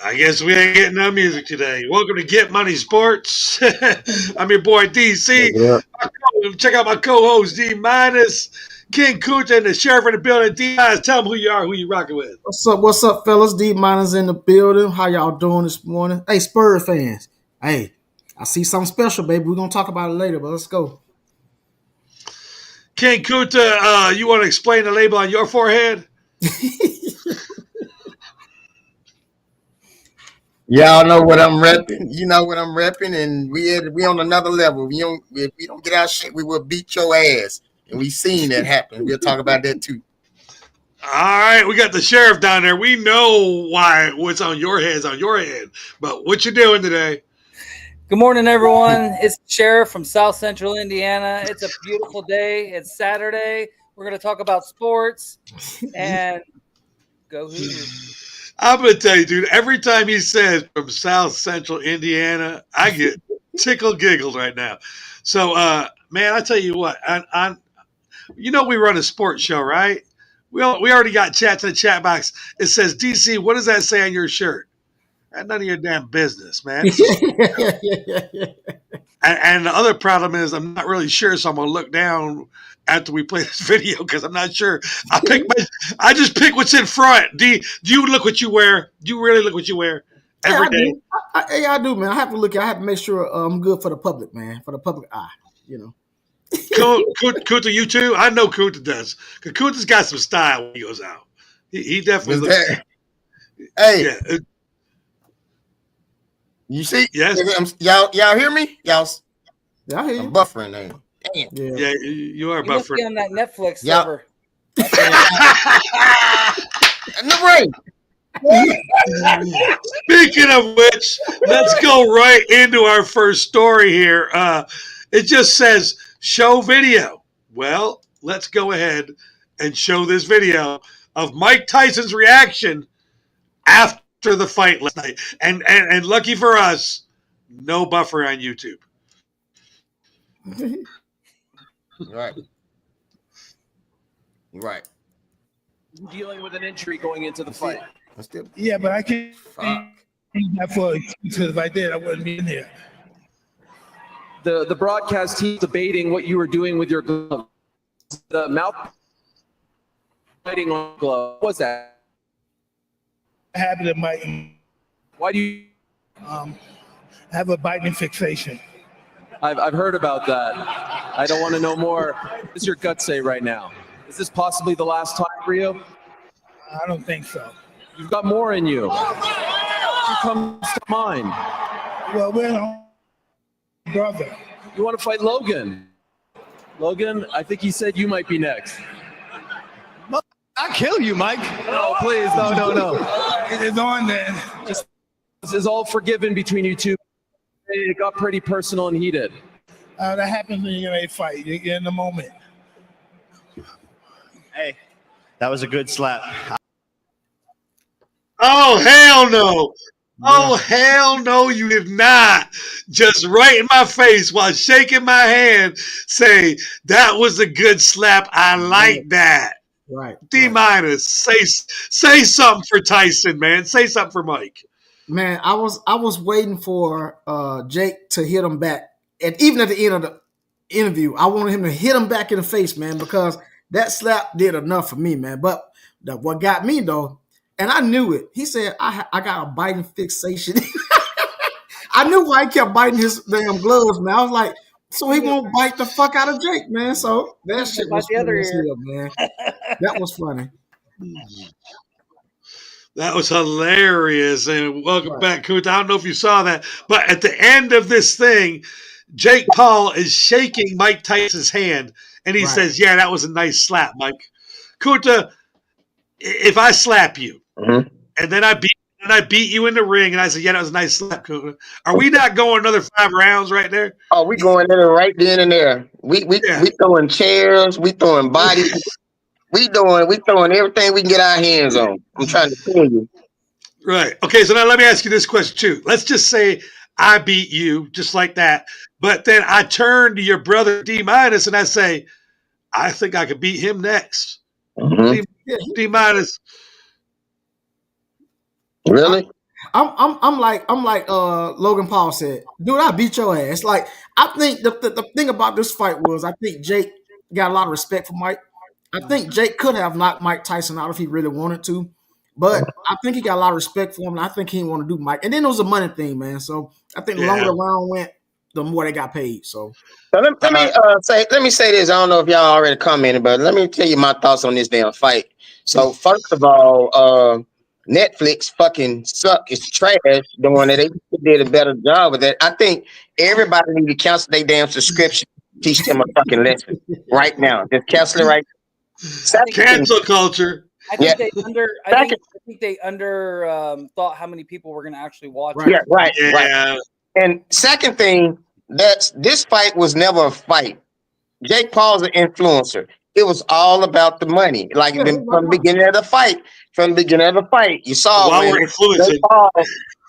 I guess we ain't getting no music today. Welcome to Get Money Sports. I'm your boy DC. Yeah. Check out my co-host D Minus, King Kucha, and the sheriff in the building. D Minus, tell them who you are, who you rocking with. What's up, fellas? D Miners in the building. How y'all doing this morning? Hey, Spurs fans. Hey, I see something special, baby. We're gonna talk about it later, but let's go. King Kuta, you want to explain the label on your forehead? Y'all know what I'm repping. You know what I'm repping, and we on another level. If we don't get our shit, we will beat your ass. And we seen that happen. We'll talk about that too. All right, we got the sheriff down there. We know why what's on your head is on your head. But what you doing today? Good morning, everyone. It's the Sheriff from South Central Indiana. It's a beautiful day. It's Saturday. We're going to talk about sports and go Hoosiers. I'm going to tell you, dude, every time he says from South Central Indiana, I get tickled giggles right now. So, man, I tell you what, you know we run a sports show, right? We already got chats in the chat box. It says, DC, what does that say on your shirt? That's none of your damn business, man. And the other problem is I'm not really sure, so I'm gonna look down after we play this video because I'm not sure. I just pick what's in front. Do you look what you wear? Do you really look what you wear every day? I do, man. I have to look. I have to make sure I'm good for the public, man, for the public eye. You know. Kunta, you too? I know Kunta does. Because Kunta's got some style when he goes out. He definitely looks. Hey, Yeah. you see? Yes. Y'all hear me? Y'all, Yeah, I hear I'm you. buffering there. Damn. Yeah, you are You must buffer. be on that Netflix Yeah. server. No right. Speaking of which, let's go right into our first story here. It just says show video. Well, let's go ahead and show this video of Mike Tyson's reaction after the fight last night. And lucky for us, no buffer on YouTube. Right. Right. Dealing with an injury going into the fight. Yeah, but I can't Fuck. use that for excuses. If I did, I wouldn't be in here. The broadcast team debating what you were doing with your glove. The mouth fighting on glove. What was that? I have it in my Why do you? have a biting fixation. I've heard about that. I don't want to know more. What does your gut say right now? Is this possibly the last time for you? I don't think so. You've got more in you. You comes to mind. Well, we're the brother. You want to fight Logan? Logan, I think he said you might be next. I'll kill you, Mike. No, please, no. It's on then. This is all forgiven between you two. It got pretty personal and heated. That happens when you're in a fight. You get in the moment. Hey, that was a good slap. Oh, hell no. Oh, hell no, you did not. Just right in my face while shaking my hand say, that was a good slap. I like that. Right. D minus, say something for Tyson, man. Say something for Mike. Man, I was waiting for Jake to hit him back, and even at the end of the interview, I wanted him to hit him back in the face, man, because that slap did enough for me, man. But what got me though, and I knew it. He said I got a biting fixation. I knew why he kept biting his damn gloves, man. I was like, so he won't bite the fuck out of Jake, man. So that shit was Bite the other funny as ear. hell, man. That was funny. That was hilarious. And welcome back, Kuta. I don't know if you saw that, but at the end of this thing, Jake Paul is shaking Mike Tyson's hand, and he says, yeah, that was a nice slap, Mike. Kuta, if I slap you, and then I beat you in the ring, and I said, yeah, that was a nice slap, Kuta, are we not going another 5 rounds right there? Oh, we going in there right then and there. We throwing chairs, we throwing bodies. We throwing everything we can get our hands on. I'm trying to tell you. Right. Okay, so now let me ask you this question too. Let's just say I beat you just like that, but then I turn to your brother D minus and I say, I think I could beat him next. Mhm. D minus. Really? I'm like Logan Paul said, dude, I beat your ass. Like, I think the thing about this fight was, I think Jake got a lot of respect for Mike. I think Jake could have knocked Mike Tyson out if he really wanted to, but I think he got a lot of respect for him, and I think he didn't want to do Mike. And then it was a money thing, man. So I think the longer the round went, the more they got paid. So let me say this. I don't know if y'all already commented, but let me tell you my thoughts on this damn fight. So first of all, Netflix fucking suck. It's trash doing it. They did a better job with that. I think everybody need to cancel their damn subscription. Teach them a fucking lesson right now. Just cancel it right now. Cancel culture. I think they thought how many people were going to actually watch. Right. Yeah, right, Yeah. right. And second thing, this fight was never a fight. Jake Paul's an influencer. It was all about the money. Like from the beginning of the fight, you saw While when we're influencing. Jake Paul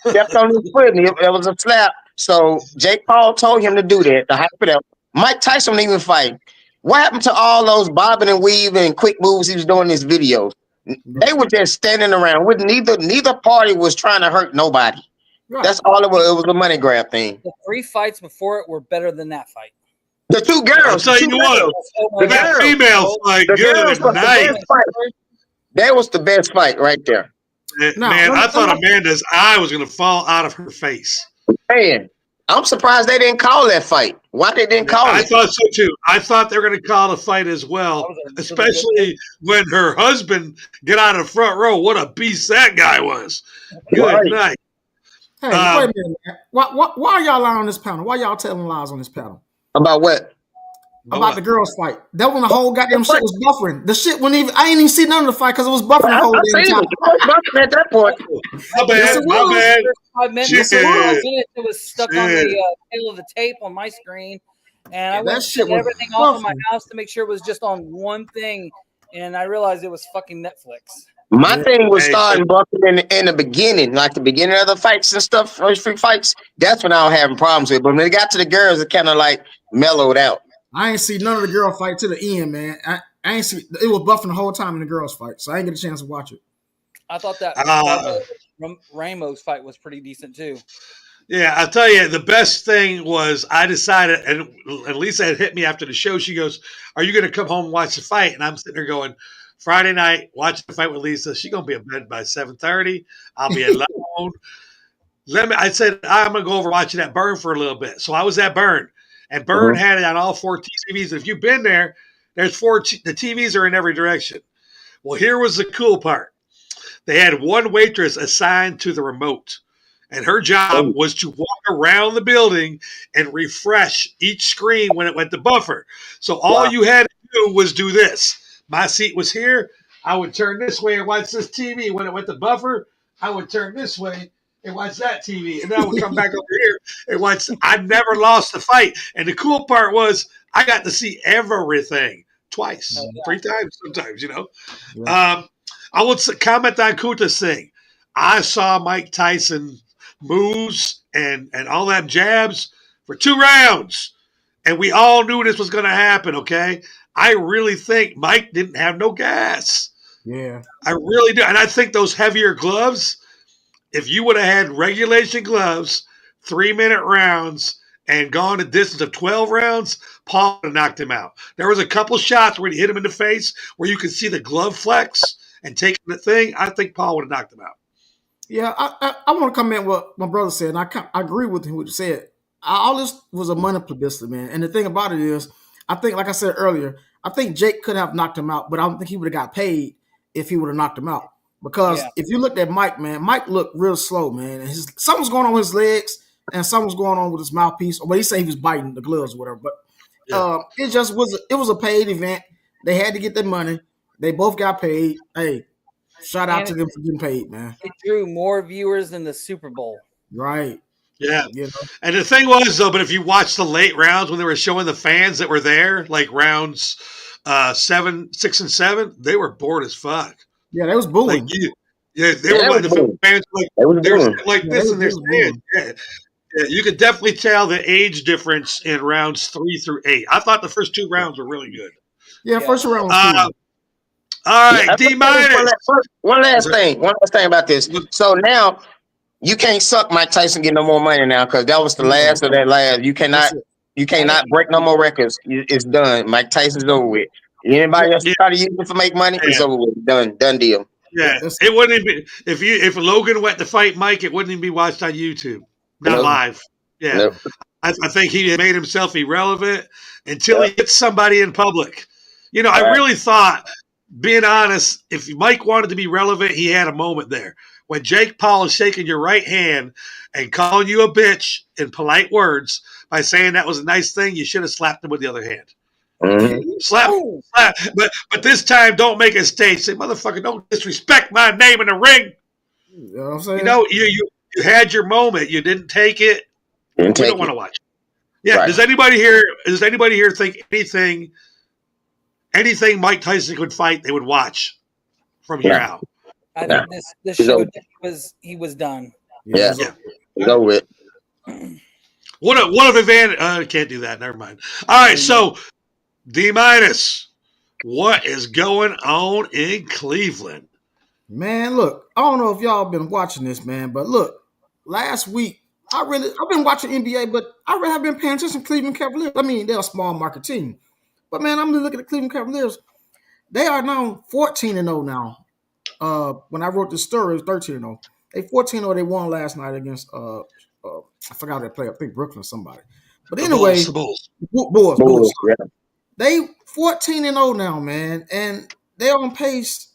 stepped on his foot and it was a slap. So Jake Paul told him to do that, to hype it up. Mike Tyson didn't even fight. What happened to all those bobbing and weaving and quick moves he was doing in his videos? They were just standing around. With neither party was trying to hurt nobody. Right. That's all it was. It was a money grab thing. The 3 fights before it were better than that fight. The two girls. I'll tell you what. Oh my That God. female fight, The good girls was the night. best fight. That was the best fight right there. Man, I thought Amanda's eye was going to fall out of her face. Man, I'm surprised they didn't call that fight. Why they didn't call I it? thought so too. I thought they were going to call the fight as well, especially when her husband get out of the front row. What a beast that guy was. Good Right. night. Hey, wait a minute, man. Why are y'all lying on this panel? Why y'all telling lies on this panel? About what? About the girls' fight. That when the whole goddamn shit was buffering. The shit wouldn't even. I ain't even see none of the fight because it was buffering the whole damn time. At that point. My bad. My bad. 5 minutes. Shit. It was stuck on Shit. the tail of the tape on my screen, and I That went shit to was everything off of my buffering. house to make sure it was just on one thing, and I realized it was fucking Netflix. My thing was Hey, starting bucking in the beginning, like the beginning of the fights and stuff, first free fights. That's when I was having problems with. But when it got to the girls, it kind of like mellowed out. I ain't see none of the girl fight to the end, man. I ain't see. It was buffing the whole time in the girls' fight, so I ain't get a chance to watch it. I thought that Ramos fight was pretty decent too. Yeah, I'll tell you, the best thing was I decided, and Lisa had hit me after the show. She goes, "Are you going to come home and watch the fight?" And I'm sitting there going, Friday night, watch the fight with Lisa. She's going to be in bed by 7:30. I'll be alone. I said, I'm going to go over watching that Burn for a little bit. So I was at Burn, and Burn had it on all 4 TVs. If you've been there, there's 4. The TVs are in every direction. Well, here was the cool part. They had one waitress assigned to the remote, and her job was to walk around the building and refresh each screen when it went to buffer. So all you had to do was do this. My seat was here. I would turn this way and watch this TV. When it went to buffer, I would turn this way and watch that TV. And then I would come back over here and watch. I never lost the fight. And the cool part was I got to see everything twice, 3 times sometimes, you know. Yeah. I would comment on Kuta's thing. I saw Mike Tyson moves and all that jabs for 2 rounds. And we all knew this was going to happen, okay? I really think Mike didn't have no gas. Yeah. I really do. And I think those heavier gloves, if you would have had regulation gloves, 3-minute rounds, and gone a distance of 12 rounds, Paul would have knocked him out. There was a couple shots where he hit him in the face where you could see the glove flex and taking the thing. I think Paul would have knocked him out. Yeah, I want to comment what my brother said, and I agree with him what he said. All this was a money publicity, man. And the thing about it is, I think, like I said earlier, I think Jake could have knocked him out, but I don't think he would have got paid if he would have knocked him out. Because if you looked at Mike, man, Mike looked real slow, man. And something was going on with his legs, and something was going on with his mouthpiece. Or he said he was biting the gloves or whatever. But it just was a paid event. They had to get their money. They both got paid. Hey, shout out to them for getting paid, man. It drew more viewers than the Super Bowl. Right. Yeah. You know? And the thing was, though, but if you watch the late rounds when they were showing the fans that were there, like rounds 7, 6, and 7, they were bored as fuck. Yeah, they was booing. Like, they were like the fans were like this in their stands. Yeah, you could definitely tell the age difference in rounds 3 through 8. I thought the first 2 rounds were really good. Yeah, first round was cool. All right, D-minus. One last thing about this. So now You can't suck Mike Tyson get no more money now because that was the last of that last. You cannot break no more records. It's done. Mike Tyson's over with. Anybody else try to use it for make money? It's over with. Done deal. Yeah, it wouldn't be if Logan went to fight Mike, it wouldn't even be watched on YouTube, not live. Yeah, Nope. I think he made himself irrelevant until he hits somebody in public. You know, I really thought, being honest, if Mike wanted to be relevant, he had a moment there when Jake Paul is shaking your right hand and calling you a bitch in polite words by saying that was a nice thing. You should have slapped him with the other hand. Mm-hmm. Slap. But this time, don't make a stage. Say, motherfucker, don't disrespect my name in the ring. You know what I'm saying? You know, you had your moment. You didn't take it. We don't want to watch it. Yeah. Right. Does anybody here think anything Mike Tyson could fight, they would watch from here out? I think this show he was done. Yeah. Yeah. Go with. What if Evan can't do that? Never mind. All right, so D-, what is going on in Cleveland? Man, look, I don't know if y'all been watching this, man, but look, last week I've been watching NBA, but I really have been paying attention to Cleveland Cavaliers. I mean, they're a small market team, but man, I'm looking at the Cleveland Cavaliers. They are now 14-0 now. When I wrote this story, it was 13-0. They 14-0. They won last night against I forgot how they play. I think Brooklyn or somebody. But anyway, The Bulls. Bulls. Yeah. They 14-0 now, man, and they're on pace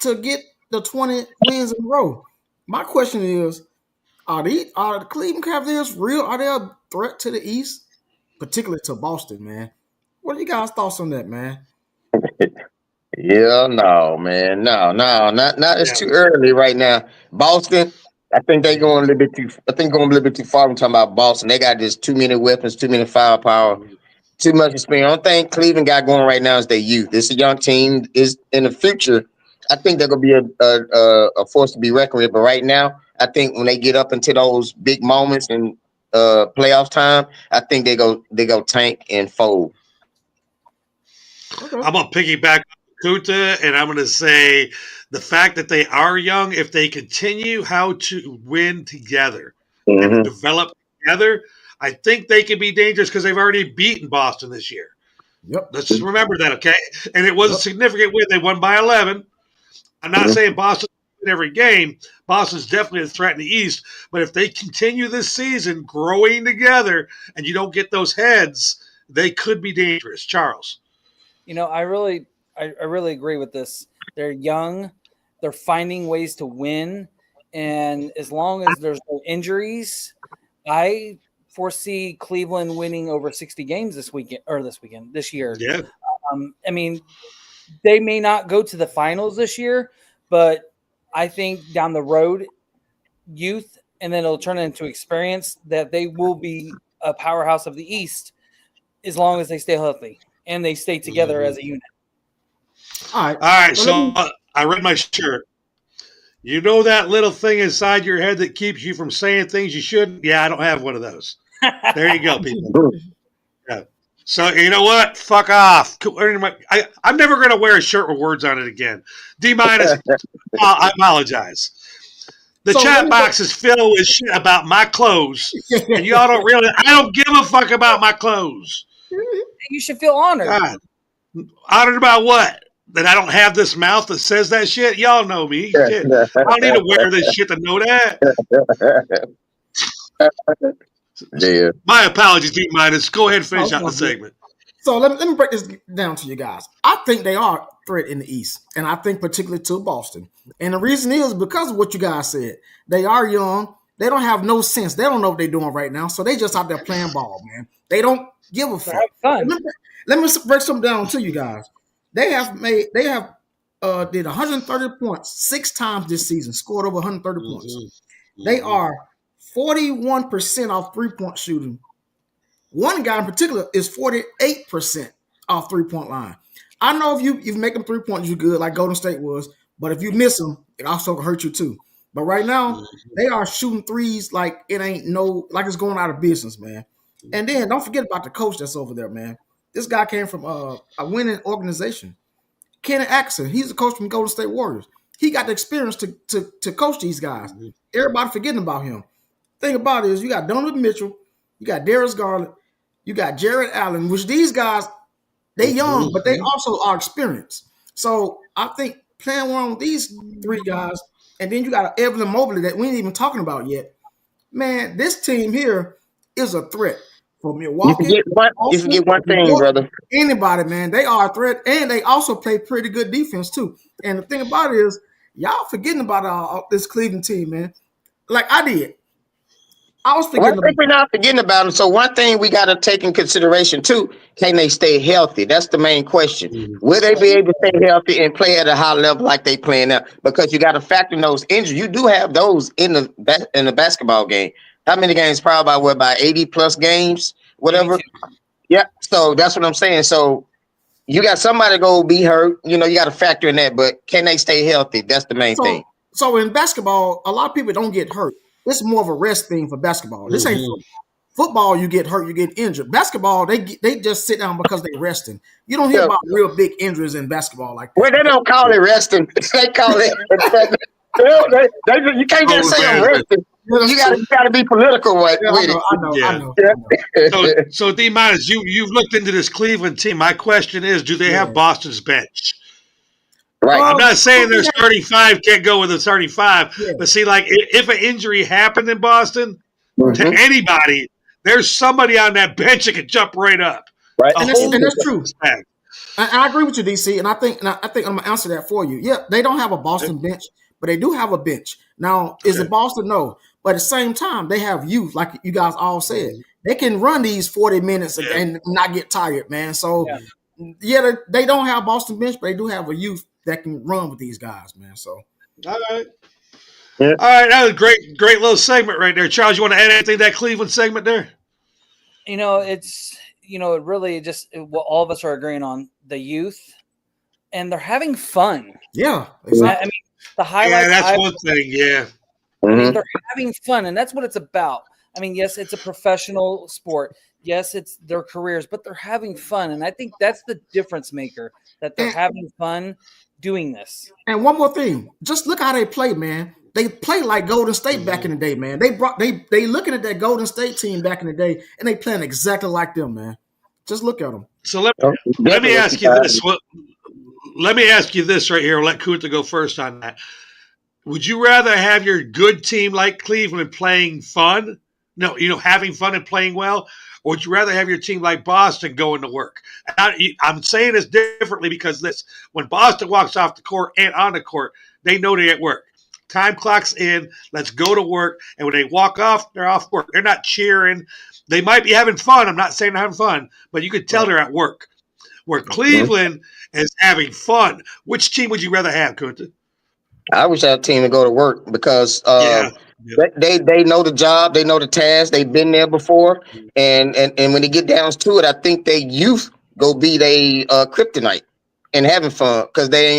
to get the 20 wins in a row. My question is, are the Cleveland Cavaliers real? Are they a threat to the East, particularly to Boston, man? What are you guys' thoughts on that, man? Yeah, no, man, no, not. It's too early right now. Boston, I think they're going a little bit too. I think going a little bit too far. We're talking about Boston. They got just too many weapons, too many firepower, too much experience. Only thing Cleveland got going right now is their youth. It's a young team. Is in the future, I think they're gonna be a force to be reckoned with. But right now, I think when they get up into those big moments and playoff time, I think they go tank and fold. Okay. I'm gonna piggyback Kuta, and I'm gonna say the fact that they are young, if they continue how to win together and develop together, I think they can be dangerous because they've already beaten Boston this year. Yep. Let's just remember that, okay? And it was a significant win. They won by 11. I'm not saying Boston win every game. Boston's definitely a threat in the East. But if they continue this season growing together and you don't get those heads, they could be dangerous. Charles. You know, I really agree with this. They're young. They're finding ways to win. And as long as there's no injuries, I foresee Cleveland winning over 60 games this year. Yeah. I mean, they may not go to the finals this year, but I think down the road, youth, and then it'll turn into experience, that they will be a powerhouse of the East as long as they stay healthy and they stay together as a unit. All right. All right. So I read my shirt. You know that little thing inside your head that keeps you from saying things you shouldn't? Yeah, I don't have one of those. There you go, people. Yeah. So you know what? Fuck off. I'm never going to wear a shirt with words on it again. D-, I apologize. The chat box is filled with shit about my clothes, and y'all don't really. I don't give a fuck about my clothes. You should feel honored. God. Honored about what? That I don't have this mouth that says that shit? Y'all know me. Shit. I don't need to wear this shit to know that. Yeah. My apologies, D-. Go ahead and finish out the segment. So let me break this down to you guys. I think they are a threat in the East, and I think particularly to Boston. And the reason is because of what you guys said. They are young. They don't have no sense. They don't know what they're doing right now. So they just out there playing ball, man. They don't give a fuck. Fun. Let me break something down to you guys. They have did 130 points 6 times this season, scored over 130 points. They are 41% off 3-point shooting. One guy in particular is 48% off 3-point line. I know if you make them 3 points, you're good, like Golden State was. But if you miss them, it also can hurt you too. But right now, they are shooting threes like it ain't like it's going out of business, man. And then don't forget about the coach that's over there, man. This guy came from a winning organization. Kenny Atkinson, he's the coach from Golden State Warriors. he got the experience to coach these guys. Everybody forgetting about him. Thing about it is you got Donovan Mitchell, you got Darius Garland, you got Jared Allen, which these guys, they young, but they also are experienced. So I think playing one with these three guys, and then you got Evan Mobley that we ain't even talking about yet. Man, this team here is a threat for Milwaukee. You can get one thing, brother. Anybody, man, they are a threat, and they also play pretty good defense too. And the thing about it is, y'all forgetting about this Cleveland team, man. Like I did. I was forgetting. I think we're not forgetting about them. So one thing we got to take in consideration too: can they stay healthy? That's the main question. Will they be able to stay healthy and play at a high level like they playing now? Because you got to factor in those injuries. You do have those in the basketball game. How many games? Probably about 80 plus games, whatever. Yeah. So that's what I'm saying. So you got somebody go be hurt. You know, you got to factor in that. But can they stay healthy? That's the main thing. So in basketball, a lot of people don't get hurt. It's more of a rest thing for basketball. This ain't football. You get hurt, you get injured. Basketball, they just sit down because they're resting. You don't hear about real big injuries in basketball like that. Well, they don't call it resting. They call it. You can't just say I'm resting. You gotta be political with it. I know. So D-Minus, you've looked into this Cleveland team. My question is, do they have Boston's bench? Right. I'm not saying their starting five can't go with the starting five, but see, like if an injury happened in Boston to anybody, there's somebody on that bench that can jump right up. Right, and that's true. I agree with you, DC, and I think I'm gonna answer that for you. Yeah, they don't have a Boston bench, but they do have a bench. Now, is it Boston? No, but at the same time, they have youth, like you guys all said. They can run these 40 minutes and not get tired, man. So they don't have Boston bench, but they do have a youth that can run with these guys, man. So, all right. Yeah. All right, that was a great little segment right there. Charles, you want to add anything to that Cleveland segment there? You know, it really just what all of us are agreeing on, the youth, and they're having fun. Yeah, exactly. I mean, the highlights. Yeah, that's one thing. Yeah, I mean, they're having fun, and that's what it's about. I mean, yes, it's a professional sport. Yes, it's their careers, but they're having fun, and I think that's the difference maker. That they're having fun doing this. And one more thing, just look how they play, man. They play like Golden State back in the day, man. They looking at that Golden State team back in the day, and they playing exactly like them, man. Just look at them. So let me ask you this. Let me ask you this right here. I'll let Kunta go first on that. Would you rather have your good team like Cleveland playing fun? No, having fun and playing well? Or would you rather have your team like Boston going to work? I'm saying this differently because when Boston walks off the court and on the court, they know they're at work. Time clock's in. Let's go to work. And when they walk off, they're off work. They're not cheering. They might be having fun. I'm not saying they're having fun, but you could tell they're at work. Where Cleveland is having fun. Which team would you rather have, Kunta? I wish I had a team to go to work because they know the job, they know the task, they've been there before, and when they get down to it, I think they youth go be they kryptonite and having fun because they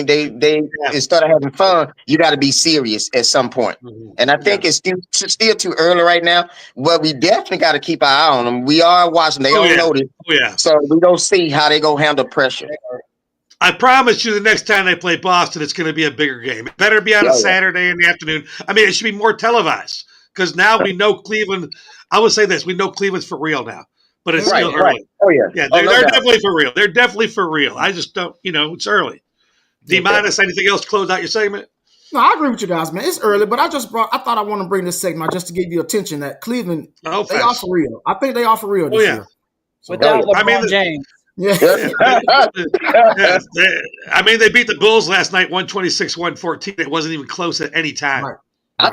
instead of having fun, you got to be serious at some point. And I think it's still too early right now, but we definitely got to keep our eye on them. We are watching; they don't know this, so we don't see how they go handle pressure. I promise you the next time they play Boston, it's going to be a bigger game. It better be on a Saturday in the afternoon. I mean, it should be more televised because now we know Cleveland. I would say this. We know Cleveland's for real now, but it's still early. Right. Oh, yeah. Yeah, they're definitely for real. They're definitely for real. I just don't, it's early. D-minus, anything else to close out your segment? No, I agree with you guys, man. It's early, but I thought I want to bring this segment just to give you attention that Cleveland, they are for real. I think they are for real this year. So, without LeBron James. Yeah. I mean, they beat the Bulls last night, 126-114. It wasn't even close at any time. Right. I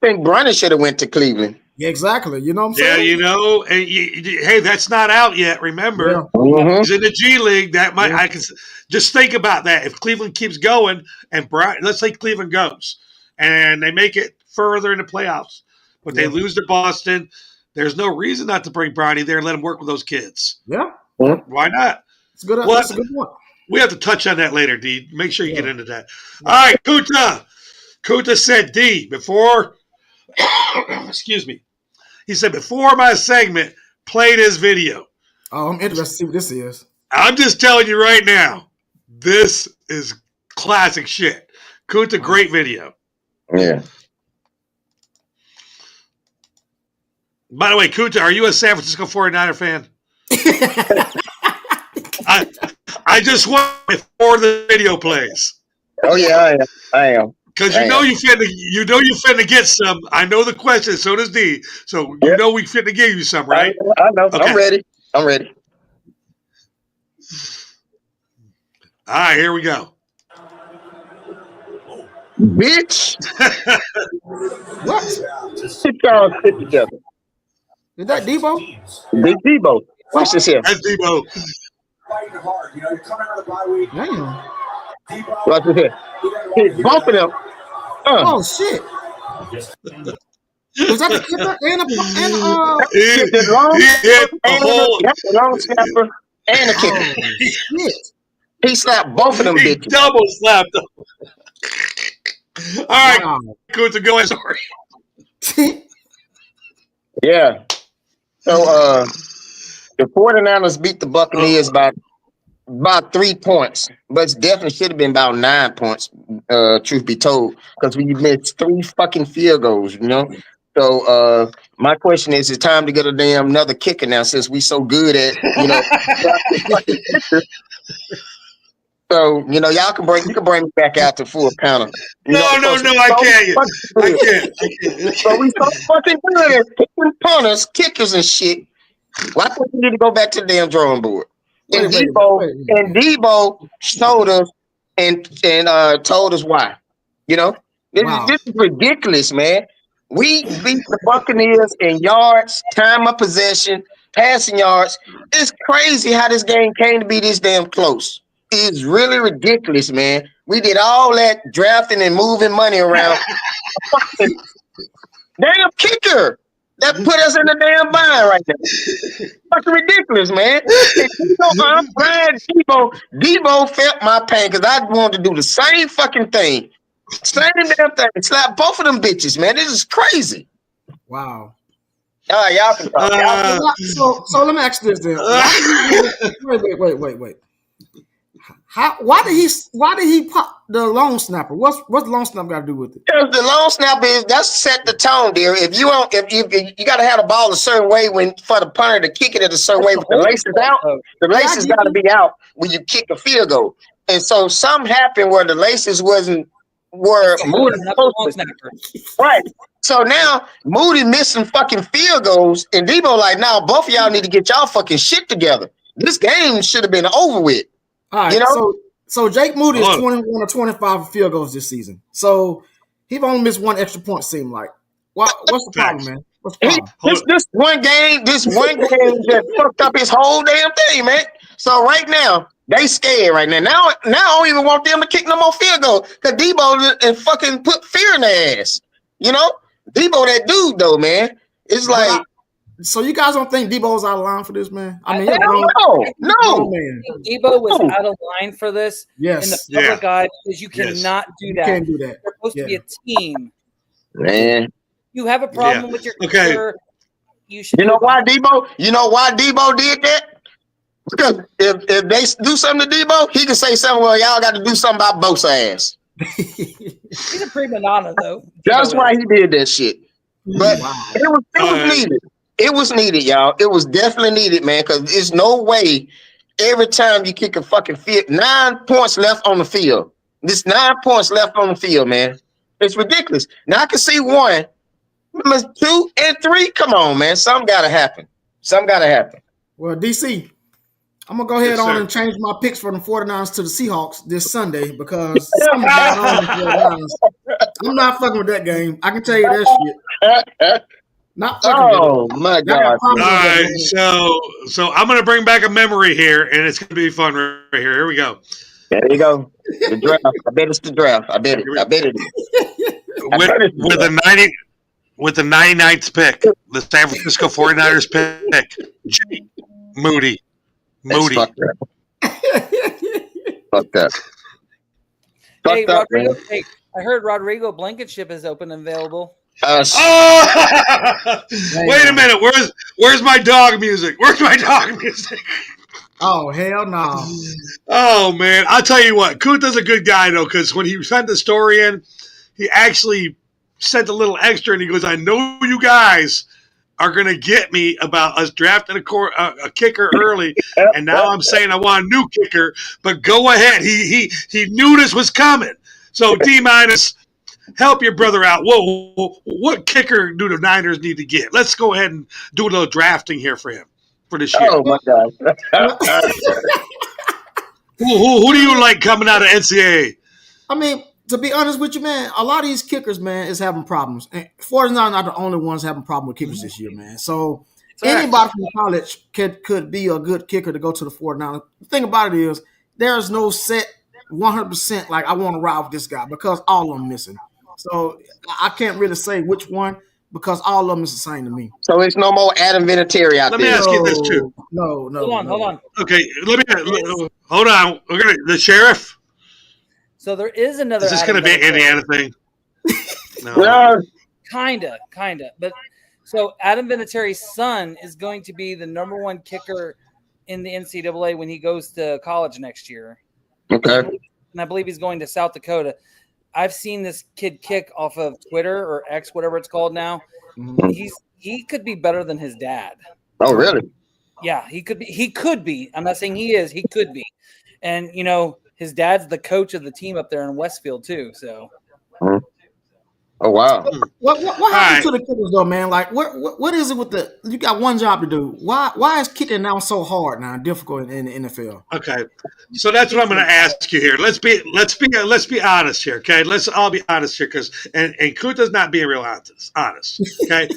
think Bronny should have went to Cleveland. Yeah, exactly. You know what I'm saying? Yeah, and hey, that's not out yet. Remember, he's in the G League. That might I can just think about that. If Cleveland keeps going, and let's say Cleveland goes and they make it further in the playoffs, but they lose to Boston, there's no reason not to bring Bronny there and let him work with those kids. Yeah. Why not? It's good. That's a good one. We have to touch on that later, D. Make sure you get into that. All right, Kunta. Kunta said, D, before, excuse me. He said, before my segment, play this video. Oh, I'm interested to see what this is. I'm just telling you right now, this is classic shit. Kunta, great video. Yeah. By the way, Kunta, are you a San Francisco 49er fan? I just want before the video plays. Oh yeah, I am. Because you know you finna get some. I know the question, so does D. So you know we finna give you some, right? I know. Okay. I'm ready. All right, here we go. Bitch. What? Sit y'all sit together. Is that Debo? Big Debo. Watch this here. That's Debo. Damn. Watch this here. Hit both of them. Oh shit. Was that the kicker He hit the whole. That's the long snapper and the kicker. shit. He slapped both of them He bitches. double slapped them. All right, Wow. Kunta, go ahead. Sorry. Yeah. So the 49ers beat the Buccaneers by about 3 points, but it definitely should have been about 9 points, truth be told, because we missed 3 fucking field goals, you know. So my question is, it's time to get a damn another kicker now since we so good at, you know. So, you know, you can bring me back out to full counter. No, I can't. I can't. So we so fucking good at picking punters, kickers, and shit. Why can't we need to go back to the damn drawing board? And Debo showed us and told us why. You know, this is ridiculous, man. We beat the Buccaneers in yards, time of possession, passing yards. It's crazy how this game came to be this damn close. It's really ridiculous, man. We did all that drafting and moving money around. Damn kicker that put us in the damn bind right now. Fucking ridiculous, man. I'm glad Debo felt my pain because I wanted to do the same fucking thing. Same damn thing. Slap both of them bitches, man. This is crazy. Wow. All right, y'all can talk. So let me ask you this then. Wait. Why did he pop the long snapper? What's the long snapper got to do with it? Because the long snapper that's set the tone, dear. If you got to have the ball a certain way for the punter to kick it at a certain way with the laces out. The laces got to be out when you kick a field goal. And so something happened where the laces were Moody right. So now Moody missing fucking field goals, and Debo like, now both of y'all need to get y'all fucking shit together. This game should have been over with. All right, you know? So Jake Moody is 21 or 25 field goals this season. So he's only missed one extra point, seemed like. What's the problem, man? What's the problem? This one game just fucked up his whole damn thing, man. So right now, they scared right now. Now I don't even want them to kick no more field goals because Debo and fucking put fear in their ass. You know? Debo that dude, though, man. It's like... So you guys don't think Debo's out of line for this, man? I mean, no. Debo was out of line for this in the public eye because you cannot do that. You can't do that. You're supposed to be a team. Man. You have a problem with your kicker. You know why Debo? You know why Debo did that? Because if they do something to Debo, he can say something, well, y'all got to do something about both ass. He's a prima donna, though. That's why he did that shit. But it was needed. It was needed, y'all. It was definitely needed, man, because there's no way every time you kick a fucking field, 9 points left on the field. There's 9 points left on the field, man. It's ridiculous. Now I can see 1, 2, and 3. Come on, man. Something got to happen. Well, DC, I'm going to go ahead and change my picks from the 49ers to the Seahawks this Sunday because something got on the 49ers. I'm not fucking with that game. I can tell you that shit. Not fucking my God. All right, so I'm going to bring back a memory here, and it's going to be fun right here. Here we go. There you go. The draft. I bet it's the draft. I bet it is. With the 99th pick, the San Francisco 49ers pick, Moody. Fuck that. Hey, Rodrigo, I heard Rodrigo Blankenship is open and available. Wait a minute. Where's my dog music? Oh hell no! Oh man, I'll tell you what, Kunta's a good guy though, because when he sent the story in, he actually sent a little extra, and he goes, "I know you guys are gonna get me about us drafting a kicker early, and now I'm saying I want a new kicker, but go ahead." He knew this was coming, so D minus. Help your brother out. Whoa, what kicker do the Niners need to get? Let's go ahead and do a little drafting here for him for this year. Oh my God. Who do you like coming out of NCAA? I mean, to be honest with you, man, a lot of these kickers, man, is having problems. And 49 are not the only ones having problems with kickers this year, man. So anybody from college could be a good kicker to go to the 49ers. The thing about it is there's no set 100% like I want to ride with this guy because all of them missing. So I can't really say which one because all of them is the same to me. So it's no more Adam Vinatieri out Let me there. ask you this too. No. Hold on. Okay, hold on. We're gonna the sheriff. So there is another. Is this going to be an Indiana thing? No. Yeah. Kinda. But so Adam Vinatieri's son is going to be the number one kicker in the NCAA when he goes to college next year. Okay. And I believe he's going to South Dakota. I've seen this kid kick off of Twitter or X, whatever it's called now. Mhm. He could be better than his dad. Oh, really? Yeah, he could be. He could be. I'm not saying he is. He could be. And his dad's the coach of the team up there in Westfield too. So. Oh, wow. What happened to the kickers though, man? Like, what is it with the? You got one job to do. Why is kicking now so hard now, difficult in the NFL? Okay, so that's what I'm going to ask you here. Let's be honest here, okay? Let's all be honest here, because and Kunta's not being real honest, okay?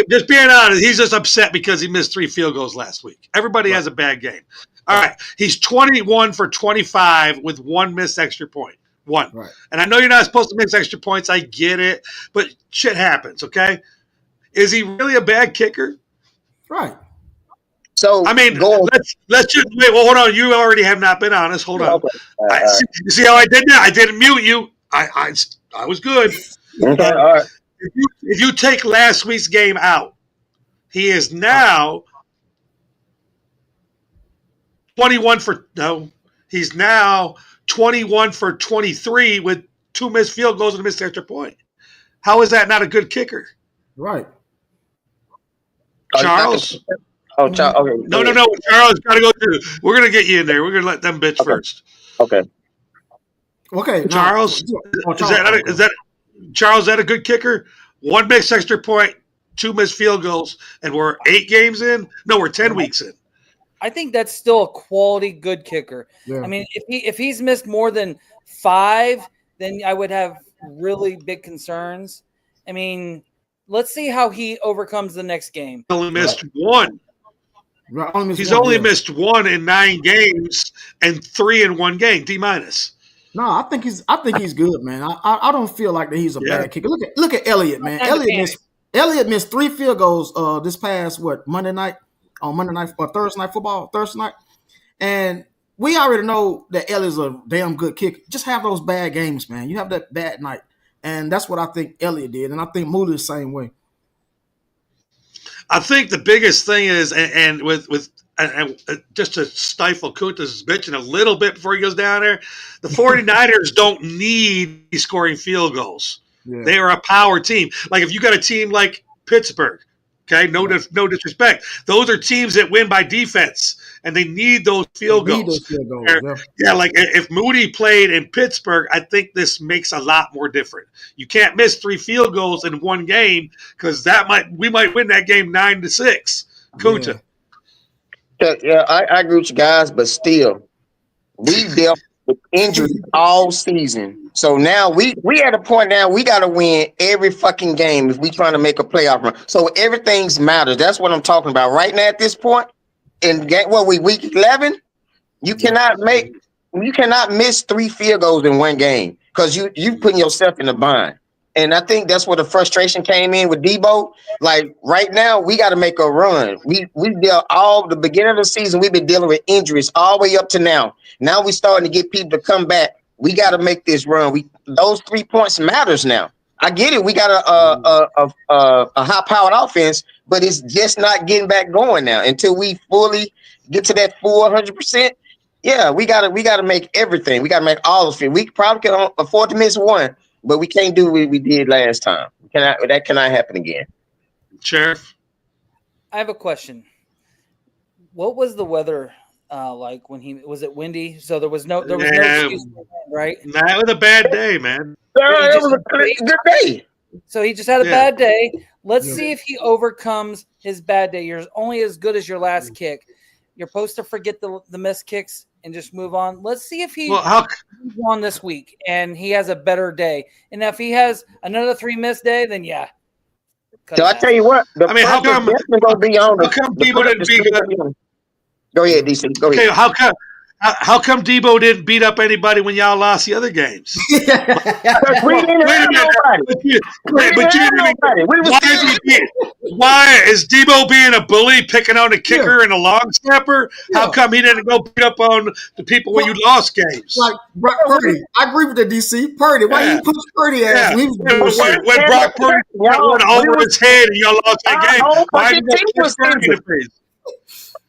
Just being honest, he's just upset because he missed 3 field goals last week. Everybody has a bad game. All right, he's 21 for 25 with 1 missed extra point. 1. Right. And I know you're not supposed to miss extra points. I get it, but shit happens, okay? Is he really a bad kicker? Right. So I mean, let's just wait. Well, hold on. You already have not been honest. Hold on. Okay. You see how I did that? I didn't mute you. I was good. Okay. All right. If you take last week's game out, he is now 21 for no. He's now 21 for 23 with 2 missed field goals and a missed extra point. How is that not a good kicker? Right. Charles? Oh, Charles. Okay. No. Charles got to go through. We're going to get you in there. We're going to let them bitch first. Okay. Okay. Charles? Is that Charles, is that a good kicker? 1 missed extra point, 2 missed field goals, and we're 8 games in? No, we're 10 weeks in. I think that's still a quality good kicker. Yeah. I mean, if he's missed more than 5, then I would have really big concerns. I mean, let's see how he overcomes the next game. He only missed 1. Right. He's only missed 1 in 9 games and 3 in 1 game. D minus. No, I think he's good, man. I don't feel like that he's a bad kicker. Look at Elliott, man. Elliott missed 3 field goals this past Monday night or Thursday night, and we already know that Elliott's a damn good kicker. Just have those bad games, man. You have that bad night, and that's what I think Elliott did, and I think Moody the same way. I think the biggest thing is, and just to stifle Kunta's bitching a little bit before he goes down there, the 49ers don't need scoring field goals. Yeah. They are a power team. Like if you got a team like Pittsburgh, okay, no disrespect, those are teams that win by defense, and they need those field goals. Yeah, like if Moody played in Pittsburgh, I think this makes a lot more different. You can't miss 3 field goals in 1 game because we might win that game 9-6. Kunta. Yeah, I agree with you guys, but still, we dealt with injuries all season. So now we at a point now we got to win every fucking game if we trying to make a playoff run. So everything's matters. That's what I'm talking about right now at this point. In game, week 11, you cannot miss 3 field goals in 1 game because you putting yourself in a bind. And I think that's where the frustration came in with Debo. Like right now, we got to make a run. We deal all the beginning of the season. We've been dealing with injuries all the way up to now. Now we starting to get people to come back. We got to make this run. Those 3 points matters now. I get it. We got a high-powered offense, but it's just not getting back going now until we fully get to that full 100%. Yeah, we gotta make everything. We gotta make all of it. We probably can afford to miss one, but we can't do what we did last time. That cannot happen again. Sheriff? I have a question. What was the weather like when was it windy? So there was no excuse for that, right? That was a bad day, man. It was a good day. So he just had a bad day. Let's see if he overcomes his bad day. You're only as good as your last kick. You're supposed to forget the missed kicks and just move on. Let's see if he moves on this week and he has a better day. And if he has another 3 missed day, then yeah. So I tell you what, how come Debo didn't beat up? Go ahead, DC. Go ahead. Okay, how come Debo didn't beat up anybody when y'all lost the other games? Wait a minute. Why is Debo being a bully, picking on a kicker and a long snapper? How come he didn't go beat up on the people when you lost games? Like Purdy, I agree with the DC. Purdy, why you push Purdy ass? When Brock Purdy went over his head and y'all lost that game, why did you push Purdy in the face?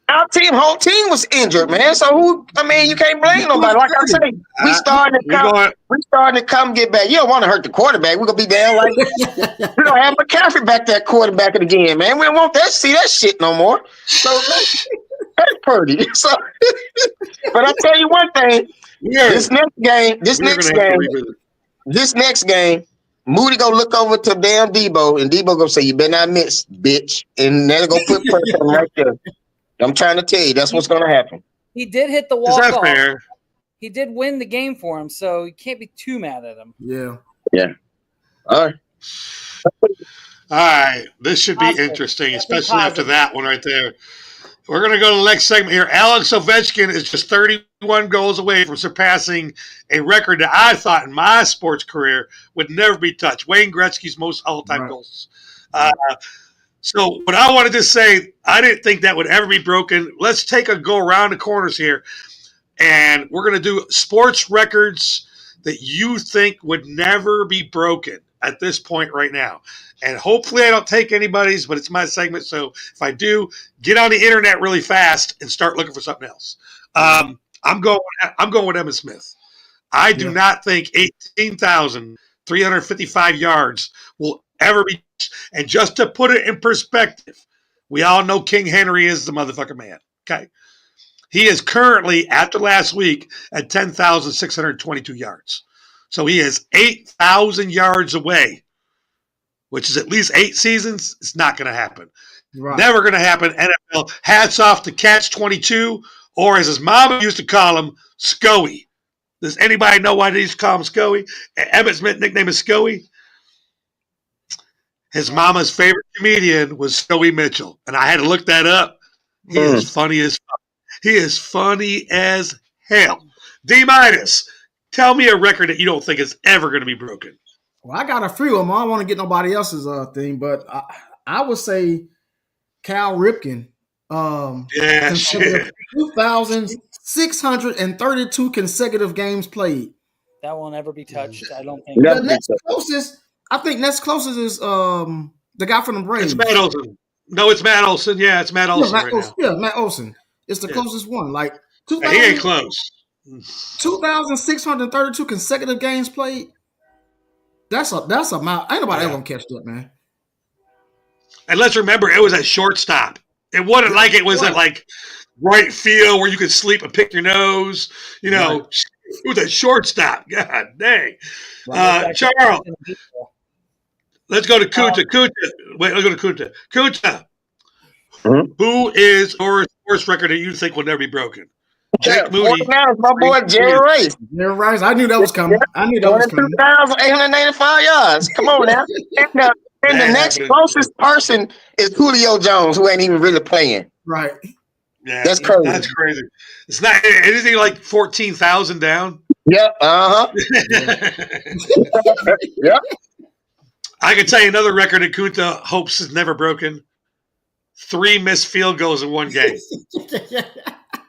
Our whole team was injured, man. So you can't blame nobody. Like I say, we starting to come get back. You don't want to hurt the quarterback. We're gonna be down like we don't have McCaffrey back there quarterbacking again, man. We don't want that see that shit no more. So that's Purdy. So but I tell you one thing, this next game, Moody gonna look over to damn Debo, and Debo gonna say, "You better not miss, bitch," and they're gonna put pressure on right there. I'm trying to tell you, that's what's going to happen. He did hit the walk-off. Is that fair? He did win the game for him, so you can't be too mad at him. Yeah. All right. This should be interesting, especially after that one right there. We're going to go to the next segment here. Alex Ovechkin is just 31 goals away from surpassing a record that I thought in my sports career would never be touched. Wayne Gretzky's most all-time goals. So what I wanted to say, I didn't think that would ever be broken. Let's take a go around the corners here, and we're going to do sports records that you think would never be broken at this point right now. And hopefully I don't take anybody's, but it's my segment, so if I do, get on the internet really fast and start looking for something else. I'm going with Emmitt Smith. I do not think 18,355 yards will ever be. And just to put it in perspective, we all know King Henry is the motherfucking man. Okay. He is currently, after last week, at 10,622 yards. So he is 8,000 yards away, which is at least 8 seasons. It's not going to happen. Right. Never going to happen. NFL, hats off to Catch 22, or as his mama used to call him, Scoey. Does anybody know why they used to call him Scoey? Emmitt Smith's nickname is Scoey. His mama's favorite comedian was Scoey Mitchell, and I had to look that up. He is funny as fuck. He is funny as hell. D-minus, tell me a record that you don't think is ever going to be broken. Well, I got a few of them. I don't want to get nobody else's thing, but I would say Cal Ripken. 2,632 consecutive games played. That will never be touched. I don't think. The next closest is the guy from the Braves. It's Matt Olson. No, it's Matt Olson. Yeah, it's Matt Olson. Matt Olson. It's the closest one. Like he ain't close. 2,632 consecutive games played. That's a mile. Ain't nobody ever gonna catch that, man. And let's remember, it was at shortstop. It wasn't like it was at like right field where you could sleep and pick your nose. You know, it was at shortstop. God dang. Charles, let's go to Kuta. Let's go to Kuta. Kuta, who is your sports record that you think will never be broken? Jake Moody. My boy Jerry Rice. Jerry Rice. I knew that was coming. 2,895 yards. Come on now. And the next closest person is Julio Jones, who ain't even really playing. Right. Yeah, that's crazy. That's crazy. It's not anything like 14,000 down. Yep. Yep. I can tell you another record that Kunta hopes is never broken. 3 missed field goals in one game.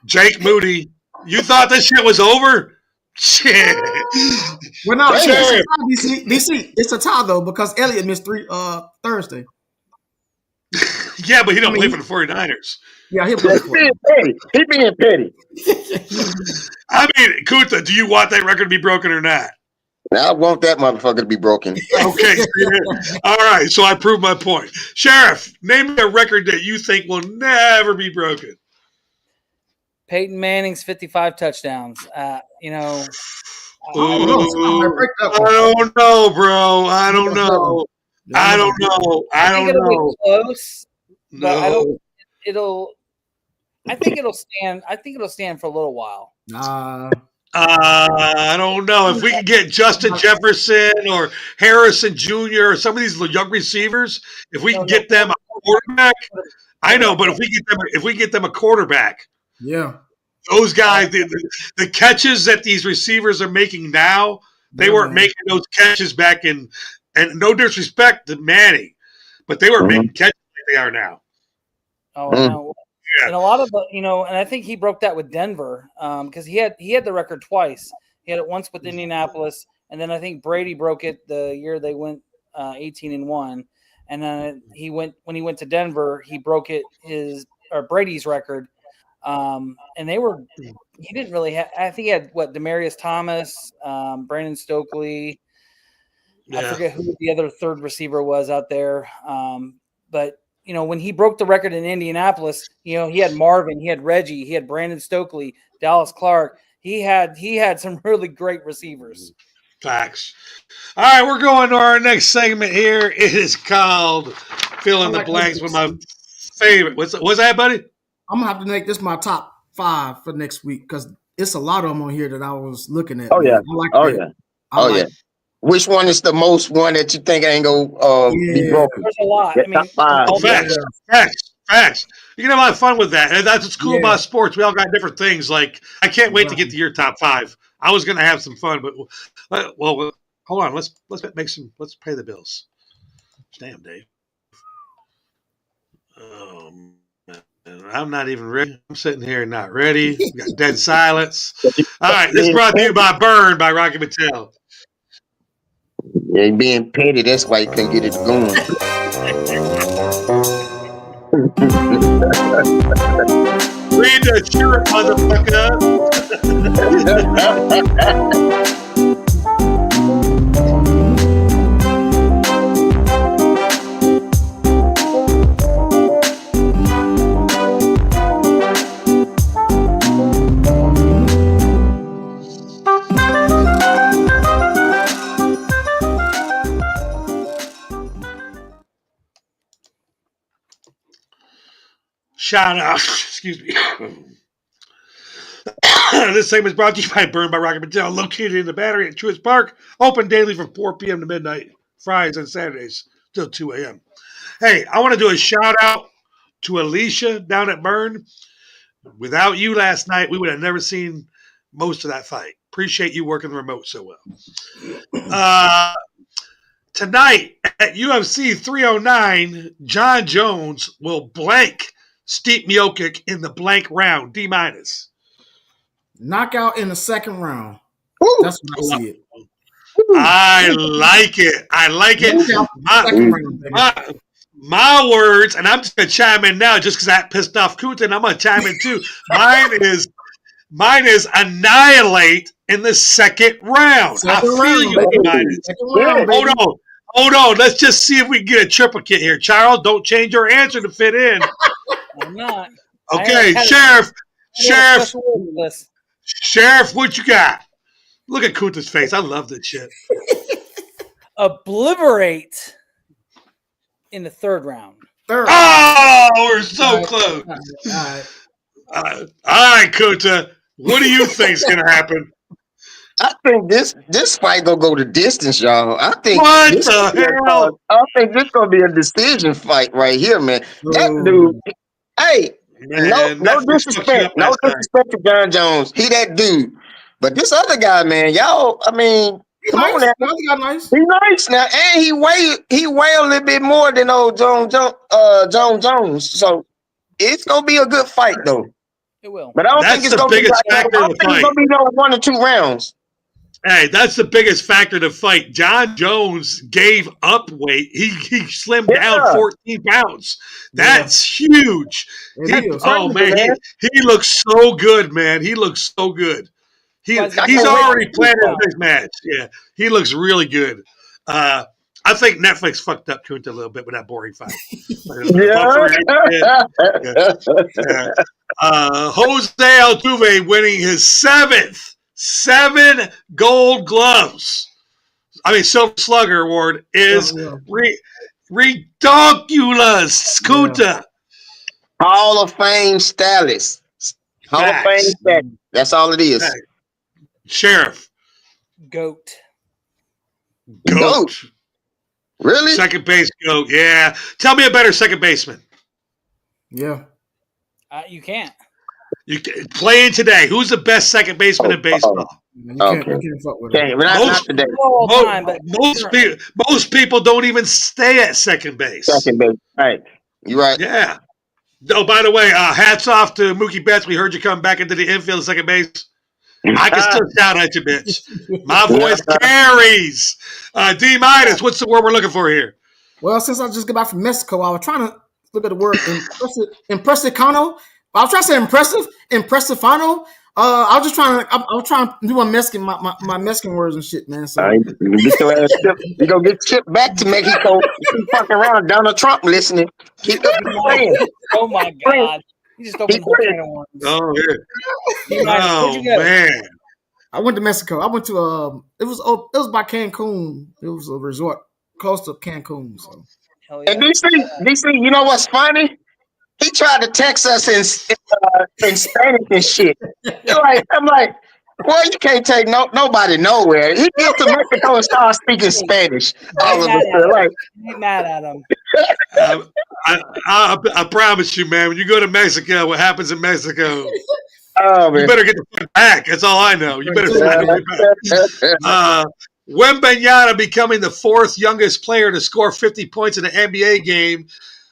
Jake Moody, you thought this shit was over? Shit. Well, no, DC, it's a tie though because Elliott missed 3 Thursday. Yeah, but he don't play for the 49ers. Yeah, he'll play for He you. being petty. He being petty. I mean, Kuta, do you want that record to be broken or not? Now I want that motherfucker to be broken. Okay. All right. So I proved my point. Sheriff, name me a record that you think will never be broken. Peyton Manning's 55 touchdowns. You know, I don't know. Somebody might break that I one. don't know, bro. I don't know. I don't know. I think don't it'll know. be close, but I No. don't. I think it'll stand. I think it'll stand for a little while. I don't know. If we can get Justin Jefferson or Harrison Jr. or some of these young receivers, if we can get them a quarterback, I know. But if we get them a quarterback, Yeah. those guys, the catches that these receivers are making now, they weren't making those catches back in. And no disrespect to Manning, but they were making catches like they are now. Oh, no. Yeah. And a lot of the, and I think he broke that with Denver because he had the record twice. He had it once with Indianapolis, and then I think Brady broke it the year they went 18-1. And then when he went to Denver, he broke Brady's record. And he didn't really have. I think he had Demaryius Thomas, Brandon Stokely. Yeah. I forget who the other third receiver was out there. But when he broke the record in Indianapolis, he had Marvin, he had Reggie, he had Brandon Stokely, Dallas Clark. He had some really great receivers. Facts. All right, we're going to our next segment here. It is called Fill in the Blanks with my favorite. What's that, buddy? I'm gonna have to make this my top 5 for next week because it's a lot of them on here that I was looking at. Oh yeah. Yeah. Which one is the most one that you think ain't gonna be broken? There's a lot. I mean, facts. You can have a lot of fun with that. And that's what's cool about sports. We all got different things. Like, I can't wait to get to your top 5. I was gonna have some fun, but well, hold on. Let's pay the bills. Damn, Dave. I'm not even ready. I'm sitting here not ready. We got dead silence. All right, this is brought to you by Burn by Rocky Mattel. Yeah, being petty, that's why you couldn't get it going. Read the shirt, motherfucker. Shout out, excuse me. This segment is brought to you by Burn by Rocky Mattel, located in the Battery at Truist Park, open daily from 4 p.m. to midnight, Fridays and Saturdays till 2 a.m. Hey, I want to do a shout out to Alicia down at Burn. Without you last night, we would have never seen most of that fight. Appreciate you working the remote so well. Tonight at UFC 309, John Jones will blank Steve Miocic in the blank round, D-. Knockout in the second round. Woo. That's what I see it. I like it. My words, and I'm just going to chime in now just because that pissed off Kuta, and I'm going to chime in too. Mine is annihilate in the second round. I feel you. Hold on. Let's just see if we can get a triplicate here. Charles, don't change your answer to fit in. I'm not. Okay, Sheriff, what you got? Look at Kuta's face. I love that shit. Obliterate in the third round. Oh, we're so close. All right, Kuta. What do you think is going to happen? I think this fight gonna go the distance, y'all. I think this gonna be a decision fight right here, man. That dude, hey, man, no disrespect to John Jones. He that dude, but this other guy, man, y'all. I mean, come on now. Nice. He nice now, and he weigh a little bit more than old John Jones. So it's gonna be a good fight, though. It will, but I don't think it's gonna be. I don't think it's gonna be no 1 or 2 rounds. Hey, that's the biggest factor to fight. John Jones gave up weight. He slimmed down 14 pounds. That's huge. Oh man, he looks so good, man. He looks so good. He's already planning this match. Yeah, he looks really good. I think Netflix fucked up Kunta a little bit with that boring fight. Jose Altuve winning his 7 Gold Gloves. Silver Slugger Award is ridiculous. Kunta. Hall of Fame status. Hall of Fame status. That's all it is. Sheriff. Goat. Really? Second base goat. Yeah. Tell me a better second baseman. Yeah. You can't. You playing today. Who's the best second baseman in baseball? You can't fuck with it. Not today. Most people don't even stay at second base. Second base. Right. You're right. Yeah. Oh, by the way, hats off to Mookie Betts. We heard you come back into the infield at second base. I can still shout at you, bitch. My voice carries. D minus, what's the word we're looking for here? Well, since I just got back from Mexico, I was trying to look at the word impressicano. I was trying to say impressifano. I was trying to do my Mexican words and shit, man. So you gonna get shipped back to Mexico. Keep fucking around. Donald Trump listening. Keep playing. Oh my God. You just opened the can of worms. Oh, yeah. Oh, man. I went to Mexico. I went to it was by Cancun. It was a resort close to Cancun. So. Hell yeah. And DC, you know what's funny? He tried to text us in Spanish and shit. I'm like, well, you can't take nobody nowhere. He gets to Mexico and starts speaking Spanish. All of us are like, ain't mad at him. I promise you, man, when you go to Mexico, what happens in Mexico, you better get the fuck back. That's all I know. You better find your way back. Wembanyama becoming the 4th youngest player to score 50 points in an NBA game.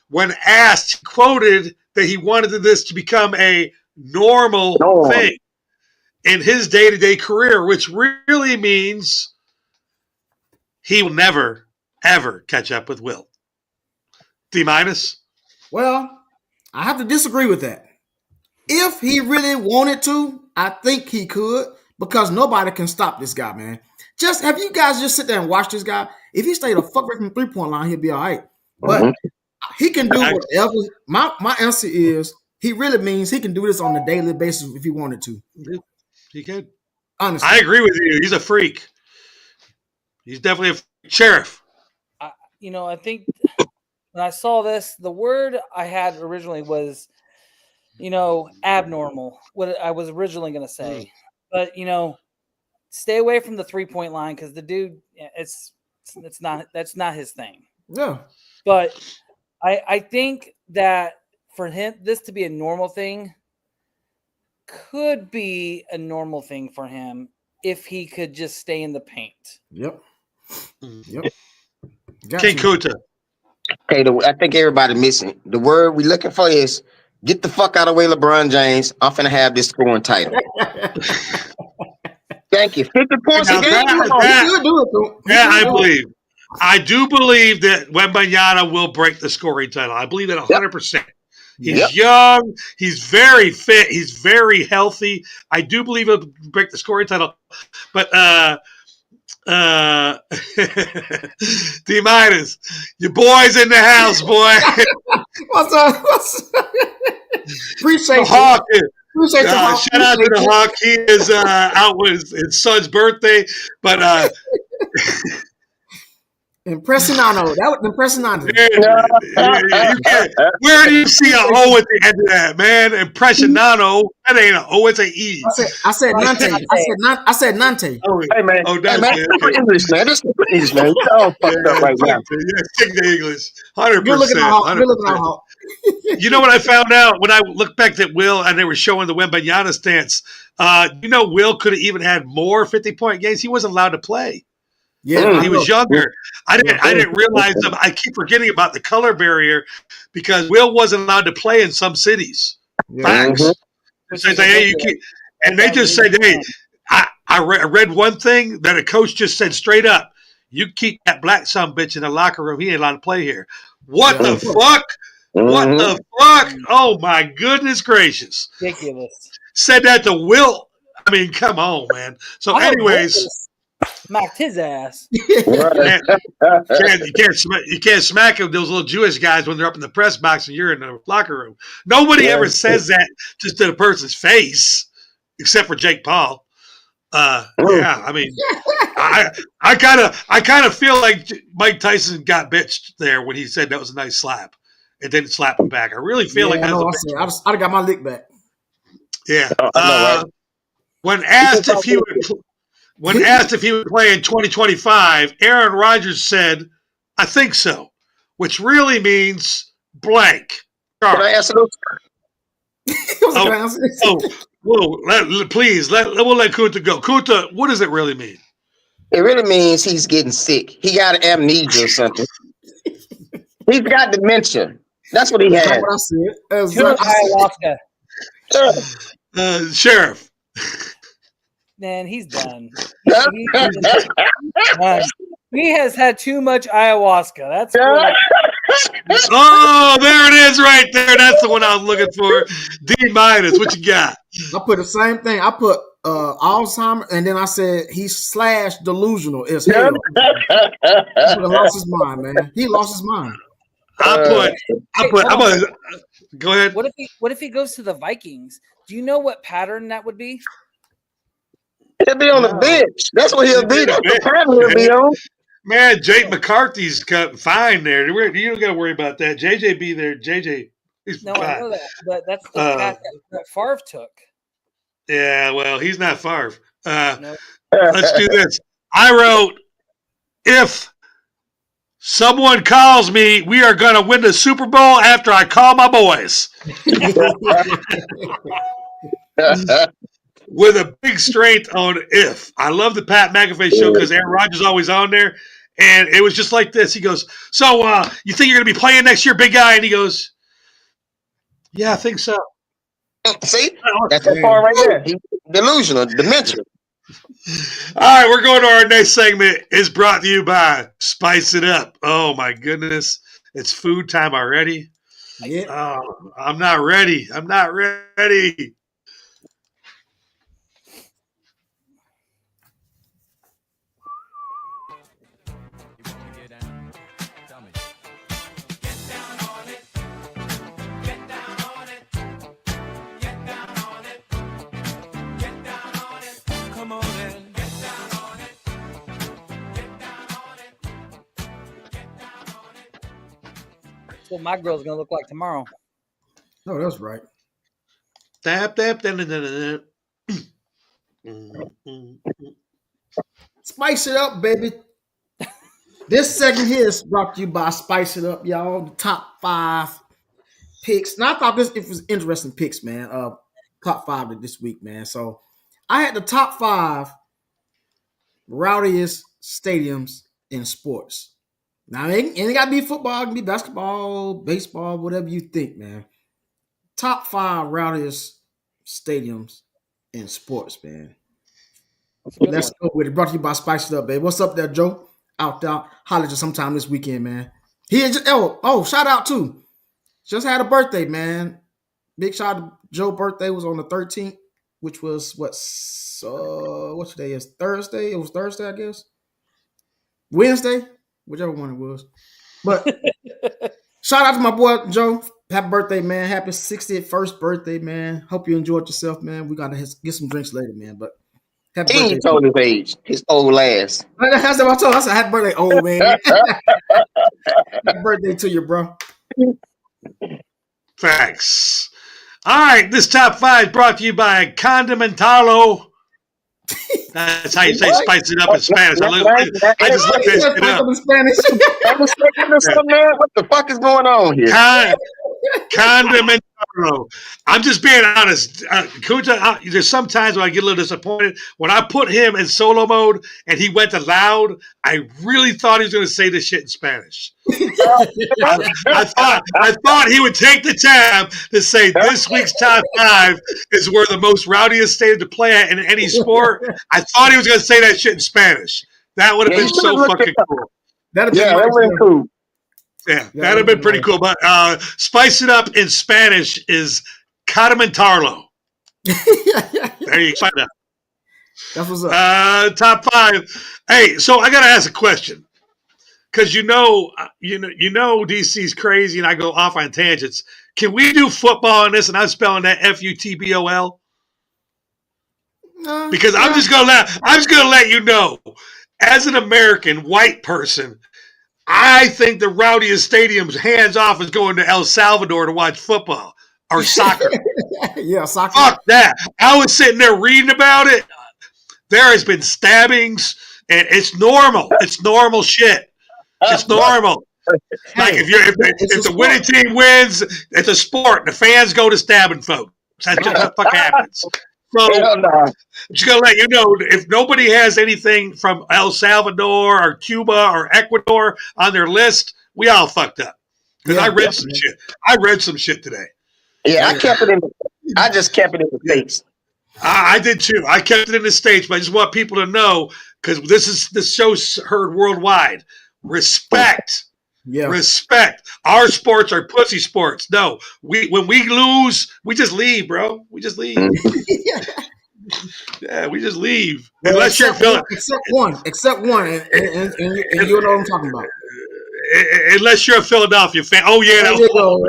When asked, he quoted that he wanted this to become a normal thing in his day-to-day career, which really means he will never, ever catch up with Will. D minus? Well, I have to disagree with that. If he really wanted to, I think he could, because nobody can stop this guy, man. Just have you guys just sit there and watch this guy? If he stayed a fuck away from the 3-point line, he'll be all right. But he can do whatever. My answer is he really means he can do this on a daily basis if he wanted to. He could. Honestly. I agree with you. He's a freak. He's definitely a sheriff. I think when I saw this, the word I had originally was, abnormal. What I was originally going to say. But, stay away from the 3-point line because the dude, that's not his thing. Yeah. But I think that for him, this to be a normal thing could be a normal thing for him if he could just stay in the paint. Yep. King Kunta. Okay, I think everybody missing. The word we looking for is get the fuck out of the way, LeBron James. I'm finna have this scoring title. Thank you. 50 points a game. I do believe that Wembanyama will break the scoring title. I believe that 100%. He's young. He's very fit. He's very healthy. I do believe he'll break the scoring title. But D minus, your boy's in the house, boy. What's up? Appreciate Hawk. Appreciate shout out to the Hawk. He is out with his son's birthday, but Impressionano. That was Impressionano. Where do you see an O at the end of that, man? Impressionano. That ain't an O, it's an E. I said Nante. I said Nante. Hey, man. Oh, that's man. English, man. This is English, man. You're all fucked up right now. Yeah, stick to English. 100%. You're looking at Hawk. You know what I found out when I looked back at Will and they were showing the Wembanyama stance? Will could have even had more 50-point games. He wasn't allowed to play. Yeah, when he was younger. I didn't realize them. I keep forgetting about the color barrier because Will wasn't allowed to play in some cities. Facts. And they just said, hey, I read one thing that a coach just said straight up: "You keep that black son bitch in the locker room. He ain't allowed to play here." What the fuck? What the fuck? Oh my goodness gracious! Ridiculous. Said that to Wilt. I mean, come on, man. So, anyways, smacked his ass. man, you can't smack those little Jewish guys when they're up in the press box and you're in the locker room. Nobody ever says that just to the person's face, except for Jake Paul. Yeah, I mean, I kind of feel like Mike Tyson got bitched there when he said that was a nice slap. It didn't slap him back. I really feel like that was I got my lick back. Yeah. When asked if he would play in 2025, Aaron Rodgers said, "I think so," which really means blank. Can I answer those? Please, we'll let Kunta go. Kunta, what does it really mean? It really means he's getting sick. He got amnesia or something. He's got dementia. That's what he had. Ayahuasca. Sheriff. Man, he's done. He has had too much ayahuasca. That's what Oh, there it is right there. That's the one I was looking for. D-. What you got? I put the same thing. I put Alzheimer, and then I said he's / delusional as hell. He lost his mind, man. He lost his mind. I'm gonna go ahead. What if he goes to the Vikings? Do you know what pattern that would be? He'll be on the bench. That's what he'll be. That's the pattern he'll be on. Man, Jake McCarthy's cut fine there. You don't got to worry about that. JJ be there. JJ is fine. I know that, but that's the path that Favre took. Yeah, well, he's not Favre. No. Let's do this. I wrote, if someone calls me, we are going to win the Super Bowl after I call my boys. With a big strength on if. I love the Pat McAfee show because Aaron Rodgers is always on there. And it was just like this. He goes, so you think you're going to be playing next year, big guy? And he goes, yeah, I think so. See? That's the part right there. He's delusional, dementia. All right, we're going to our next segment. It's brought to you by Spice It Up. Oh, my goodness. It's food time already. Yeah. Oh, I'm not ready. I'm not ready. That's what my girl's gonna look like tomorrow. Oh, that's right. Tap. Spice it up, baby. This segment here is brought to you by Spice It Up, y'all. The top 5 picks. Now I thought it was interesting picks, man. Top 5 this week, man. So I had the top 5 rowdiest stadiums in sports. Now it ain't got to be football, it can be basketball, baseball, whatever you think, man. Top 5 rowdiest stadiums in sports, man. Let's go with it. Brought to you by Spice It Up, baby. What's up there, Joe? Out there, holler at you sometime this weekend, man. Shout out too. Just had a birthday, man. Big shout out to Joe's birthday was on the 13th, which was what today is? Thursday. It was Thursday, I guess. Wednesday, whichever one it was. But shout out to my boy Joe. Happy birthday, man. Happy 61st birthday, man. Hope you enjoyed yourself, man. We gotta get some drinks later, man. But happy birthday. He told his age, his old ass. That's what I told him. I said, happy birthday, old man. Happy birthday to you, bro. Thanks. All right, this top 5 brought to you by Condimentalo. That's how you say spice it up in Spanish. I just looked that shit up. What the fuck is going on here? Condimentaro. I'm just being honest. Kunta, there's sometimes when I get a little disappointed. When I put him in solo mode and he went to loud, I really thought he was going to say this shit in Spanish. I thought he would take the time to say this week's top 5 is where the most rowdiest stadium to play at in any sport. I thought he was going to say that shit in Spanish. That would have been so fucking cool. That'd Yeah, that would be cool. Yeah, that'd have been pretty cool. But spice it up in Spanish is Condimentarlo. There you find out. That's what's up. Top 5. Hey, so I gotta ask a question. Because you know DC's crazy and I go off on tangents. Can we do football on this? And I'm spelling that FUTBOL? Because I'm just gonna let you know, as an American white person, I think the rowdiest stadiums hands off is going to El Salvador to watch football or soccer. Yeah, soccer. Fuck that. I was sitting there reading about it. There has been stabbings, and it's normal. It's normal shit. It's normal. Like if the winning team wins, it's a sport. The fans go to stabbing folks. That's just what the fuck happens. So I'm just gonna let you know, if nobody has anything from El Salvador or Cuba or Ecuador on their list, we all fucked up. Because I read some shit. I read some shit today. Yeah, I just kept it in the States. I did too. I kept it in the States, but I just want people to know, because this show's heard worldwide. Respect. Yeah. Respect. Our sports are pussy sports. No, when we lose, we just leave, bro. We just leave. Yeah, we just leave. Well, unless you're Philip. Except one, and you know what I'm talking about. Unless you're a Philadelphia fan. Oh yeah, There you go.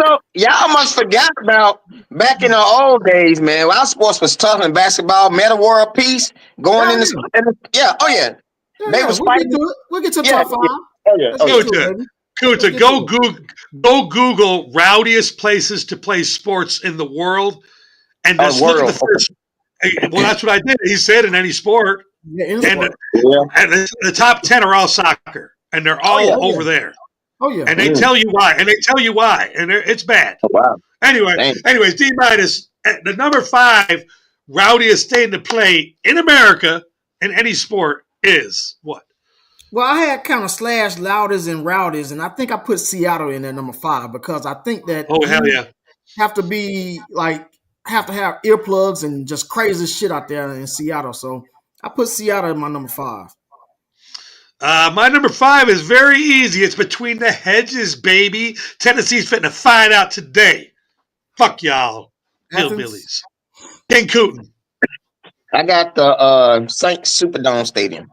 So y'all must forgot about back in the old days, man. When our sports was tough in basketball, Meta World Peace going in the they was fighting. We'll get to the top 5. Oh yeah. Kunta, go Google rowdiest places to play sports in the world, and just look at the first. Well, that's what I did. He said in any sport, and the top 10 are all soccer, and they're all over there. Oh yeah, and they tell you why, and it's bad. Oh, wow. Anyways, D-minus the number 5 rowdiest stadium to play in America in any sport is what? Well, I had kind of slashed loudest and rowdiest, and I think I put Seattle in at number 5 because I think that hell yeah, have to have earplugs and just crazy shit out there in Seattle. So I put Seattle in my number 5. My number 5 is very easy. It's between the hedges, baby. Tennessee's fitting to find out today. Fuck y'all, hillbillies. King Cooten. I got the Saint Superdome Stadium.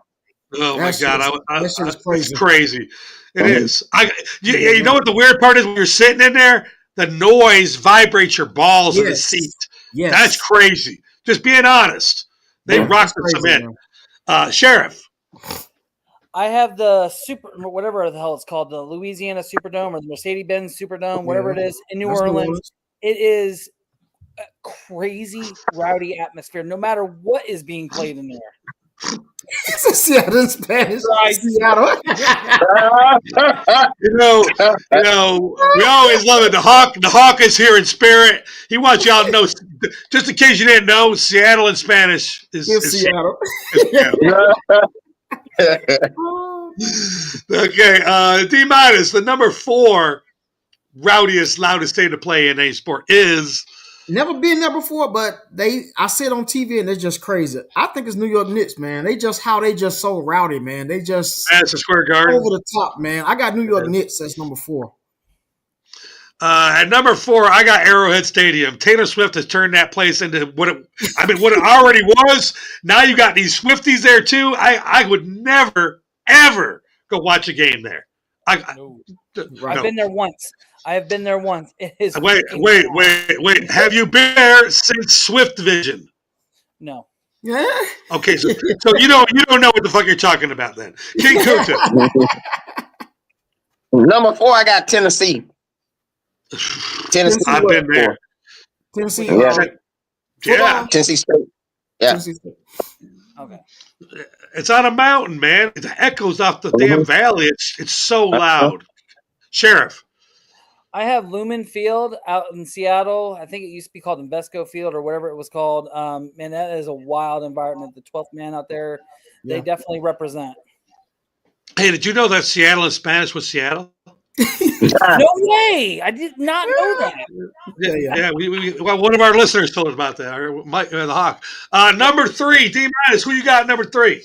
Oh my God, that's crazy. It's crazy. It is. You know what the weird part is? When you're sitting in there, the noise vibrates your balls in the seat. Yes. That's crazy. Just being honest. They rocked some in. Sheriff. I have the whatever the hell it's called, the Louisiana Superdome or the Mercedes-Benz Superdome, whatever it is, in New Orleans. It is a crazy, rowdy atmosphere, no matter what is being played in there. It's a Seattle in Spanish. Seattle. you know, we always love it. The Hawk is here in spirit. He wants y'all to know, just in case you didn't know, Seattle in Spanish is Seattle. Okay, D-minus, the number 4 rowdiest, loudest stadium to play in any sport is. Never been there before, but I see it on TV and it's just crazy. I think it's New York Knicks, man. They just so rowdy, man. They just Madison Square Garden over the top, man. I got New York Knicks as number 4. At number 4, I got Arrowhead Stadium. Taylor Swift has turned that place into what it already was. Now you got these Swifties there too. I would never ever go watch a game there. I've been there once. I have been there once. It is wait. Have you been there since Swift Vision? No. Yeah. Okay, so you don't know what the fuck you're talking about then. King Kunta. Number 4, I got Tennessee. I've been there. Tennessee. Yeah. Tennessee State. Yeah. Tennessee State. Okay. It's on a mountain, man. It echoes off the damn valley. It's so loud. Sheriff. I have Lumen Field out in Seattle. I think it used to be called Invesco Field or whatever it was called. Man, that is a wild environment. The 12th man out there, they definitely represent. Hey, did you know that Seattle in Spanish was Seattle? No way! I did not know that. Yeah. Well, one of our listeners told us about that. Or Mike the Hawk. Number 3, D minus. Who you got? Number 3.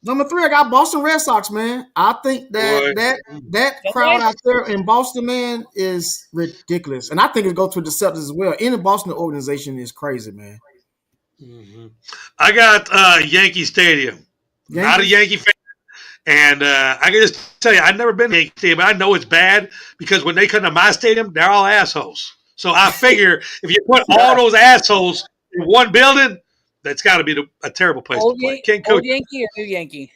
Number 3, I got Boston Red Sox, man. I think that crowd out there in Boston, man, is ridiculous, and I think it goes to the Celtics as well. Any Boston organization is crazy, man. Mm-hmm. I got Yankee Stadium. Not a Yankee fan. And I can just tell you, I've never been to Yankee Stadium, but I know it's bad because when they come to my stadium, they're all assholes. So I figure if you put all those assholes in one building, that's got to be a terrible place to play. Old Yankee or new Yankee?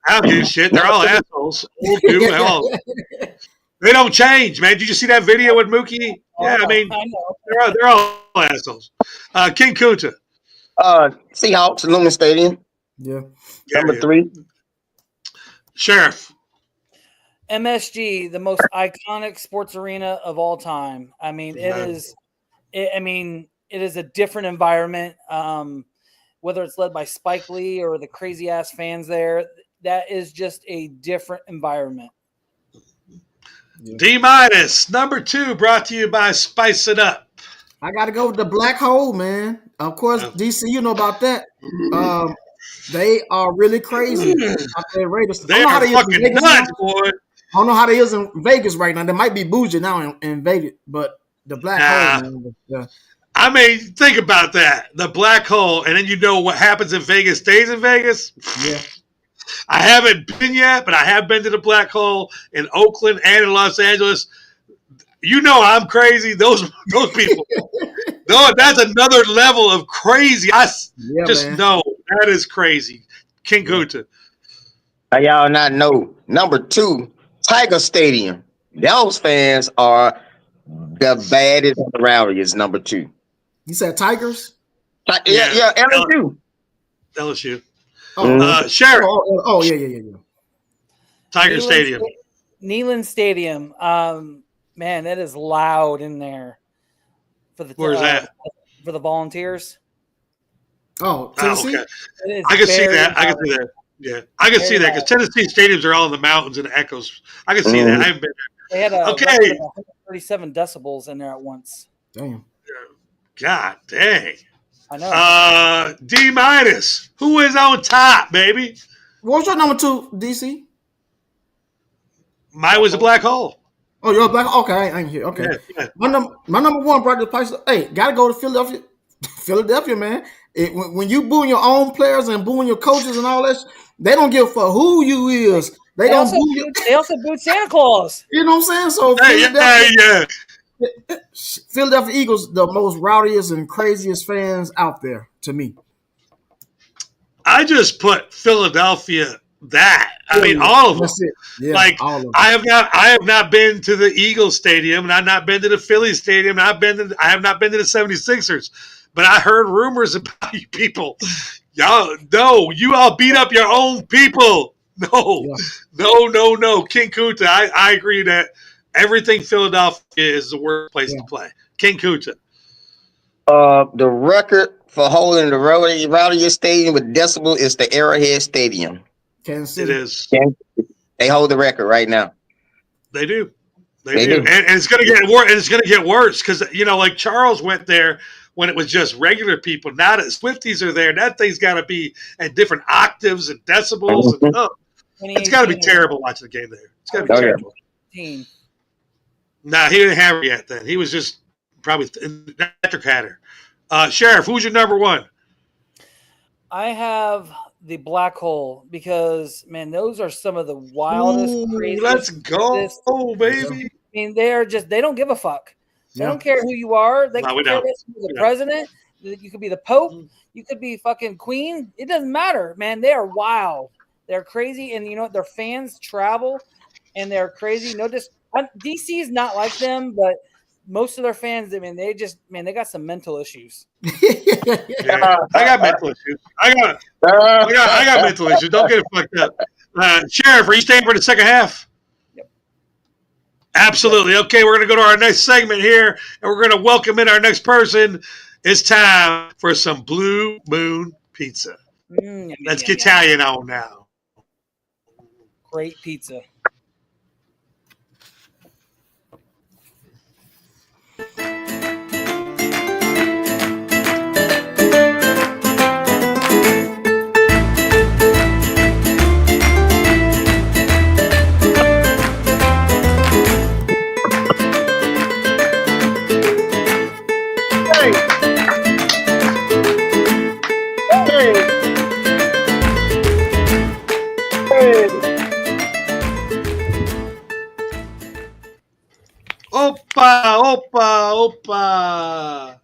I don't give a shit. They're all assholes. Old, new, they don't change, man. Did you see that video with Mookie? Yeah, I mean, they're all assholes. King Kunta. Seahawks, Lumen Stadium. Yeah. Number 3. Sheriff. MSG, the most iconic sports arena of all time. I mean, it is a different environment. Whether it's led by Spike Lee or the crazy ass fans there, that is just a different environment. D minus, number 2, brought to you by Spice It Up. I got to go with the Black Hole, man. Of course, DC, you know about that. They are really crazy out there, Raiders. They are fucking nuts, boy. I don't know how they is in Vegas right now. They might be bougie now in Vegas, but the Black Hole, man. Yeah. I mean, think about that. The Black Hole, and then you know what happens in Vegas stays in Vegas. Yeah. I haven't been yet, but I have been to the Black Hole in Oakland and in Los Angeles. You know I'm crazy. Those people. No, that's another level of crazy. I just know that is crazy. King Kunta. Y'all not know. Number 2, Tiger Stadium. Those fans are the baddest around. Is number 2. You said Tigers? Yeah, LSU. LSU. Sheriff. Yeah. Tiger Stadium. Neyland Stadium. Man, that is loud in there. Where's that? For the Volunteers. Oh, Tennessee? Okay. I can see that. I can see that. Yeah, I can see that because Tennessee stadiums are all in the mountains and echoes. I can see that. I haven't been there. They had 137 decibels in there at once. Damn. God dang. I know. D minus. Who is on top, baby? What was your number 2, DC? Mine was a Black Hole. Oh, you're a Black Hole? Okay, I ain't here. Okay. Yeah. My number 1 brought the place. Hey, gotta go to Philadelphia. Philadelphia, man. When you booing your own players and booing your coaches and all that, they don't give a fuck who you is. They also booed Santa Claus. You know what I'm saying? So Philadelphia Eagles, the most rowdiest and craziest fans out there to me. I just put Philadelphia I mean, all of them. That's it. Yeah, like all of them. I have not been to the Eagles Stadium, and I've not been to the Philly Stadium, and I have not been to the 76ers. But I heard rumors about you people. Y'all, no, you all beat up your own people. No. King Kunta, I agree that everything Philadelphia is the worst place to play. King Kunta. The record for holding the rowdiest stadium with decibel is the Arrowhead Stadium. Kansas City. It is. They hold the record right now. They do. They do. And it's going to get worse. And it's going to get worse because, like Charles went there when it was just regular people. Now that Swifties are there, that thing's got to be at different octaves and decibels. And, it's got to be terrible watching the game there. It's got to be terrible. Nah, he didn't have it yet then. He was just probably electric hatter. Sheriff, who's your number 1? I have the Black Hole because, man, those are some of the wildest, craziest. Let's go, baby. I mean, they don't give a fuck. They don't care who you are. They can care less who's the president. You could be the Pope. You could be fucking Queen. It doesn't matter, man. They are wild. They're crazy. And you know what? Their fans travel and they're crazy. DC is not like them, but most of their fans, I mean, they got some mental issues. I got mental issues. I got mental issues. Don't get it fucked up. Sheriff, are you staying for the second half? Yep. Absolutely. Okay, we're going to go to our next segment here, and we're going to welcome in our next person. It's time for some Blue Moon Pizza. Let's get Italian on now. Great pizza. Opa.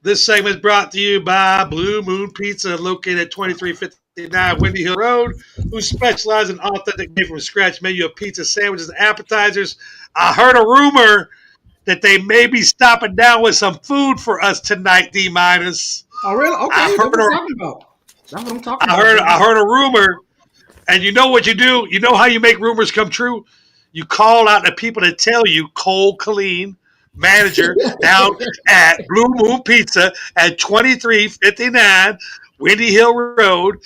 This segment is brought to you by Blue Moon Pizza, located at 2359 Windy Hill Road, who specialize in authentic made-from-scratch menu of pizza, sandwiches, and appetizers. I heard a rumor that they may be stopping down with some food for us tonight, D-. Oh, really? Okay, that's what I'm talking about. That's what I'm talking about. I heard a rumor, and you know what you do? You know how you make rumors come true? You call out the people that tell you, Cole Colleen, manager down at Blue Moon Pizza at 2359 Windy Hill Road,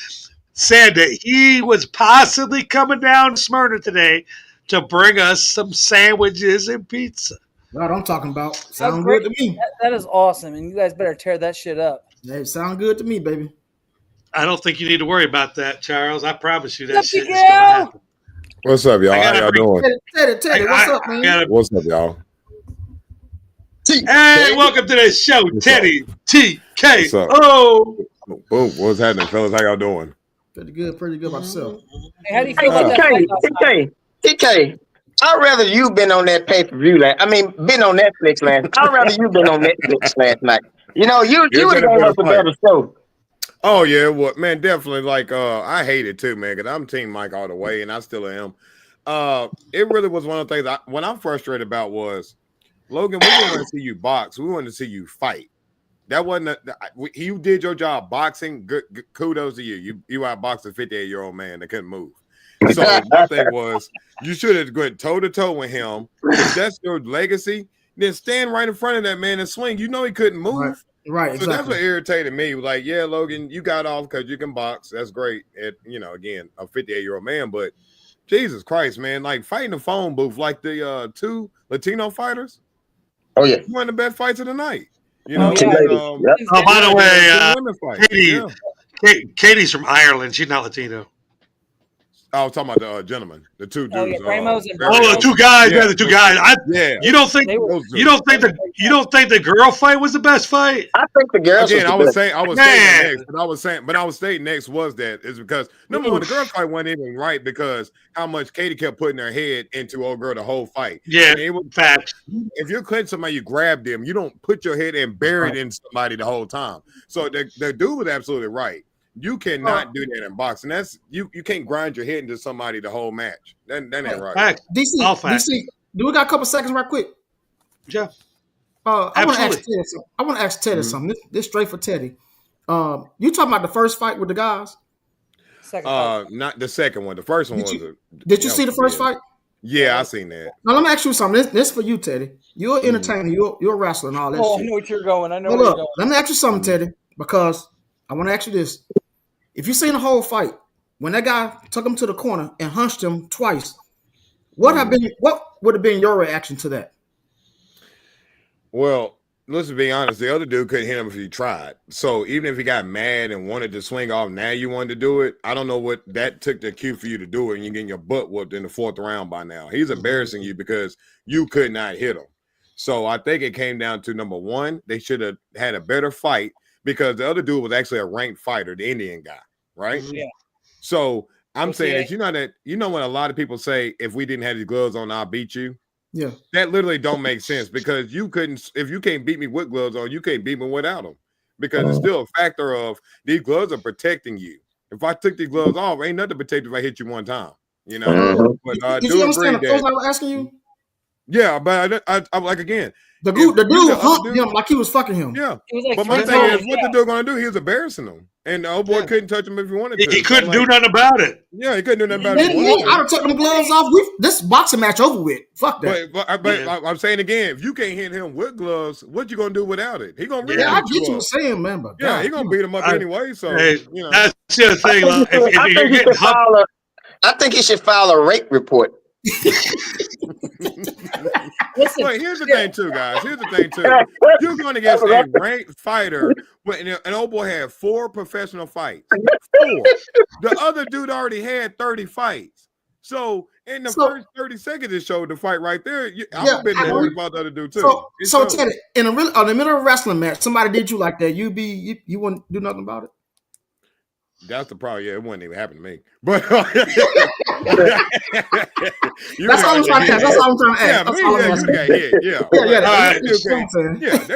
said that he was possibly coming down to Smyrna today to bring us some sandwiches and pizza. That's what I'm talking about. Sound good to me. That is awesome, and you guys better tear that shit up. Hey, sound good to me, baby. I don't think you need to worry about that, Charles. I promise you that shit is going to happen. What's up, y'all? How y'all doing? Teddy, what's up, man? What's up, y'all? Hey, welcome to the show, Teddy TK. What's up? Oh, Boom. What's happening, fellas? How y'all doing? Pretty good about yourself. Hey, how do you feel about that? TK, I'd rather you been on that pay-per-view been on Netflix last. I'd rather you been on Netflix last night. You know, you would have gave us a better show. Oh yeah, well, man, definitely. Like, I hate it too, man, because I'm Team Mike all the way, and I still am. It really was one of the things. What I'm frustrated about was, Logan, we didn't want to see you box. We wanted to see you fight. That wasn't. You did your job boxing. Good kudos to you. You outboxed a 58-year-old man that couldn't move. So my thing was, you should have gone toe to toe with him. If that's your legacy, then stand right in front of that man and swing. You know he couldn't move. Right, So exactly. that's what irritated me. Like, yeah, Logan, you got off because you can box. That's great. Again, a 58-year-old man, but Jesus Christ, man, like fighting the phone booth like the two Latino fighters. Oh yeah, One of the best fights of the night. You know. Yep. Oh, by the way, women fight. Katie, Yeah. Katie's from Ireland. She's not Latino. I was talking about the gentlemen, the two dudes. Oh, yeah, Ramos and Oh, the two guys. Yeah, The two guys. Yeah. You don't think the girl fight was the best fight? I think the girls. Again, I was stating next, but I was stating next was that is because number one, the girl fight wasn't even right because how much Katie kept putting her head into old girl the whole fight. Yeah, it was facts. If you're cutting somebody, you grab them. You don't put your head and bury it in somebody the whole time. So the dude was absolutely right. You cannot do that in boxing. That's you can't grind your head into somebody the whole match. That ain't right. Facts. All facts. DC, do we got a couple seconds right quick? Yeah. I want to ask Teddy something. This straight for Teddy. You talking about the first fight with the guys? Not the second one. The first one Did you see the first fight? Yeah, I seen that. Now let me ask you something. This for you, Teddy. You're an entertainer. You're a wrestler and all that. Oh, shit. I know what you're going. Let me ask you something, Teddy, because I want to ask you this. If you seen the whole fight, when that guy took him to the corner and hunched him twice, what would have been your reaction to that? Well, let's be honest. The other dude couldn't hit him if he tried. So even if he got mad and wanted to swing off, now you wanted to do it. I don't know what that took the cue for you to do it, and you're getting your butt whooped in the fourth round by now. He's embarrassing you because you could not hit him. So I think it came down to number one, they should have had a better fight. Because the other dude was actually a ranked fighter, the Indian guy, right? Yeah. So I'm saying that you know when a lot of people say if we didn't have these gloves on, I'll beat you. Yeah. That literally don't make sense because if you can't beat me with gloves on, you can't beat me without them. Because it's still a factor of these gloves are protecting you. If I took these gloves off, ain't nothing protected if I hit you one time. You know. But Did you understand the question I was asking you? Yeah, but I like again. The dude other humped dude- him like he was fucking him. Yeah, He was like but my 3 thing times. is, what the dude gonna do? He was embarrassing him, and the old boy Yeah. couldn't touch him if he wanted to. He So, couldn't like, do nothing about it. Yeah, he couldn't do nothing about Man, it. I'd have took them gloves off. This boxing match over with. Fuck that. But I'm saying again, if you can't hit him with gloves, what you gonna do without it? He gonna really Yeah, I beat get you you up. saying, man, but Yeah, he gonna beat him up anyway. So Hey, you know, that's the other thing. Like, if I you're think he getting should humped, I think he should file a rape report. Listen, but here's the thing, too, guys. Here's the thing, too. You're going against a ranked fighter. When an old boy had 4 professional fights. 4. The other dude already had 30 fights. So in the first 30 seconds it showed the fight right there. I've been worried about the other dude too. So Teddy, in the middle of a wrestling match, somebody did you like that. You wouldn't do nothing about it. That's the problem. Yeah, it wouldn't even happen to me. But That's all I'm trying to ask. That's all I'm trying to ask. Yeah, That's all I'm you asking. got hit. Yeah, That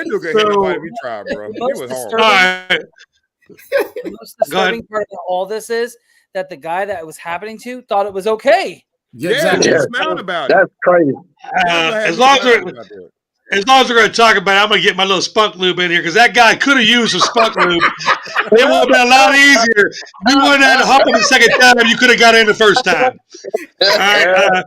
dude got hit before we tried, bro. He was horrible. The most disturbing part of all this is that the guy that it was happening to thought it was okay. Yeah, exactly. He smiled about it. That's crazy. As long as we're going to talk about it, I'm going to get my little spunk lube in here because that guy could have used some spunk lube. It would have been a lot easier. You wouldn't have had to hump him the second time. You could have got in the first time. All right,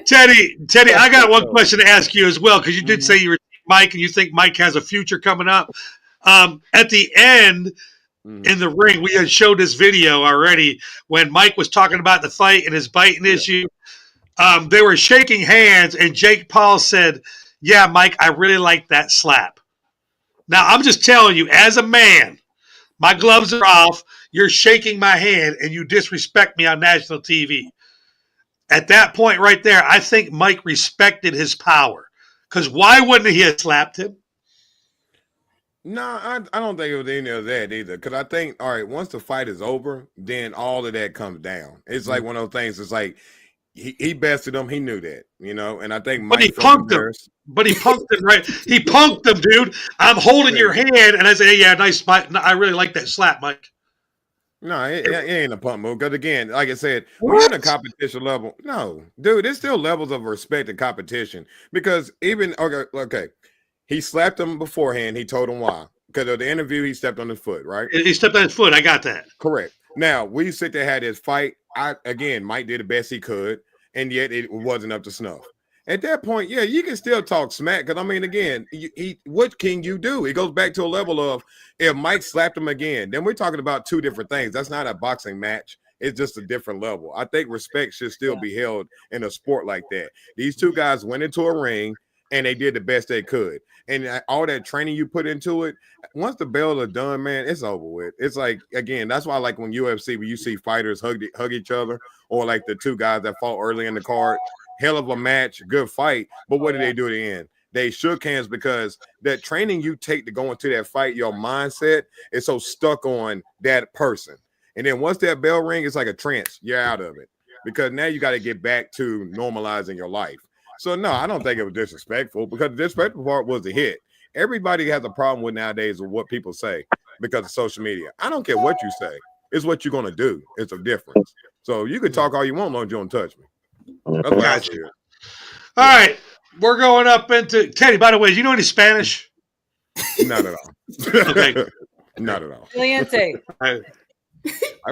Teddy, I got one question to ask you as well because you did say you were Mike and you think Mike has a future coming up. At the end, in the ring, we had showed this video already when Mike was talking about the fight and his biting issue. They were shaking hands, and Jake Paul said, "Yeah, Mike, I really like that slap." Now, I'm just telling you, as a man, my gloves are off. You're shaking my hand, and you disrespect me on national TV. At that point right there, I think Mike respected his power. Because why wouldn't he have slapped him? No, I don't think it was any of that either. Because I think, all right, once the fight is over, then all of that comes down. It's like one of those things. It's like he bested him. He knew that, you know. And I think Mike, but he punked him. But he punked him, right? He punked him, dude. I'm holding your hand, and I say, "Hey, yeah, nice fight. I really like that slap, Mike." No, it ain't a pump move. Because again, like I said, we're in a competition level. No, dude, there's still levels of respect and competition. Because even okay, he slapped him beforehand. He told him why. Because of the interview, he stepped on his foot, right? He stepped on his foot. I got that. Correct. Now we sit there had this fight. Mike did the best he could, and yet it wasn't up to snuff. At that point, yeah, you can still talk smack. Because I mean, again, what can you do? It goes back to a level of if Mike slapped him again, then we're talking about 2 different things. That's not a boxing match. It's just a different level. I think respect should still be held in a sport like that. These 2 guys went into a ring and they did the best they could. And all that training you put into it, once the bells are done, man, it's over with. It's like, again, that's why I like when UFC, when you see fighters hug each other, or like the 2 guys that fought early in the card, hell of a match, good fight. But what did they do at the end? They shook hands because that training you take to go into that fight, your mindset is so stuck on that person. And then once that bell ring, it's like a trance. You're out of it because now you got to get back to normalizing your life. So, no, I don't think it was disrespectful because the disrespectful part was the hit. Everybody has a problem with nowadays with what people say because of social media. I don't care what you say. It's what you're going to do. It's a difference. So you can talk all you want as long as you don't touch me. That's what I Gotcha. feel. All right. We're going up into Teddy. By the way, do you know any Spanish? Not at all. Okay. Not at all. Caliente. No,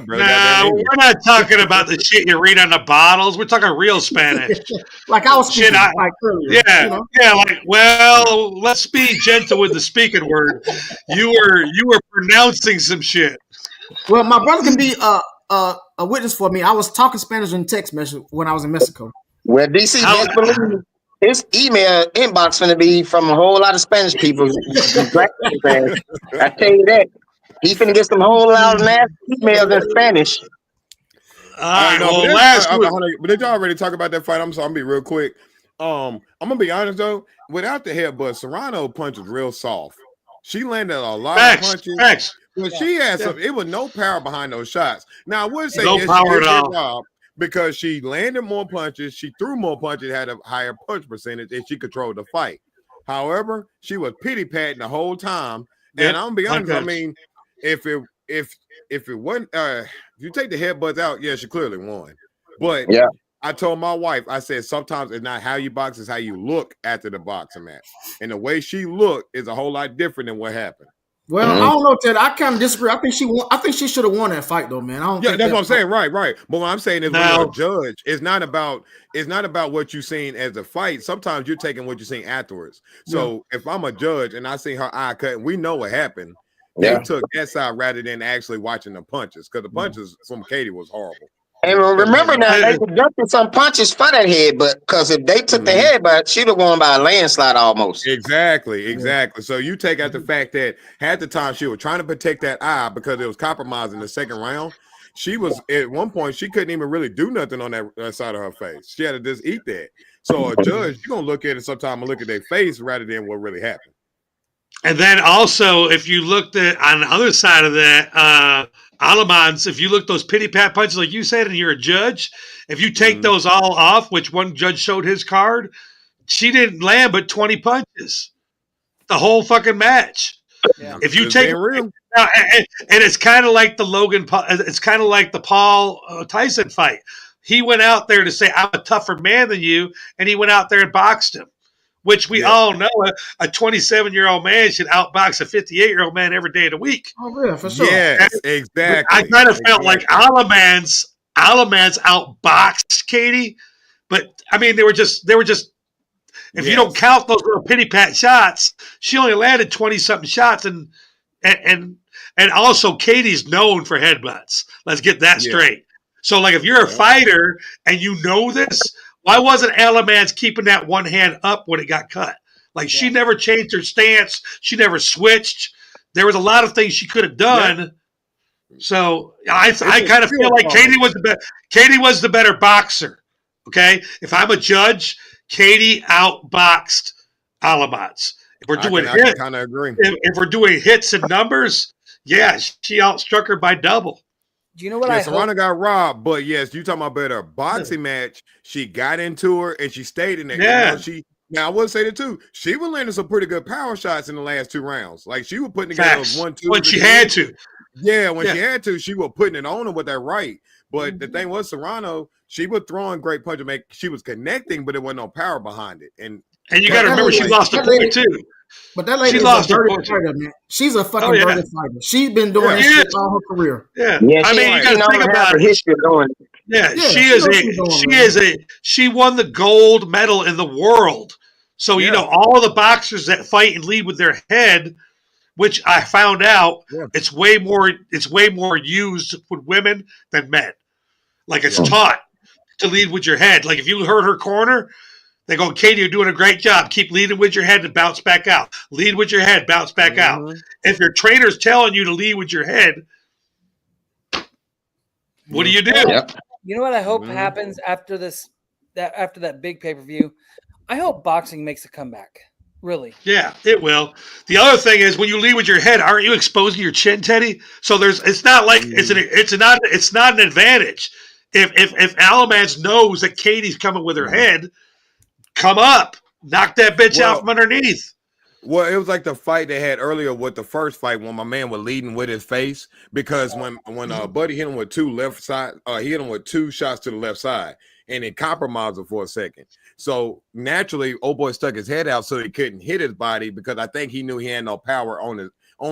we're not talking about the shit you read on the bottles. We're talking real Spanish. Like I was speaking Shit, like earlier. Yeah, you know? yeah. Like, well, let's be gentle with the speaking word. You were pronouncing some shit. Well, my brother can be a witness for me. I was talking Spanish in text message when I was in Mexico. Well, DC, best believe his email inbox going to be from a whole lot of Spanish people. I tell you that. He finna get some whole lot of nasty emails in Spanish. All right. Well, last week, but did y'all already talk about that fight? I'm sorry, I'm gonna be real quick. I'm gonna be honest though. Without the headbutt, Serrano punch was real soft. She landed a lot of punches. But she had some. It was no power behind those shots. Now I would say no power at all. Job because she landed more punches. She threw more punches. Had a higher punch percentage, and she controlled the fight. However, she was pity patting the whole time. And I'm gonna be honest. I mean, if it wasn't, if you take the headbutts out, yeah, she clearly won. But I told my wife, I said, sometimes it's not how you box, it's how you look after the boxing match. And the way she looked is a whole lot different than what happened. Well, I don't know, Ted. I kind of disagree. I think she should have won that fight, though, man. I don't. Yeah, think that's what I'm saying. Right. But what I'm saying is, when No. you're a judge, it's not about what you've seen as a fight. Sometimes you're taking what you're seeing afterwards. So if I'm a judge and I see her eye cut, and we know what happened, they took that side rather than actually watching the punches, because the punches from Katie was horrible. And remember now, they deducted some punches for that head, but because if they took the head, but she'd have won by a landslide almost. Exactly. So you take out the fact that half the time she was trying to protect that eye because it was compromised in the second round. She was at one point, she couldn't even really do nothing on that side of her face. She had to just eat that. So a judge, you're gonna look at it sometime and look at their face rather than what really happened. And then also, if you looked at on the other side of that, Alamans, if you look those pity pat punches, like you said, and you're a judge, if you take those all off, which one judge showed his card, she didn't land but 20 punches the whole fucking match. Yeah. If you Just take being real. and it's kind of like it's kind of like the Paul Tyson fight. He went out there to say, I'm a tougher man than you, and he went out there and boxed him. Which we all know a 27-year-old man should outbox a 58-year-old man every day of the week. Oh, yeah, for sure. Yes, exactly. I kind of felt like Alamans outboxed Katie, but I mean they were just if you don't count those little pity pat shots, she only landed 20-something shots, and also Katie's known for headbutts. Let's get that straight. So like if you're a fighter and you know this, why wasn't Alamans keeping that one hand up when it got cut? Like she never changed her stance. She never switched. There was a lot of things she could have done. Yeah. So I kind of feel like Katie was the better boxer. Okay, if I'm a judge, Katie outboxed Alamans. If we're doing hits, I kind of agree. If we're doing hits and numbers, she outstruck her by double. Do you know what Serrano got robbed, but yes, you talking about better boxing match. She got into her and she stayed in there. Yeah. Now I would say that too. She was landing some pretty good power shots in the last 2 rounds. Like she was putting together 1-2 when she had to. Yeah, when she had to, she was putting it on her with that right. But the thing was, Serrano, she was throwing great punches. She was connecting, but there wasn't no power behind it. And you got to remember, she lost a point too. But that lady is a dirty fighter, man. She's a fucking dirty fighter. She's been doing this shit all her career. Yeah, I mean, you got to think about her history of doing it. Yeah, she won the gold medal in the world. So you know all the boxers that fight and lead with their head, which I found out it's way more used with women than men. Like it's taught to lead with your head. Like if you hurt her corner, they go, Katie, you're doing a great job. Keep leading with your head and bounce back out. Lead with your head, bounce back out. If your trainer's telling you to lead with your head, what do you do? You know what I hope happens after this, after that big pay-per-view? I hope boxing makes a comeback. Really? Yeah, it will. The other thing is when you lead with your head, aren't you exposing your chin, Teddy? So it's not like it's not an advantage. If Alamans knows that Katie's coming with her head, come up, knock that bitch out from underneath. Well, it was like the fight they had earlier with the first fight when my man was leading with his face, because when Buddy hit him with 2 left side, he hit him with 2 shots to the left side, and it compromised him for a second. So naturally, old boy stuck his head out so he couldn't hit his body, because I think he knew he had no power on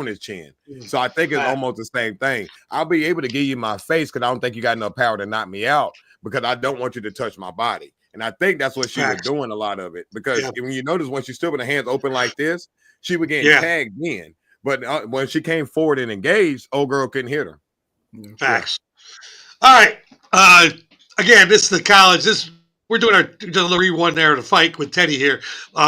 his chin. So I think it's almost the same thing. I'll be able to give you my face because I don't think you got enough power to knock me out, because I don't want you to touch my body. And I think that's what she was doing, a lot of it, because when you notice when she stood with her hands open like this, she was getting tagged in. But when she came forward and engaged, old girl couldn't hit her. Facts. All right. Again, this is the college. We're doing our delivery one there to fight with Teddy here.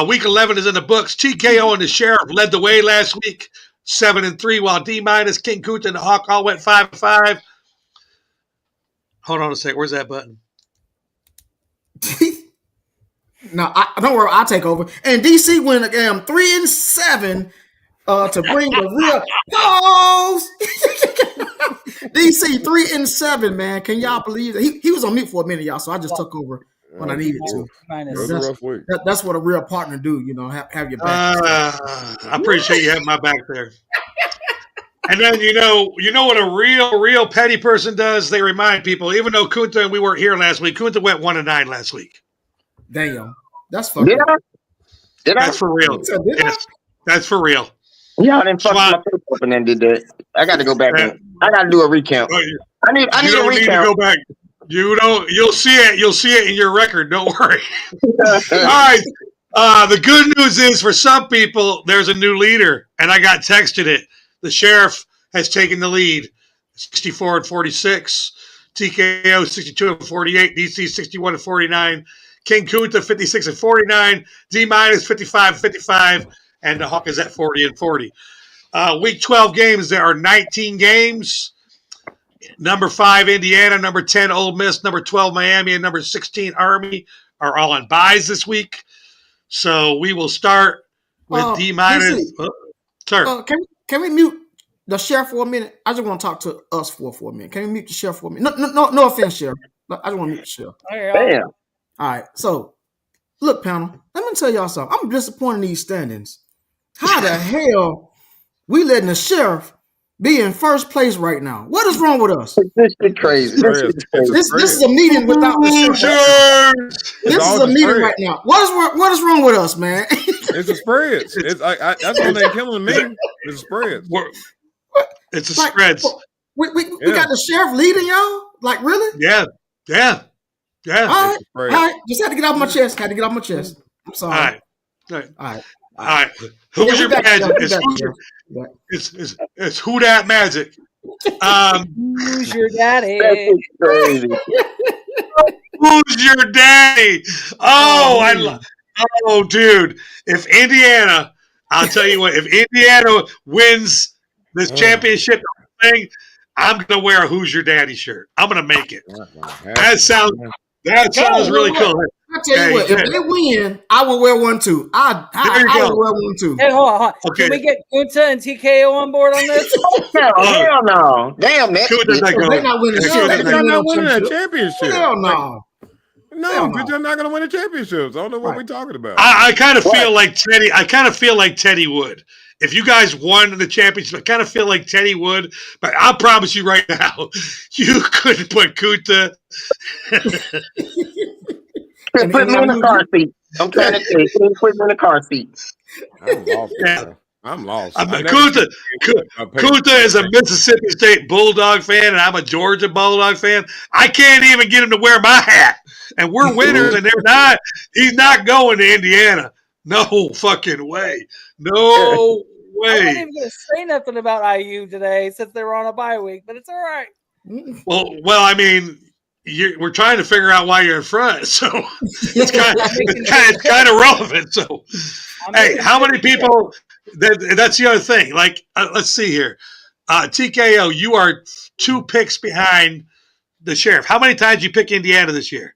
Week 11 is in the books. TKO and the Sheriff led the way last week, 7-3, while D- King Kuta and the Hawk all went 5-5. Hold on a second. Where's that button? No, don't worry. I'll take over. And DC went 3-7 to bring the real pause. DC 3-7, man. Can y'all believe that? He was on mute for a minute, y'all. So I just took over when I needed to. That's what a real partner do. You know, have your back. I appreciate you having my back there. And then you know what a real petty person does? They remind people, even though Kunta and we weren't here last week, Kunta went 1-9 last week. Damn, that's fucking. Did I? That's for real. Did I? Yes, that's for real. Yeah, I didn't fuck my face up and then did that. I got to go back and I got to do a recount. I need You a don't need to recount. go back. You'll see it. You'll see it in your record. Don't worry. All right. The good news is for some people, there's a new leader, and I got texted it. The sheriff has taken the lead, 64-46. TKO 62-48. DC 61-49. King Kunta 56-49. D minus 55-55, and the Hawk is at 40-40. Week 12 games. There are 19 games. Number 5 Indiana, number 10 Ole Miss, number 12 Miami, and number 16 Army are all on byes this week. So we will start with D minus. Sir, can we mute the sheriff for a minute? I just want to talk to us for a minute. Can we mute the sheriff for a minute? No offense, sheriff. I just want to mute the sheriff. Damn. All right. So, look, panel. Let me tell y'all something. I'm disappointed in these standings. How the hell we letting the sheriff be in first place right now? What is wrong with us? This is crazy. This is a meeting without the sheriff. This is a meeting right now. What is wrong with us, man? It's the spreads. That's what they're killing me. It's the spreads. It's the spreads. We got the sheriff leading y'all? Like, really? Yeah. All right. Just had to get off my chest. I'm sorry. All right. Who's your magic? It's who that magic. Who's your daddy? That's crazy. Who's your daddy? Oh, dude. If Indiana, I'll tell you what, if Indiana wins this championship thing, I'm gonna wear a Who's Your Daddy shirt. I'm gonna make it. That sounds really cool. I'll tell you what, if they win, I will wear one too. I will wear one too. Hey, hold on. Okay. Can we get Kunta and TKO on board on this? Hell no. Damn, that. They're not winning shit. They're not winning that championship. Hell no. No, because they're not going to win the championships. I don't know what we're talking about. I kind of feel like Teddy. I kind of feel like Teddy would. If you guys won the championship, I kind of feel like Teddy would. But I promise you right now, you couldn't put Kunta. Put me in the car seat. I'm trying to say, put me in the car seat. I'm lost. Kunta is a Mississippi State Bulldog fan, and I'm a Georgia Bulldog fan. I can't even get him to wear my hat, and we're winners, and they're not. He's not going to Indiana. No fucking way. No way. I'm not even going to say nothing about IU today since they were on a bye week, but it's all right. Well, I mean, we're trying to figure out why you're in front, so it's kind of relevant. So, hey, how many people? That's the other thing. Like, let's see here. TKO, you are 2 picks behind the sheriff. How many times you pick Indiana this year?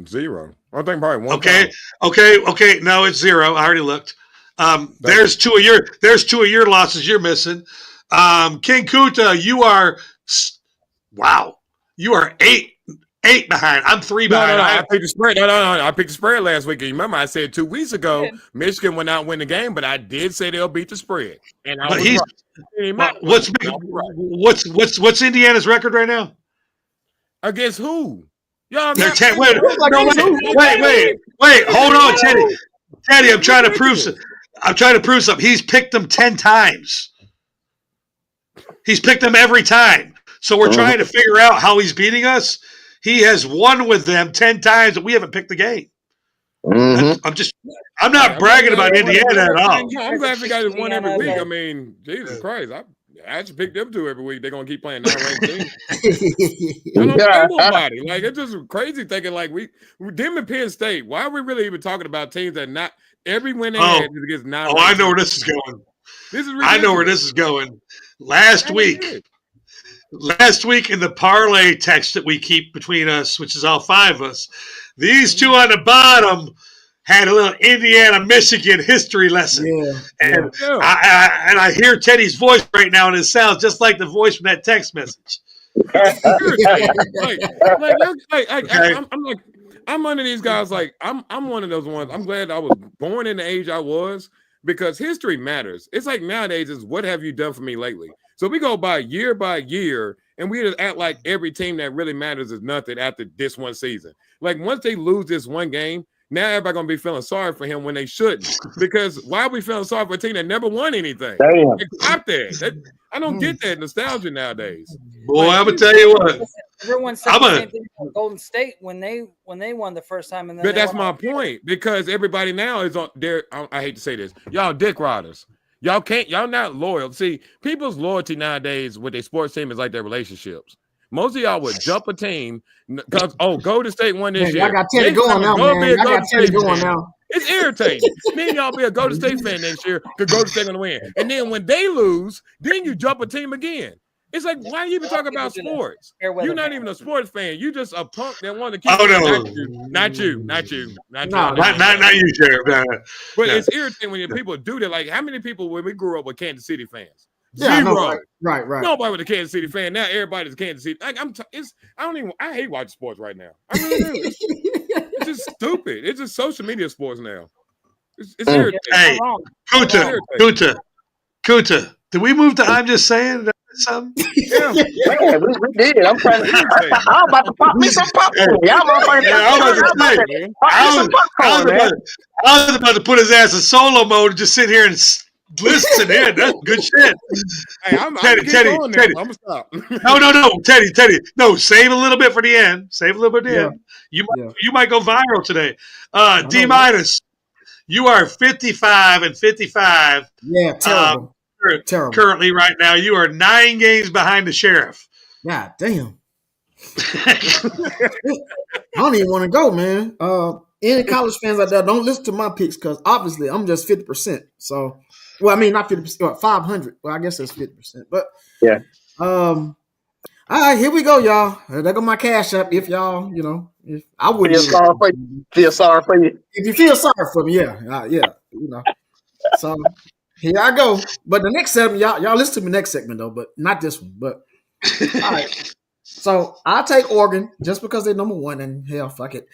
0. I think probably 1. Okay. No, it's 0. I already looked. There's 2 of your losses you're missing. King Kunta, you are You are 8 behind. I'm 3 behind. No, I picked the spread. No. I picked the spread last week. And remember, I said 2 weeks ago, Michigan went out and win the game, but I did say they'll beat the spread. And I was what's Indiana's record right now? Against who? Y'all They're wait. Hold on, Teddy. Teddy, I'm trying to prove something. He's picked them 10 times. He's picked them every time. So we're trying to figure out how he's beating us. He has won with them 10 times, and we haven't picked the game. I'm not bragging about Indiana at all. I'm glad we got one every week. I mean, Jesus Christ. I just pick them 2 every week. They're gonna keep playing 9-ranked teams. I don't know nobody. Like, it's just crazy thinking like them and Penn State. Why are we really even talking about teams that not every win they had is against 9? I know where this is going. I know where this is going. Last week in the parlay text that we keep between us, which is all 5 of us, these 2 on the bottom had a little Indiana-Michigan history lesson. I hear Teddy's voice right now, and it sounds just like the voice from that text message. I'm one of these guys. Like, I'm one of those ones. I'm glad I was born in the age I was, because history matters. It's like nowadays is what have you done for me lately? So we go by year, and we just act like every team that really matters is nothing after this one season. Like once they lose this one game, now everybody gonna be feeling sorry for him when they shouldn't. Because why are we feeling sorry for a team that never won anything? Damn. Like, stop that. I don't get that nostalgia nowadays. Boy, I'm gonna tell you what. Everyone said the same thing about Golden State when they won the first time, and then But that's my point, because everybody now is on there. I hate to say this, y'all dick riders. Y'all not loyal. See, people's loyalty nowadays with their sports team is like their relationships. Most of y'all would jump a team because Golden State won this year. I got Teddy going now, man. I got Teddy going now. It's irritating. Then y'all be a Golden State fan next year because Golden State gonna win, and then when they lose, then you jump a team again. It's like, why are you even talking about sports? You're not even a sports fan. You just a punk that want to keep. Oh no, not you, not you, Sheriff. But it's irritating when people do that. Like, how many people when we grew up with Kansas City fans? Yeah, Zero. Right. Nobody was a Kansas City fan. Now everybody's a Kansas City. Like I hate watching sports right now. I really do. It's just stupid. It's just social media sports now. It's irritating. Hey, Kuta. Did we move to I'm Just Saying? Did I miss something? Yeah, we did. I'm trying to. I'm about to pop me some popcorn. Y'all motherfuckers. I was about to put his ass in solo mode and just sit here and listen in. That's good shit. Hey, Teddy. I'm gonna stop. No, Teddy. No, save a little bit for the end. You might go viral today. D minus. You are 55 and 55. Yeah, terrible. Terrible. Currently, right now, you are 9 games behind the Sheriff. God damn. I don't even want to go, man. Any college fans out there, don't listen to my picks because obviously I'm just 50%. So, well, I mean, not 50%, 500. Well, I guess that's 50%. But yeah. All right, here we go, y'all. There go my cash up. If y'all, if I would feel sorry for you. If you feel sorry for me, yeah. So here I go. But the next segment, y'all listen to me next segment though, but not this one. But all right. So I'll take Oregon just because they're number one, and hell, fuck it.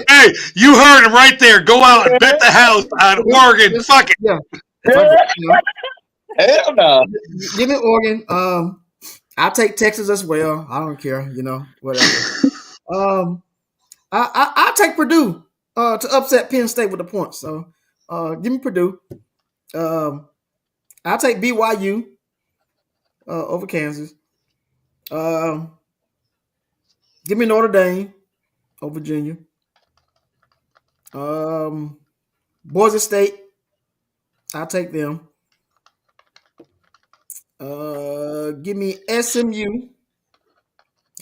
Hey, you heard him right there. Go out and bet the house on Oregon. Fuck it. Yeah. Hell no. Give me Oregon. I'll take Texas as well. I don't care. Whatever. I'll take Purdue to upset Penn State with the points. So give me Purdue. I'll take BYU over Kansas. Give me Notre Dame over Virginia. Boise State. I'll take them. Give me SMU.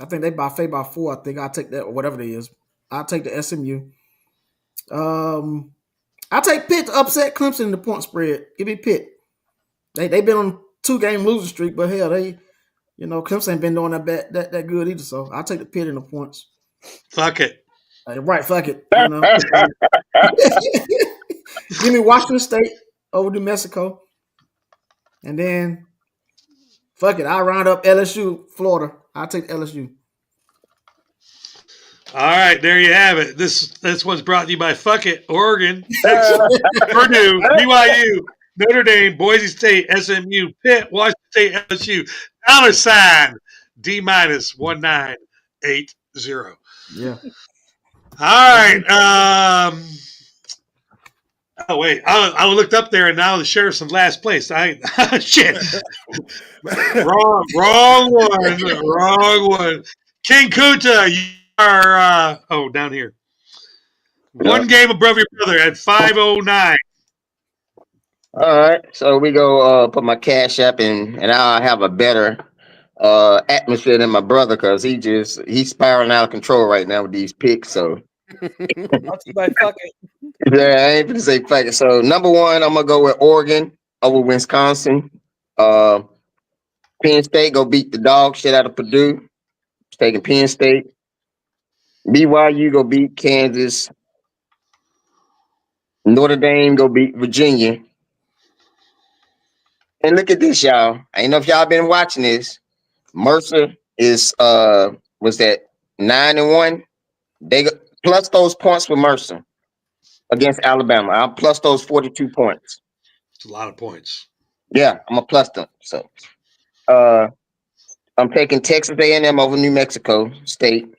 I think they by 4. I think I'll take that, or whatever it is. I'll take the SMU. I'll take Pitt to upset Clemson in the point spread. Give me Pitt. They've been on 2-game losing streak, but hell, Clemson ain't been doing that good either. So I'll take the Pitt in the points. Fuck it. Right, fuck it. Give me Washington State over New Mexico. And then, fuck it. I'll round up LSU, Florida. I'll take LSU. All right, there you have it. This one's brought to you by Fuck It, Oregon, Texas, Purdue, BYU, Notre Dame, Boise State, SMU, Pitt, Washington State, LSU. $D minus 1980. Yeah. All right. Oh wait, I looked up there, and now the Sheriff's in last place. Shit. Wrong one. King Kuta, you are down here. One game above your brother at 509. All right, so we go put my cash up, and I'll have a better atmosphere than my brother because he's spiraling out of control right now with these picks. So Fuck it. Yeah, I ain't gonna say fuck it. So number one, I'm gonna go with Oregon over Wisconsin. Penn State go beat the dog shit out of Purdue. Taking Penn State. BYU go beat Kansas. Notre Dame go beat Virginia. And look at this, y'all. I ain't know if y'all been watching this. Mercer is was that 9-1? They got plus those points for Mercer. against Alabama. I'll plus those 42 points. It's a lot of points. Yeah, I'm gonna plus them. So, I'm taking Texas A&M over New Mexico State.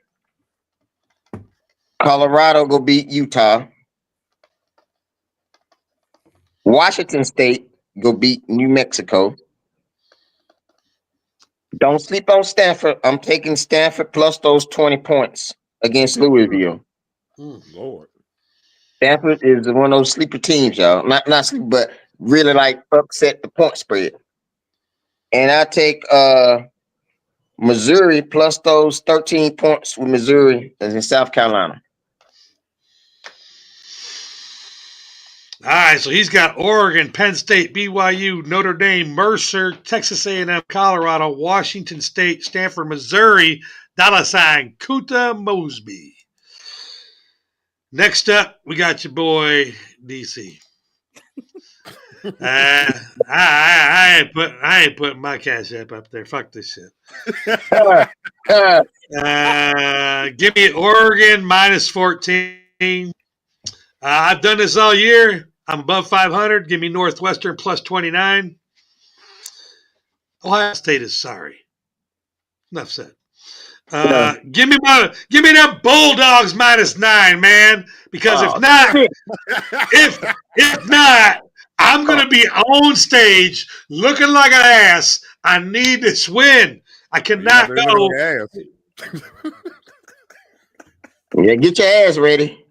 Colorado go beat Utah. Washington State go beat New Mexico. Don't sleep on Stanford. I'm taking Stanford plus those 20 points against Louisville. Lord. Stanford is one of those sleeper teams, y'all. Not sleep, but really like upset the point spread. And I take Missouri plus those 13 points with Missouri as in South Carolina. All right, so he's got Oregon, Penn State, BYU, Notre Dame, Mercer, Texas A&M, Colorado, Washington State, Stanford, Missouri, $ Kuta Mosby. Next up, we got your boy DC. I ain't putting my cash app up there. Fuck this shit. Give me Oregon minus 14. I've done this all year. I'm above 500. Give me Northwestern plus 29. Ohio State is sorry. Enough said. Give me that Bulldogs minus 9, man. Because if not, I'm gonna be on stage looking like an ass. I need this win. I cannot go. Yeah, get your ass ready.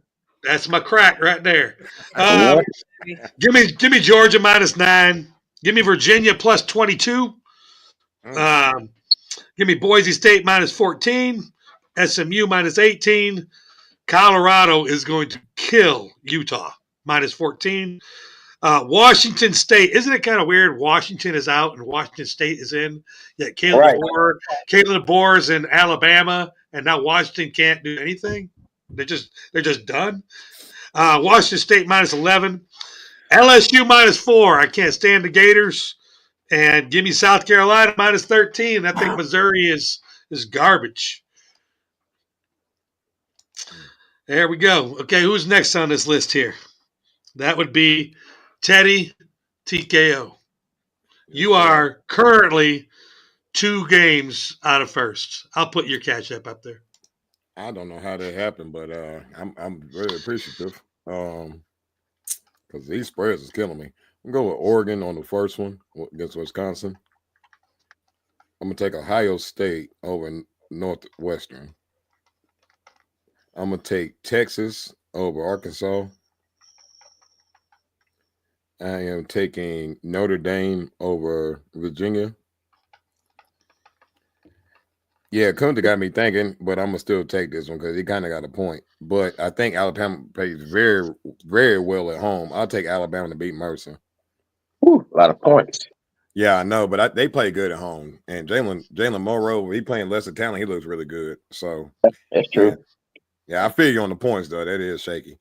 That's my crack right there. Give me Georgia minus 9. Give me Virginia plus 22. Give me Boise State minus 14. SMU minus 18. Colorado is going to kill Utah minus 14. Washington State. Isn't it kind of weird? Washington is out and Washington State is in. Yet Caleb DeBoer is in Alabama, and now Washington can't do anything. They're just done. Washington State minus 11. LSU minus 4. I can't stand the Gators. And give me South Carolina minus 13. I think Missouri is garbage. There we go. Okay, who's next on this list here? That would be Teddy TKO. You are currently 2 games out of first. I'll put your cash up there. I don't know how that happened, but I'm very appreciative because these spreads is killing me. I'm going to go with Oregon on the first one against Wisconsin. I'm going to take Ohio State over Northwestern. I'm going to take Texas over Arkansas. I am taking Notre Dame over Virginia. Yeah, Kunta got me thinking, but I'm going to still take this one because he kind of got a point. But I think Alabama plays very, very well at home. I'll take Alabama to beat Mercer. Ooh, a lot of points. Yeah, I know, but they play good at home. And Jalen Monroe, he playing lesser talent, he looks really good. So that's true. Yeah, I feel you on the points, though. That is shaky.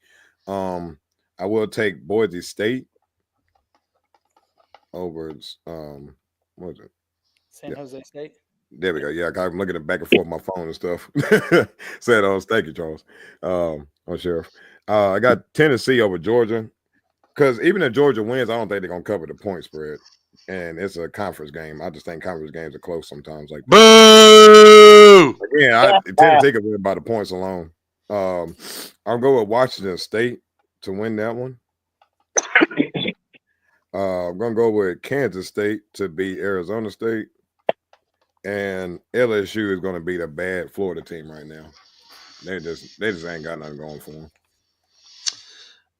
I will take Boise State over what is it? San Jose State. There we go. Yeah, I'm looking at back and forth on my phone and stuff. Said, thank you, Charles. Sheriff. I got Tennessee over Georgia. Because even if Georgia wins, I don't think they're going to cover the point spread. And it's a conference game. I just think conference games are close sometimes. Like boo! Yeah, Tennessee could win by the points alone. I'll go with Washington State to win that one. I'm going to go with Kansas State to beat Arizona State. And LSU is going to beat a bad Florida team right now. They just ain't got nothing going for them.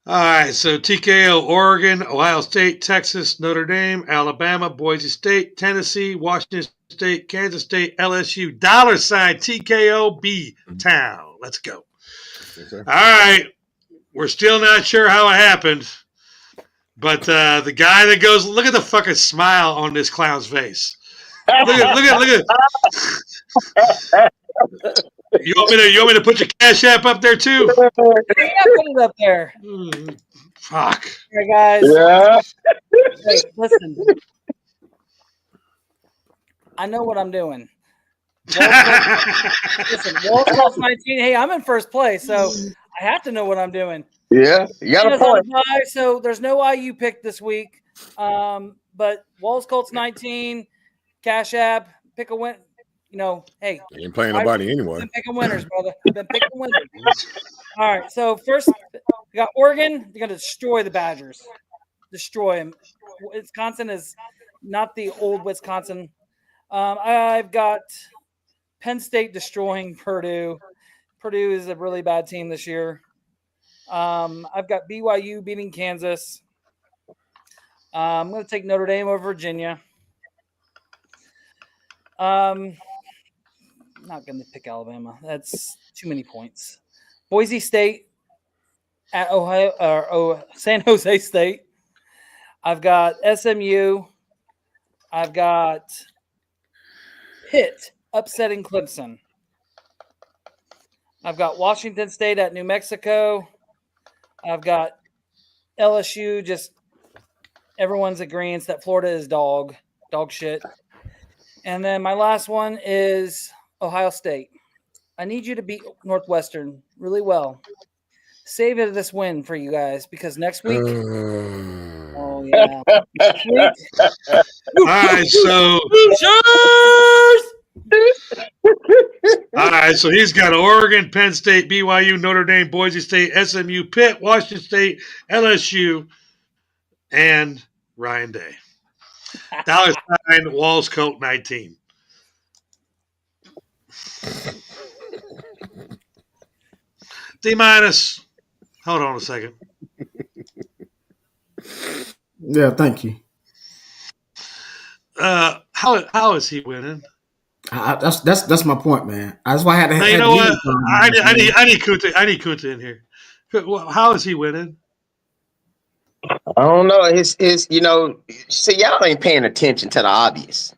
All right, so TKO, Oregon, Ohio State, Texas, Notre Dame, Alabama, Boise State, Tennessee, Washington State, Kansas State, LSU, $ TKO B-Town. Let's go. Yes, sir. All right, we're still not sure how it happened, but the guy that goes, look at the fucking smile on this clown's face. Look at. You want me to put your cash app up there too? Yeah, put it up there. Fuck. Hey guys. Yeah. Hey, listen. I know what I'm doing. Listen, Walls plus 19. Hey, I'm in first place, so I have to know what I'm doing. Yeah, you got a Indiana's on a point. bye, so there's no IU pick this week. But Walls Colts 19, Cash App, pick a win. You know, hey, You ain't playing nobody I've anyway. been picking winners, brother. I've been picking winners. All right, so first we got Oregon. They're going to destroy the Badgers. Destroy them. Wisconsin is not the old Wisconsin. I've got Penn State destroying Purdue. Purdue is a really bad team this year. I've got BYU beating Kansas. I'm going to take Notre Dame over Virginia. Not going to pick Alabama. That's too many points. Boise State at Ohio or San Jose State. I've got SMU. I've got Pitt upsetting Clemson. I've got Washington State at New Mexico. I've got LSU. Just everyone's agreeing that Florida is dog shit. And then my last one is Ohio State. I need you to beat Northwestern really well. Save it this win for you guys because next week. Oh yeah. Next week. All right, so all right, so he's got Oregon, Penn State, BYU, Notre Dame, Boise State, SMU, Pitt, Washington State, LSU, and Ryan Day. $9 Walls Colt 19. D minus. Hold on a second. Yeah, thank you. How is he winning? That's my point, man. That's why I had to. Now, you know what? I need Kunta in here. How is he winning? I don't know. His see, y'all ain't paying attention to the obvious.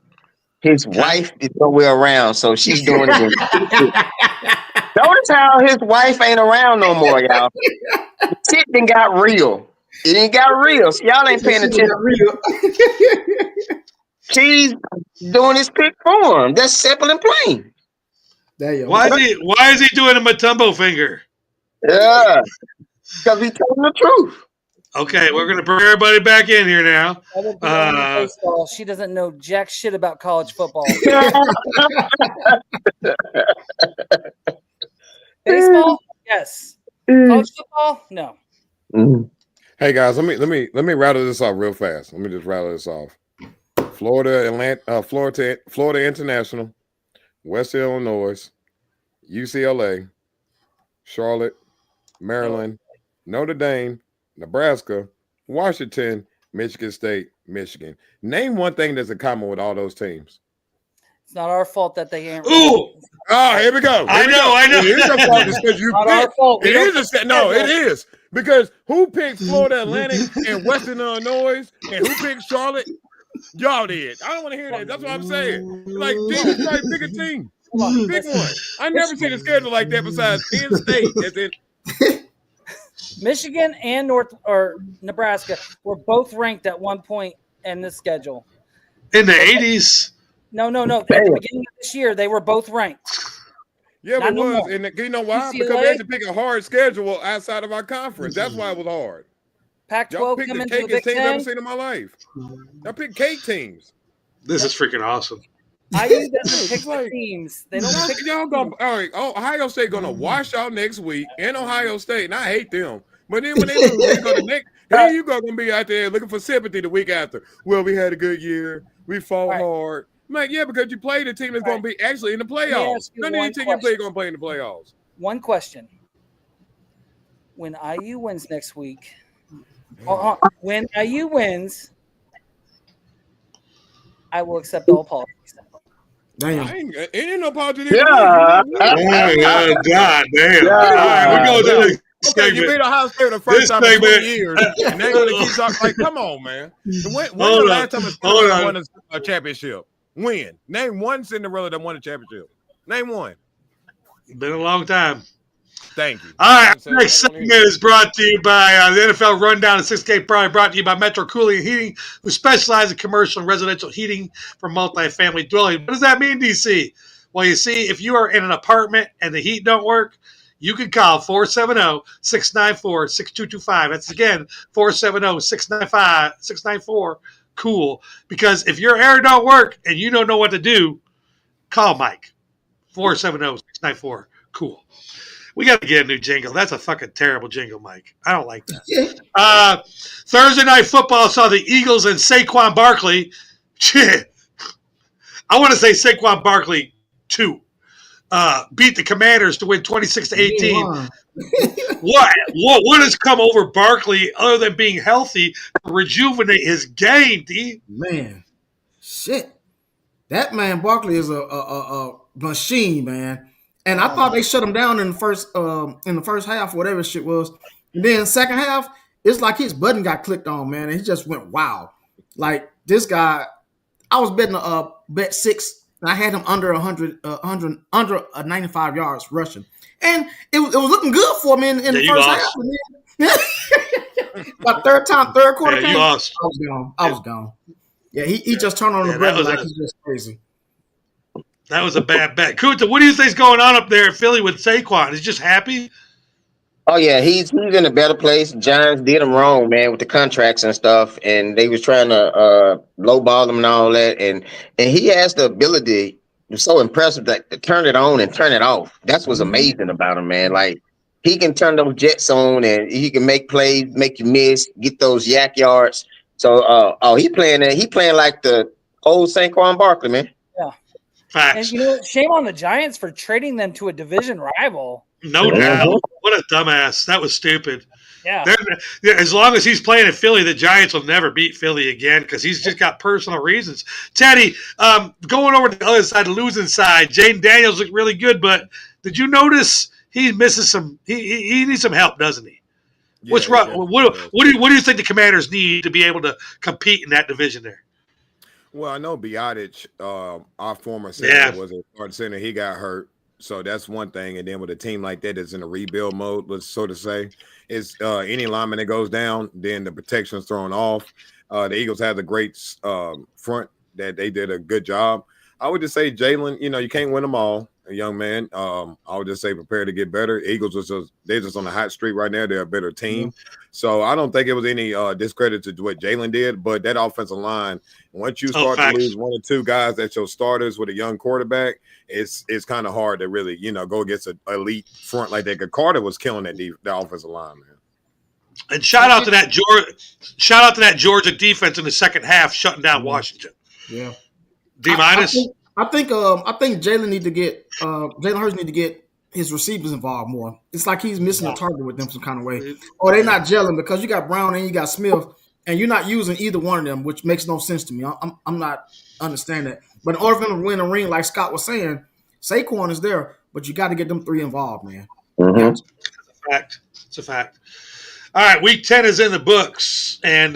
His wife is nowhere around, so she's doing it. Notice how his wife ain't around no more, y'all. The shit done got real. It ain't got real. So y'all ain't paying attention. She's doing his pick for him. That's simple and plain. There you go. Why is he doing a Matumbo finger? Yeah, because he's telling the truth. Okay, we're gonna bring everybody back in here now. Baseball. She doesn't know jack shit about college football. Baseball, yes. College football, no. Hey guys, let me rattle this off real fast. Let me just rattle this off. Florida International, West Illinois, UCLA, Charlotte, Maryland, Notre Dame, Nebraska, Washington, Michigan State, Michigan. Name one thing that's in common with all those teams. It's not our fault that they ain't. Ooh! Oh, here we go. I know. It is your fault because you Not picked. our fault. It is. Because who picked Florida Atlantic and Western Illinois and who picked Charlotte? Y'all did. I don't want to hear that. That's what I'm saying. Like, Jesus Christ, pick a team. Pick one. I never seen a schedule like that besides Penn State. As in, Michigan and Nebraska were both ranked at one point in the schedule. In the 80s. No. At the beginning of this year, they were both ranked. yeah, but Not no it was. more. And you know why? UCLA? Because we had to pick a hard schedule outside of our conference. That's why it was hard. Y'all Pac-12 picked the coming to the cakest Big teams I've ever Ten. seen in my life. Y'all picked cake teams. This is freaking awesome. IU doesn't pick the teams. They don't pick Y'all gonna, all right, Ohio State gonna wash out next week in Ohio State, and I hate them. But then when they lose, they go to next. Here you go gonna be out there looking for sympathy the week after. Well, we had a good year. We fought hard. I'm like, yeah, because you played a team that's gonna be actually in the playoffs. ask you None of one these teams you play question. gonna play in the playoffs. One question. When IU wins next week, when IU wins, I will accept all apologies. Damn. It ain't no apology. Yeah. Oh, God damn. Yeah. All right, we go to the next Okay, you segment. beat Ohio State the first This time in 20 segment- years, and they're going to keep talking. Like, come on, man. When the Hold last on. time Hold a on. won a championship? When? Name one Cinderella that won a championship. Name one. Been a long time. Thank you. All right, next segment is brought to you by the NFL Rundown and 6K Pride, brought to you by Metro Cooling and Heating, who specialize in commercial and residential heating for multifamily dwelling. What does that mean, DC? Well, you see, if you are in an apartment and the heat don't work, you can call 470-694-6225. That's again 470-694-cool. Because if your hair don't work and you don't know what to do, call Mike. 470-694-cool. We got to get a new jingle. That's a fucking terrible jingle, Mike. I don't like that. Thursday Night Football saw the Eagles and Saquon Barkley. Shit. I want to say Saquon Barkley 2 beat the Commanders to win 26-18. What has come over Barkley other than being healthy to rejuvenate his game, D? Man, shit. That man Barkley is a machine, man. And I thought they shut him down in the first half, whatever shit was. And then second half, it's like his button got clicked on, man, and he just went wow. Like this guy, I was betting bet 6, and I had him under 95 yards rushing, and it was looking good for me in the first half. But third quarter came, I was gone. Yeah, he just turned on the brother like he's just crazy. That was a bad bet. Kuta, what do you think's going on up there in Philly with Saquon? He's just happy? Oh yeah, he's in a better place. Giants did him wrong, man, with the contracts and stuff, and they was trying to lowball him and all that. And he has the ability, it's so impressive, that to turn it on and turn it off. That's what's amazing about him, man. Like he can turn those jets on and he can make plays, make you miss, get those yak yards. So he playing like the old Saquon Barkley, man. Yeah. Facts. And shame on the Giants for trading them to a division rival. No doubt. What a dumbass. That was stupid. Yeah. As long as he's playing in Philly, the Giants will never beat Philly again because he's just got personal reasons. Teddy, going over to the other side, the losing side, Jaden Daniels looked really good, but did you notice he misses some – he needs some help, doesn't he? Yeah, What's wrong? What do you think the Commanders need to be able to compete in that division there? Well, I know Biotic, our former center, was a starting center. He got hurt. So that's one thing. And then with a team like that that's in a rebuild mode, let's so to say, is any lineman that goes down, then the protection's thrown off. The Eagles have a great front that they did a good job. I would just say Jalen, you can't win them all, a young man. I would just say prepare to get better. Eagles they're just on a hot streak right now. They're a better team. So I don't think it was any discredit to what Jalen did, but that offensive line, once you start to lose one or two guys that's your starters with a young quarterback, it's kind of hard to really, go against an elite front like that. Carter was killing the offensive line, man. And shout out to that Georgia defense in the second half, shutting down Washington. Yeah. D minus. I think Jalen Hurts need to get his receivers involved more. It's like he's missing a target with them some kind of way, or they're not gelling because you got Brown and you got Smith, and you're not using either one of them, which makes no sense to me. I'm not understanding that. But in order for them to win a ring, like Scott was saying, Saquon is there, but you got to get them three involved, man. Mm-hmm. It's a fact. All right, week 10 is in the books, and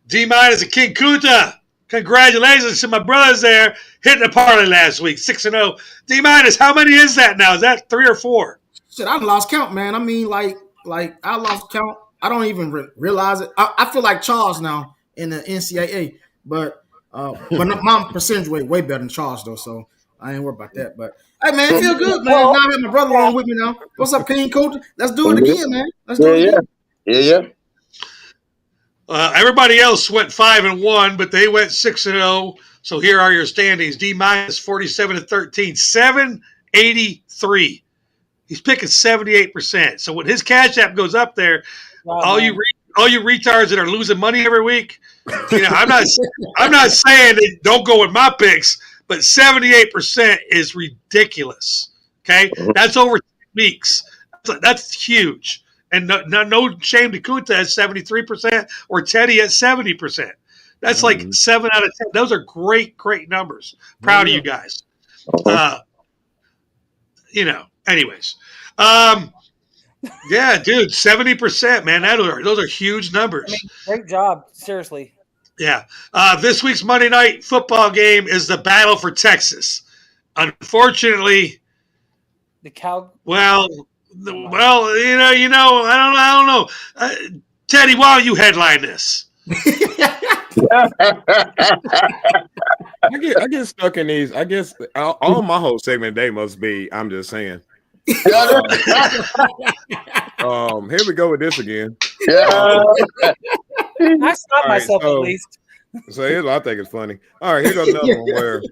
D minus and King Kuta. Congratulations to my brothers there hitting the parlay last week, 6-0. D minus, how many is that now? Is that 3 or 4? Shit, I lost count, man. I mean, like I lost count. I don't even realize it. I feel like Charles now in the NCAA, but my percentage way better than Charles though, so I ain't worried about that. But hey, man, it feel good, man. Now I have my brother on with me now. What's up, King Coach? Let's do it again, man. Let's do it again. Yeah. Everybody else went 5-1, but they went 6-0. So here are your standings: D minus 47-13, 783. He's picking 78%. So when his Cash App goes up there, all you retards that are losing money every week, I'm not saying they don't go with my picks, but 78% is ridiculous. Okay, that's over 2 weeks. That's huge. And no shame to Kuta at 73% or Teddy at 70%. That's like 7 out of 10. Those are great numbers. Proud of you guys. Anyways. Yeah, dude, 70%, man. Those are huge numbers. Great job. Seriously. Yeah. This week's Monday Night Football game is the battle for Texas. Unfortunately, I don't know. Teddy, why don't you headline this? I get stuck in these. I guess all my whole segment today must be, I'm just saying. Here we go with this again. I stopped myself so- at least. So here's what I think is funny. All right, here goes another one where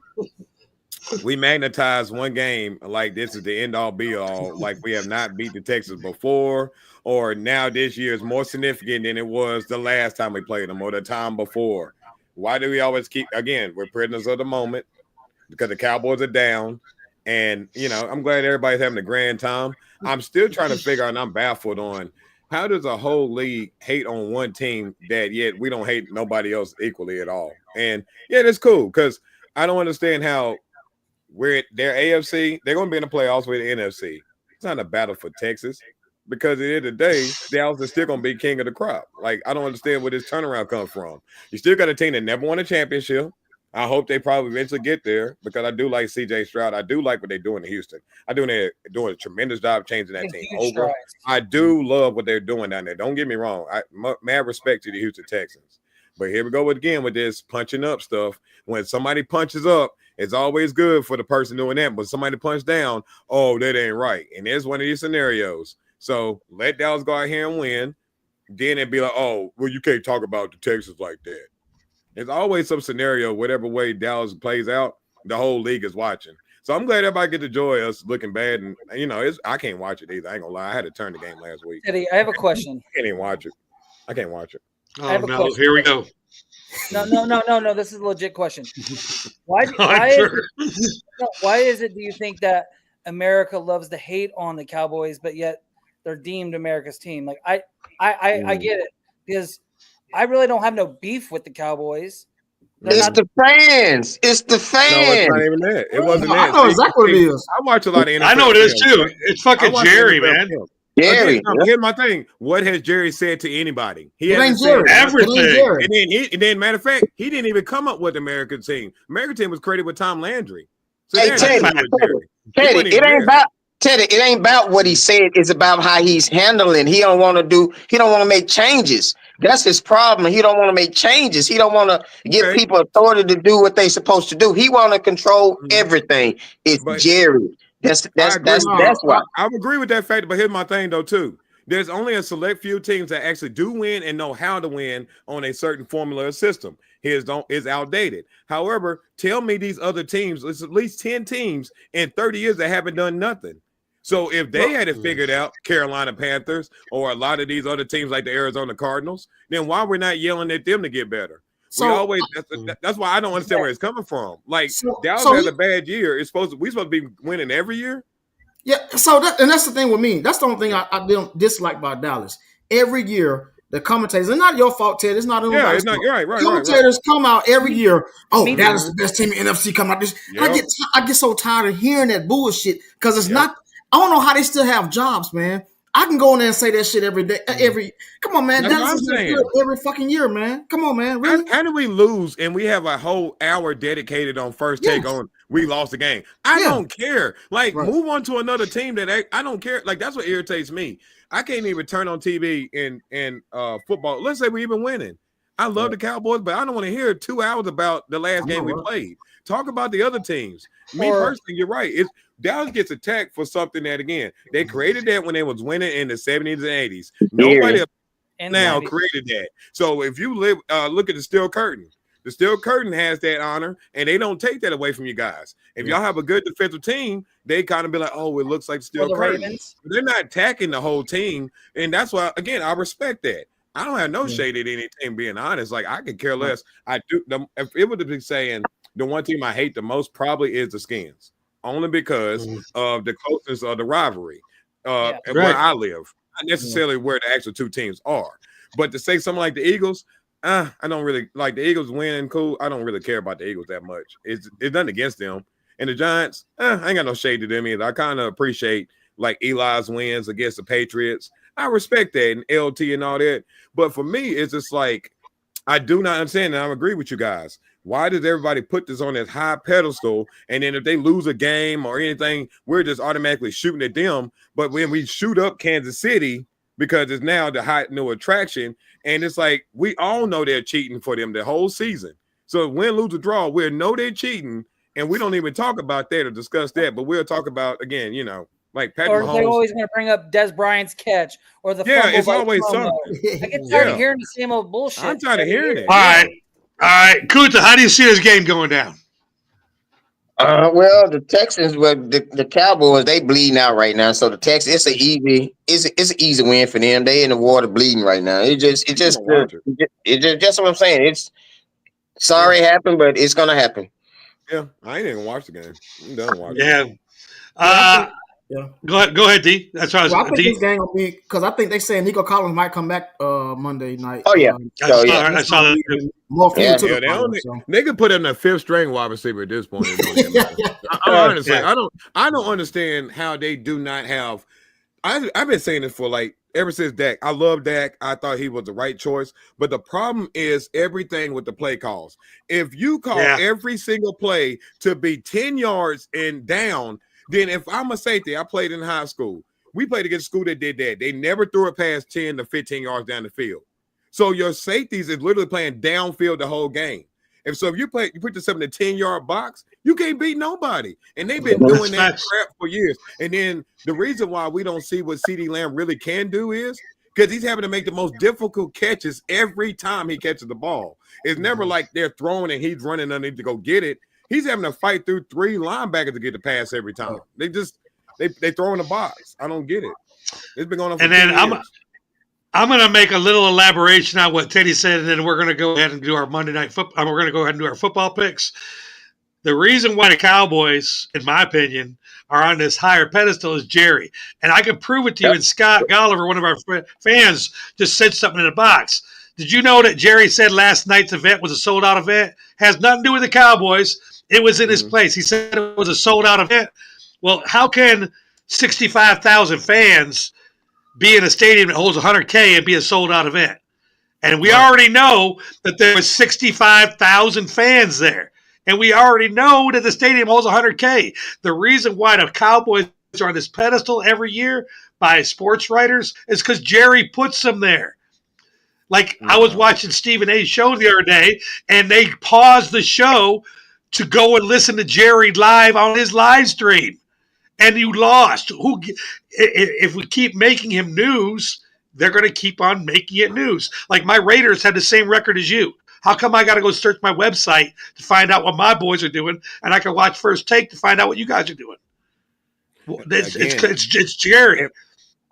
we magnetize one game like this is the end all be all, like we have not beat the Texans before, or now this year is more significant than it was the last time we played them or the time before. Why do we always keep, again, we're prisoners of the moment because the Cowboys are down. And, you know, I'm glad everybody's having a grand time. I'm still trying to figure out, and I'm baffled on how does a whole league hate on one team that yet we don't hate nobody else equally at all. And, yeah, that's cool because I don't understand how they're AFC. They're going to be in the playoffs with the NFC. It's not a battle for Texas because at the end of the day, Dallas is still going to be king of the crop. Like, I don't understand where this turnaround comes from. You still got a team that never won a championship. I hope they probably eventually get there because I do like CJ Stroud. I do like what they're doing in Houston. I do they're doing a tremendous job changing that team over. Strides. I do love what they're doing down there. Don't get me wrong. Mad respect to the Houston Texans. But here we go again with this punching up stuff. When somebody punches up, it's always good for the person doing that. But somebody punch down, oh, that ain't right. And there's one of these scenarios. So let Dallas go out here and win. Then it'd be like, oh, well, you can't talk about the Texans like that. There's always some scenario, whatever way Dallas plays out, the whole league is watching. So I'm glad everybody get to enjoy us looking bad. And, you know, I can't watch it either. I ain't going to lie. I had to turn the game last week. Eddie, I have a question. I can't even watch it. I can't watch it. Oh, have a no. question. Here we go. No. This is a legit question. Why is it, do you think that America loves to hate on the Cowboys, but yet they're deemed America's team? Like, I get it because I really don't have no beef with the Cowboys. It's the fans. It's the No, fans. it's not even that. It wasn't that. I know exactly what it is. I watch a lot of NFL. I know it is films. too. It's fucking I watch Jerry, NFL man. films. Jerry. Again, here's my thing. What has Jerry said to anybody? He It ain't hasn't said Jerry. everything. It ain't Jerry. And then, matter of fact, he didn't even come up with the American team. American team was created with Tom Landry. So Hey, that Teddy, had nothing to do with Jerry. He Teddy, wasn't it even ain't there. about Teddy. It ain't about what he said. It's about how he's handling. He don't want to make changes. That's his problem. He don't want to make changes. He don't want to give Okay. people authority to do what they supposed to do. He want to control everything. It's But- Jerry. That's why. I agree with that fact, but here's my thing though too. There's only a select few teams that actually do win and know how to win on a certain formula or system. His is outdated. However, tell me these other teams, it's at least 10 teams in 30 years that haven't done nothing. So if they had it figured out, Carolina Panthers or a lot of these other teams like the Arizona Cardinals, then why we're not yelling at them to get better? That's why I don't understand where it's coming from. Like Dallas has a bad year. We're supposed to be winning every year. Yeah, so that's the thing with me. That's the only thing I don't dislike about Dallas. Every year, the commentators, it's not your fault, Ted. It's not Yeah, it's not. You're right. Commentators come out every year. Oh, Me Dallas too. is the best team in NFC. Come out this. Yep. I get so tired of hearing that bullshit because it's Yep. not. I don't know how they still have jobs, man. I can go in there and say that shit every day. Come on, man. That's what Dallas I'm is saying. good every fucking year, man. Come on, man. Really? How do we lose and we have a whole hour dedicated on first take on we lost the game? I don't care. Like, move on to another team that I don't care. Like, that's what irritates me. I can't even turn on TV in football. Let's say we even winning. I love the Cowboys, but I don't want to hear 2 hours about the last game we played. Talk about the other teams. Me personally, you're right. Dallas gets attacked for something that, again, they created that when they was winning in the 70s and 80s. Nobody now created that. So if you look at the Steel Curtain, the Steel Curtain has that honor, and they don't take that away from you guys. If y'all have a good defensive team, they kind of be like, oh, it looks like the Steel Curtain. They're not attacking the whole team, and that's why, again, I respect that. I don't have no shade at any team, being honest. Like, I could care less. I do. If it would be saying the one team I hate the most probably is the Skins, only because of the closeness of the rivalry and where I live, not necessarily where the actual two teams are. But to say something like the Eagles, I don't really like the Eagles winning. Cool. I don't really care about the Eagles that much. It's nothing against them. And the Giants, I ain't got no shade to them either. I kind of appreciate like Eli's wins against the Patriots. I respect that and LT and all that. But for me, it's just like, I do not understand, and I agree with you guys. Why does everybody put this on this high pedestal? And then if they lose a game or anything, we're just automatically shooting at them. But when we shoot up Kansas City, because it's now the hot new attraction, and it's like we all know they're cheating for them the whole season. So win, lose, or draw, we know they're cheating, and we don't even talk about that or discuss that. But we'll talk about, again, Like Patrick Or they Mahomes. always want to bring up Des Bryant's catch or the Yeah, fumble it's by always Romo. something. I get tired Yeah. of hearing the same old bullshit. I'm tired of every hearing year. it. All right, Kuta, how do you see this game going down? Well, the Texans, the Cowboys, they bleeding out right now. So the Texans, it's an easy win for them. They in the water bleeding right now. Just what I'm saying. It's sorry it happened, but it's gonna happen. Yeah, I ain't even gonna watch the game. I'm done watching. Yeah. I think- yeah. Go ahead, D. That's what I was. Well, I think D. this game will be because I think they saying Nico Collins might come back Monday night. Oh yeah, I saw that. More fuel Yeah. to Yeah, the they could put him in a fifth string wide receiver at this point. It don't even matter. Honestly, Yeah. I don't understand how they do not have. I've been saying this for like ever since Dak. I love Dak. I thought he was the right choice. But the problem is everything with the play calls. If you call every single play to be 10 yards and down, then if I'm a safety, I played in high school. We played against a school that did that. They never threw it past 10 to 15 yards down the field. So your safeties is literally playing downfield the whole game. If you put yourself in a 10-yard box, you can't beat nobody. And they've been doing that crap for years. And then the reason why we don't see what CeeDee Lamb really can do is because he's having to make the most difficult catches every time he catches the ball. It's never like they're throwing and he's running underneath to go get it. He's having to fight through 3 linebackers to get the pass every time. They throw in the box. I don't get it. It's been going on for 10 years. I'm going to make a little elaboration on what Teddy said, and then we're going to go ahead and do our Monday night football. We're going to go ahead and do our football picks. The reason why the Cowboys, in my opinion, are on this higher pedestal is Jerry. And I can prove it to you. And Scott Golliver, one of our fans, just said something in the box. Did you know that Jerry said last night's event was a sold-out event? Has nothing to do with the Cowboys. It was in his place. He said it was a sold-out event. Well, how can 65,000 fans be in a stadium that holds 100K and be a sold-out event? And we already know that there was 65,000 fans there. And we already know that the stadium holds 100K. The reason why the Cowboys are on this pedestal every year by sports writers is because Jerry puts them there. Like I was watching Stephen A's show the other day, and they paused the show to go and listen to Jerry live on his live stream. And you lost. If we keep making him news, they're going to keep on making it news. Like my Raiders had the same record as you. How come I got to go search my website to find out what my boys are doing, and I can watch First Take to find out what you guys are doing? It's Jerry.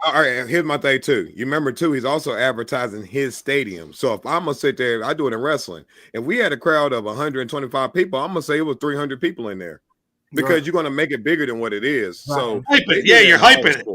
All right, here's my thing too. You remember too, he's also advertising his stadium. So if I'm gonna sit there, I do it in wrestling. If we had a crowd of 125 people, I'm gonna say it was 300 people in there. Because you're going to make it bigger than what it is. Right. So Hype it. Yeah, you're hyping it.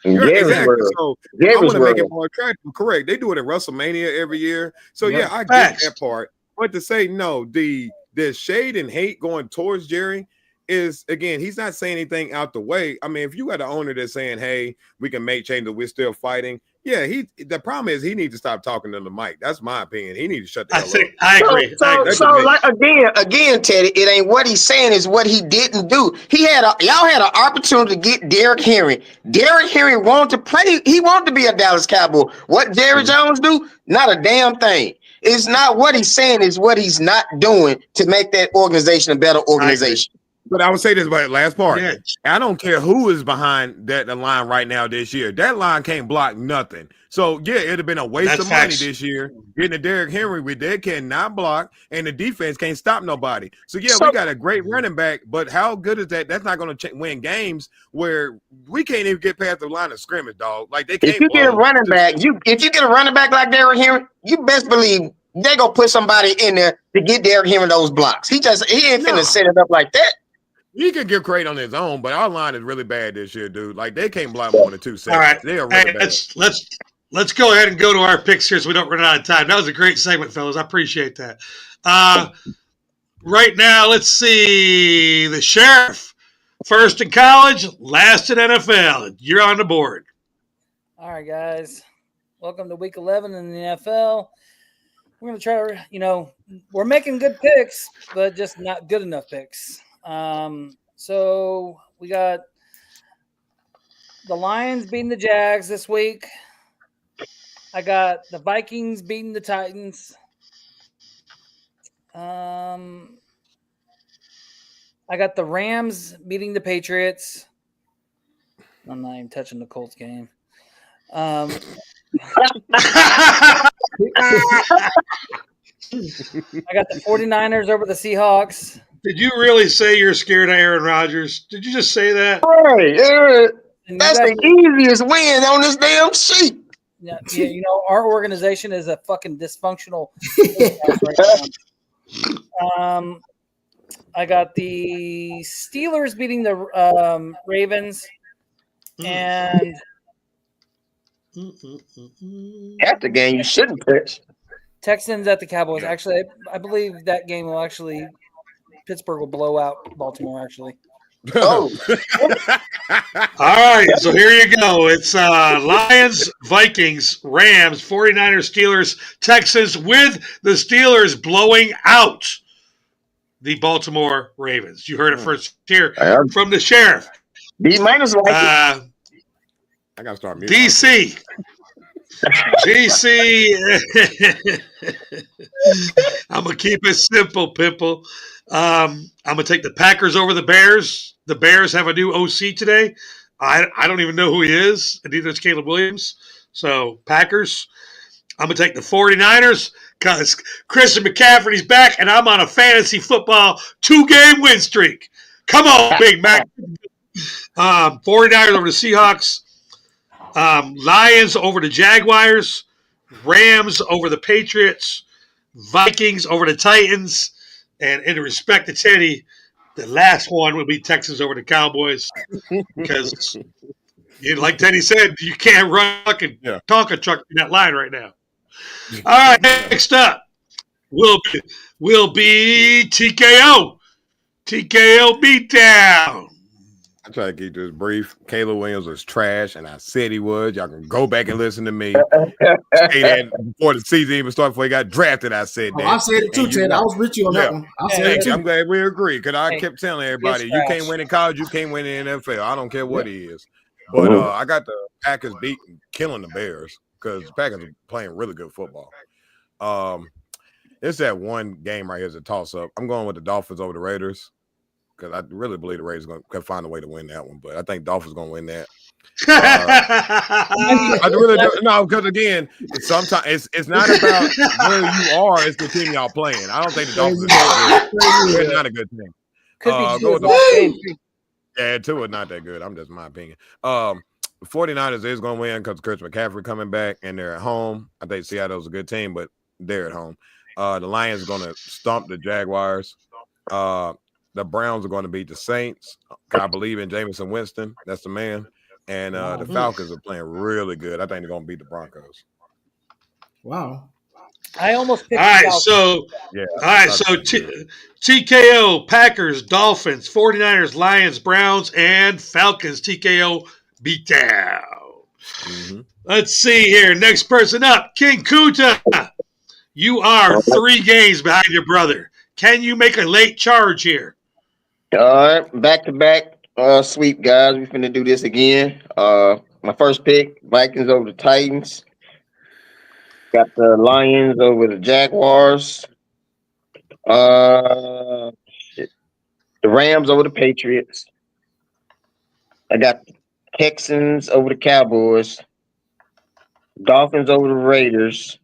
Exactly. So I want to make it more attractive. Correct. They do it at WrestleMania every year. So yeah, I get that part. But to say no, the shade and hate going towards Jerry is, again, he's not saying anything out the way. I mean, if you got an owner that's saying, hey, we can make changes, we're still fighting. Yeah, the problem is he needs to stop talking to the mic. That's my opinion. He needs to shut the hell up. I agree. So like again, Teddy, it ain't what he's saying, is what he didn't do. Y'all had an opportunity to get Derrick Henry. Derrick Henry wanted to play. He wanted to be a Dallas Cowboy. What Jerry Jones do? Not a damn thing. It's not what he's saying, is what he's not doing to make that organization a better organization. But I would say this about the last part. Yeah. I don't care who is behind the line right now this year. That line can't block nothing. So, yeah, it'd have been a waste of money this year getting a Derrick Henry with that cannot block, and the defense can't stop nobody. So, yeah, we got a great running back, but how good is that? That's not going to win games where we can't even get past the line of scrimmage, dog. Like they can't. If you get a running back, if you get a running back like Derrick Henry, you best believe they're going to put somebody in there to get Derrick Henry those blocks. He ain't finna set it up like that. He can get credit on his own, but our line is really bad this year, dude. Like they can't block more than 2 seconds. All right, they are really bad. Let's go ahead and go to our picks here so we don't run out of time. That was a great segment, fellas. I appreciate that. Right now, let's see the Sheriff, first in college, last in NFL. You're on the board. All right, guys. Welcome to Week 11 in the NFL. We're going to try to, we're making good picks, but just not good enough picks. So we got the Lions beating the Jags this week. I got the Vikings beating the Titans. I got the Rams beating the Patriots. I'm not even touching the Colts game. I got the 49ers over the Seahawks. Did you really say you're scared of Aaron Rodgers? Did you just say that? Hey, yeah, And that's the easiest win on this damn sheet. yeah, you know, our organization is a fucking dysfunctional. I got the Steelers beating the Ravens, and That's the game you shouldn't touch. Texans at the Cowboys. Actually, I believe that game will actually Pittsburgh will blow out Baltimore. Actually, Oh, All right, so here you go. It's Lions, Vikings, Rams, 49ers, Steelers, Texans, with the Steelers blowing out the Baltimore Ravens. You heard it first here from the sheriff. D minus like it. I gotta start muting. DC. I'm going to keep it simple, Pimple. I'm going to take the Packers over the Bears. The Bears have a new OC today. I don't even know who he is, and neither is Caleb Williams. So, Packers. I'm going to take the 49ers because Christian McCaffrey's back, and I'm on a fantasy football 2-game win streak. Come on, Big Mac. 49ers over the Seahawks. Lions over the Jaguars. Rams over the Patriots. Vikings over the Titans. And in respect to Teddy, the last one would be Texans over the Cowboys. Because, like Teddy said, you can't run and talk a truck in that line right now. All right, next up will be TKO. TKO beatdown. I try to keep this brief. Caleb Williams was trash, and I said he was. Y'all can go back and listen to me. Say that before the season even started, before he got drafted, I said that. I said it too, Ted. I was with you on that one. I said it too. I'm glad we agree, because I kept telling everybody, you can't win in college, you can't win in the NFL. I don't care what he is. But I got the Packers beating, killing the Bears, because the Packers are playing really good football. It's that one game right here is a toss-up. I'm going with the Dolphins over the Raiders, because I really believe the Raiders can find a way to win that one. But I think Dolphins going to win that. I really do. No, because again, sometimes it's not about where you are; it's the team y'all playing. I don't think the Dolphins are good. They're not a good team. Could Go be with the, yeah, two are not that good. I'm just my opinion. The 49ers is going to win because Christian McCaffrey coming back and they're at home. I think Seattle's a good team, but they're at home. The Lions are going to stomp the Jaguars. The Browns are going to beat the Saints. I believe in Jameson Winston. That's the man. And the Falcons are playing really good. I think they're going to beat the Broncos. Wow. I almost picked All right, so TKO, Packers, Dolphins, 49ers, Lions, Browns, and Falcons. TKO beatdown. Mm-hmm. Let's see here. Next person up, King Kuta. You are 3 games behind your brother. Can you make a late charge here? All right, back-to-back sweep, guys. We finna do this again. My first pick, Vikings over the Titans. Got the Lions over the Jaguars. The Rams over the Patriots. I got the Texans over the Cowboys. Dolphins over the Raiders.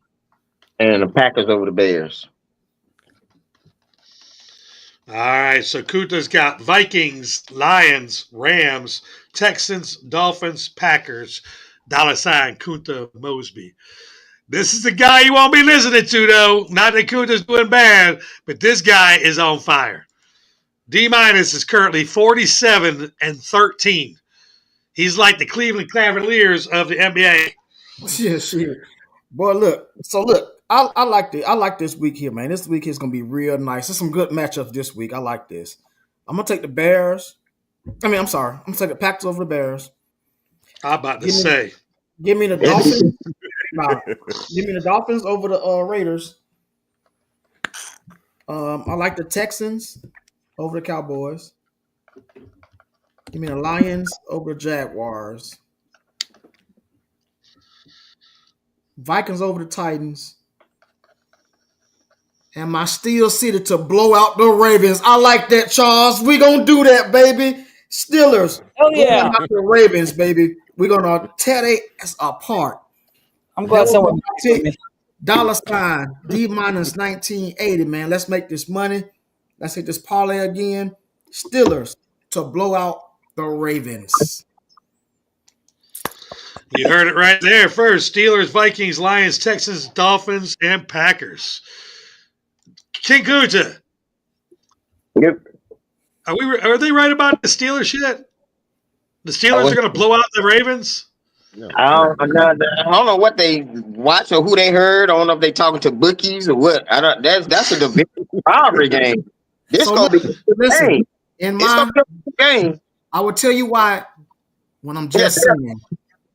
And the Packers over the Bears. All right, so Kuta's got Vikings, Lions, Rams, Texans, Dolphins, Packers. $ Kunta Mosby. This is the guy you won't be listening to, though. Not that Kunta's doing bad, but this guy is on fire. D- is currently 47-13. He's like the Cleveland Cavaliers of the NBA. Yeah, shit. Boy, look. So look, I like this week here, man. This week is gonna be real nice. There's some good matchups this week. I like this. I'm gonna take the Bears. I'm gonna take the Packers over the Bears. I'm about to say. Give me the Dolphins. Give me the Dolphins over the Raiders. I like the Texans over the Cowboys. Give me the Lions over the Jaguars. Vikings over the Titans. And my Steel City to blow out the Ravens. I like that, Charles. We gonna do that, baby. Steelers. Hell yeah. Going after the Ravens, baby. We're gonna tear their ass apart. I'm glad someone pick $ D minus 1980, man. Let's make this money. Let's hit this parlay again. Steelers to blow out the Ravens. You heard it right there first. Steelers, Vikings, Lions, Texans, Dolphins, and Packers. King Kuta. Yep. Are they right about the Steelers shit? The Steelers are going to blow out the Ravens? I don't know what they watch or who they heard. I don't know if they talking to bookies or what. I don't. That's a division rivalry game. This So gonna be listen, game. in It's my gonna be a game. I will tell you why when I'm just saying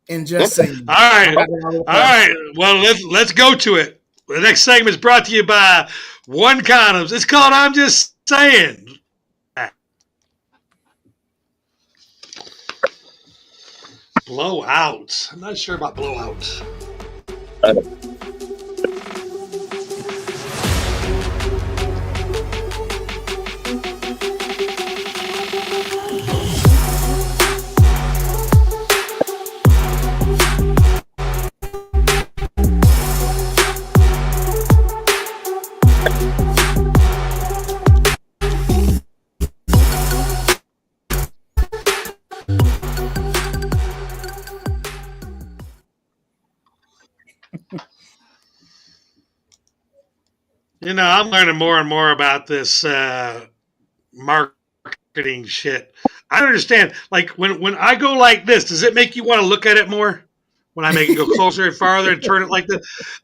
and just saying. All right. Well, let's go to it. The next segment is brought to you by One Condoms. It's called I'm Just Saying. Blowout. I'm not sure about blowout. You know, I'm learning more and more about this marketing shit. I don't understand. Like when I go like this, does it make you want to look at it more? When I make it go closer and farther and turn it like this,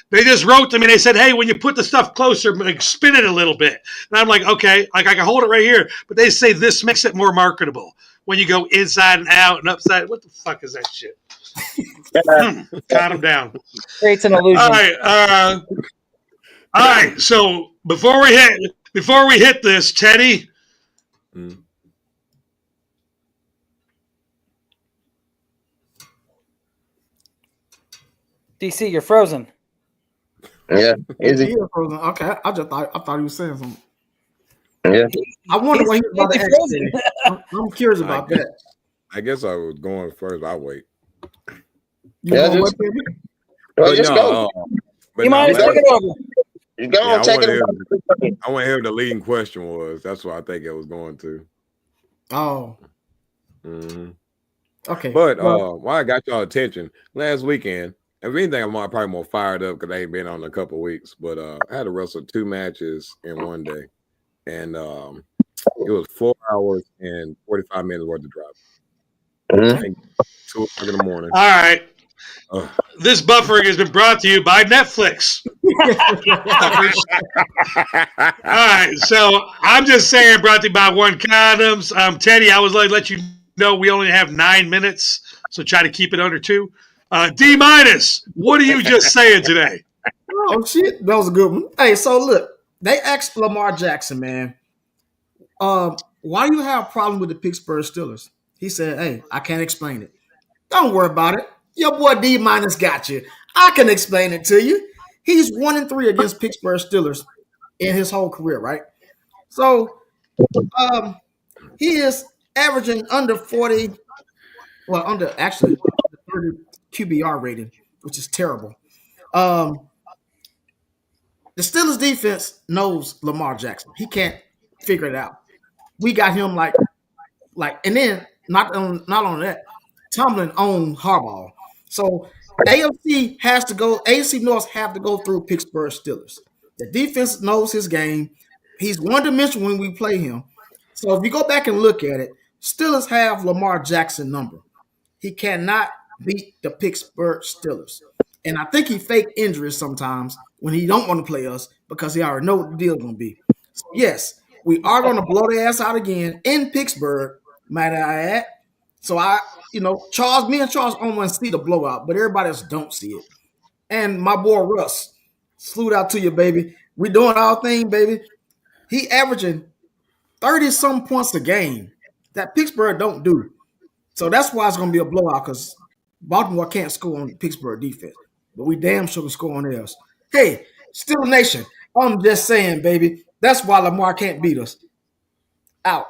they just wrote to me. They said, "Hey, when you put the stuff closer, like, spin it a little bit." And I'm like, "Okay, like I can hold it right here." But they say this makes it more marketable when you go inside and out and upside. What the fuck is that shit? Calm them down. Creates an illusion. All right. So before we hit this, Teddy. DC, you're frozen. Yeah, is He it? is frozen. Okay, I thought he was saying something. Yeah. I wonder what he was about to He's ask. frozen. I'm curious about that. I guess I was going first. I'll wait. You Yeah, know just- what, baby? Well, just go. You might as well take it over. You go Yeah, on, take it. I want to hear what the leading question was. That's what I think it was going to. Oh, hmm okay. But Well, why I got y'all attention last weekend. If anything, I'm probably more fired up because I ain't been on in a couple of weeks. But I had to wrestle 2 matches in one day, and it was 4 hours and 45 minutes worth of driving. 2 o'clock in the morning. All right. This buffering has been brought to you by Netflix. All right, so I'm just saying, brought to you by One Condoms. Teddy, I was like, let you know we only have 9 minutes, so try to keep it under 2. D minus, what are you just saying today? oh shit, that was a good one. Hey, so look, they asked Lamar Jackson, man, why do you have a problem with the Pittsburgh Steelers? He said, "Hey, I can't explain it. Don't worry about it. Your boy D minus got you. I can explain it to you. He's 1-3 against Pittsburgh Steelers in his whole career, right? So, he is averaging under 40, well, under actually 30 QBR rating, which is terrible. The Steelers defense knows Lamar Jackson. He can't figure it out. We got him like, and then not on that, Tomlin owned Harbaugh. So AFC North have to go through Pittsburgh Steelers. The defense knows his game. He's one-dimensional when we play him. So if you go back and look at it, Steelers have Lamar Jackson number. He cannot beat the Pittsburgh Steelers. And I think he fake injuries sometimes when he don't want to play us because he already know what the deal's going to be. So yes, we are going to blow their ass out again in Pittsburgh, might I add. So me and Charles almost see the blowout, but everybody else don't see it. And my boy Russ, salute out to you, baby. We doing our thing, baby. He averaging 30-some points a game that Pittsburgh don't do. So that's why it's going to be a blowout because Baltimore can't score on Pittsburgh defense. But we damn sure can score on theirs. Hey, Steeler Nation, I'm just saying, baby. That's why Lamar can't beat us. Out.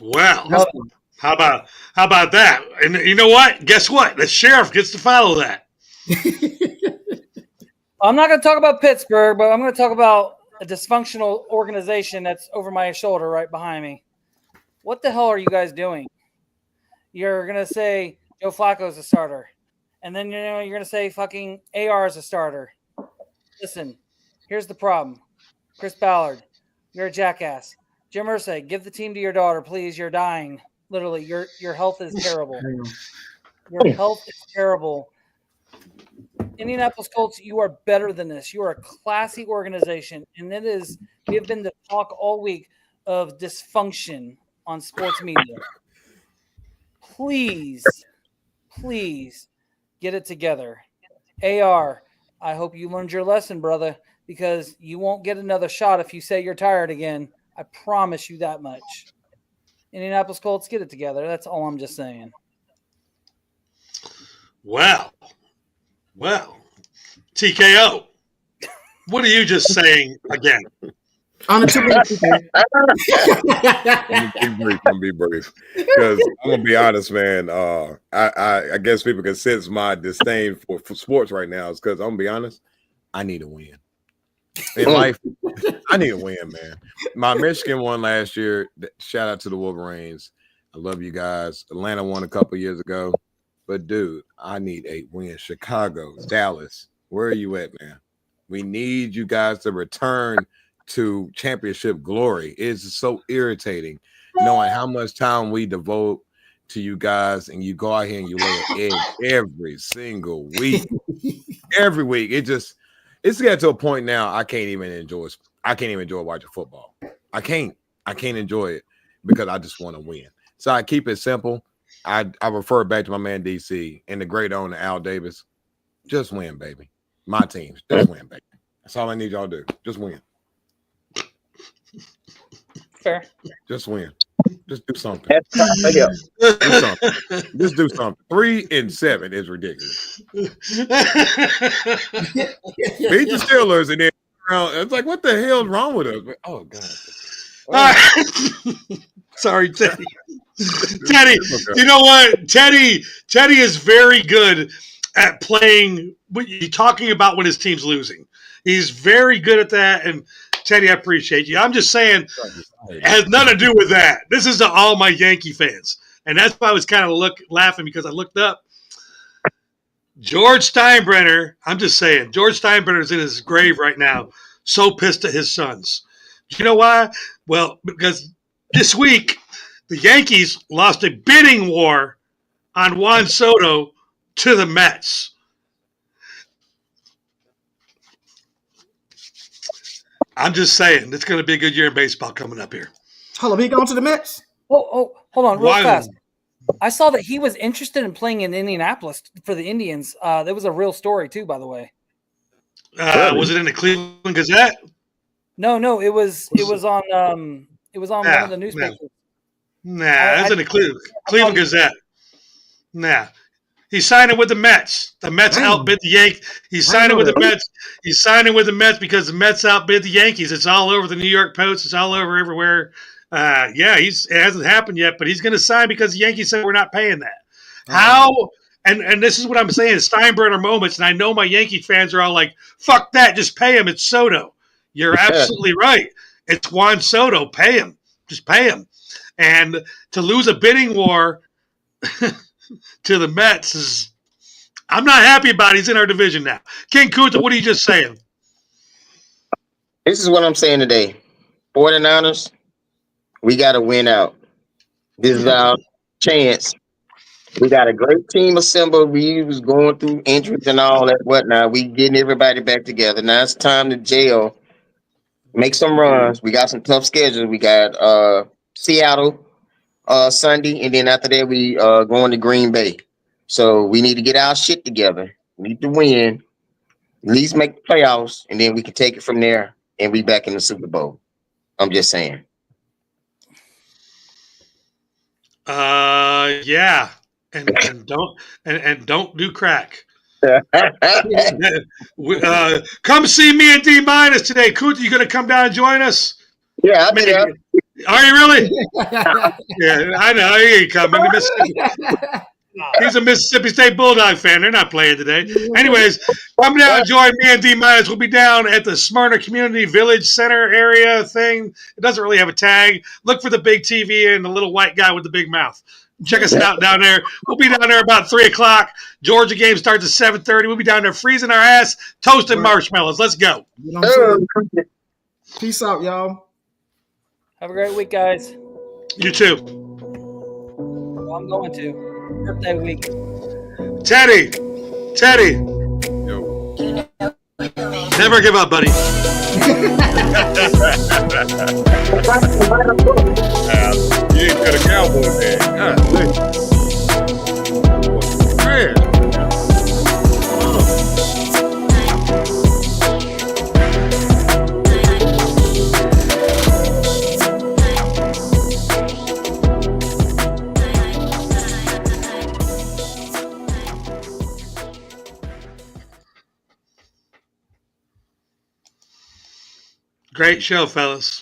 Well, Nothing. how about that? And you know what? Guess what? The sheriff gets to follow that. I'm not going to talk about Pittsburgh, but I'm going to talk about a dysfunctional organization that's over my shoulder right behind me. What the hell are you guys doing? You're going to say Joe Flacco's a starter. And then you're going to say fucking AR is a starter. Listen, here's the problem. Chris Ballard, you're a jackass. Jim Irsay, give the team to your daughter, please. You're dying. Literally, your health is terrible. Your health is terrible. Indianapolis Colts, you are better than this. You are a classy organization, and we have been the talk all week of dysfunction on sports media. Please get it together. AR, I hope you learned your lesson, brother, because you won't get another shot if you say you're tired again. I promise you that much. Indianapolis Colts, get it together. That's all I'm just saying. Well, TKO. What are you just saying again? On the 2 minutes. I'm gonna be brief because I'm gonna be honest, man. I guess people can sense my disdain for sports right now. Is because I'm gonna be honest. I need a win in life. I need a win, man. My Michigan won last year. Shout out to the Wolverines. I love you guys. Atlanta won a couple years ago, but dude, I need a win. Chicago, Dallas, where are you at, man? We need you guys to return to championship glory. It's so irritating knowing how much time we devote to you guys, and you go out here and you lay an egg every single week. Every week. It's getting to a point now I can't even enjoy watching football. I can't enjoy it because I just want to win. So I keep it simple. I refer back to my man DC and the great owner Al Davis. Just win, baby. My teams. Just win, baby. That's all I need y'all to do. Just win. Fair. Just win. Just do something. Yeah. Do something. Just do something. 3-7 is ridiculous. Beat the Steelers and then it's like, what the hell is wrong with us? Oh God. Sorry, Teddy. Teddy, you know what? Teddy is very good at playing, talking about when his team's losing. He's very good at that. And Teddy, I appreciate you. I'm just saying, it has nothing to do with that. This is to all my Yankee fans. And that's why I was kind of laughing, because I looked up. George Steinbrenner, I'm just saying, George Steinbrenner's in his grave right now, so pissed at his sons. Do you know why? Well, because this week, the Yankees lost a bidding war on Juan Soto to the Mets. I'm just saying, it's going to be a good year in baseball coming up here. Hold on, he going to the Mets? Oh, hold on, real Why? fast. I saw that he was interested in playing in Indianapolis for the Indians. That was a real story too, by the way. Was it in the Cleveland Gazette? No, it was on one of the newspapers. Nah, it was in the Cleveland Gazette. Nah. He's signing with the Mets. The Mets outbid the Yankees. He's signing with the Mets. He's signing with the Mets because the Mets outbid the Yankees. It's all over the New York Post. It's all over everywhere. It hasn't happened yet, but he's going to sign because the Yankees said we're not paying that. How? And this is what I'm saying, Steinbrenner moments, and I know my Yankee fans are all like, fuck that, just pay him. It's Soto. You're absolutely right. It's Juan Soto. Pay him. Just pay him. And to lose a bidding war to the Mets is, I'm not happy about it. He's in our division now. King Kunta, what are you just saying? This is what I'm saying today. 49ers, we got to win out. This is our chance. We got a great team assembled. We was going through injuries and all that whatnot. We getting everybody back together. Now it's time to jail. Make some runs. We got some tough schedules. We got Seattle Sunday, and then after that we going to Green Bay. So we need to get our shit together. We need to win, at least make the playoffs, and then we can take it from there and be back in the Super Bowl. I'm just saying. Yeah. And don't do crack. Come see me and D- today. Kunta, you gonna come down and join us? Yeah, I'll be there. Are you really? Yeah, I know. He ain't coming to Mississippi. He's a Mississippi State Bulldog fan. They're not playing today. Anyways, come down and join me and D Myers. We'll be down at the Smyrna Community Village Center area thing. It doesn't really have a tag. Look for the big TV and the little white guy with the big mouth. Check us out down there. We'll be down there about 3 o'clock. Georgia game starts at 7:30. We'll be down there freezing our ass, toasting marshmallows. Let's go. You know what I'm saying? Peace out, y'all. Have a great week, guys. You too. Well, I'm going to. Birthday week. Teddy. Yo. Never give up, buddy. You ain't got a cowboy man. Man. Great show, fellas.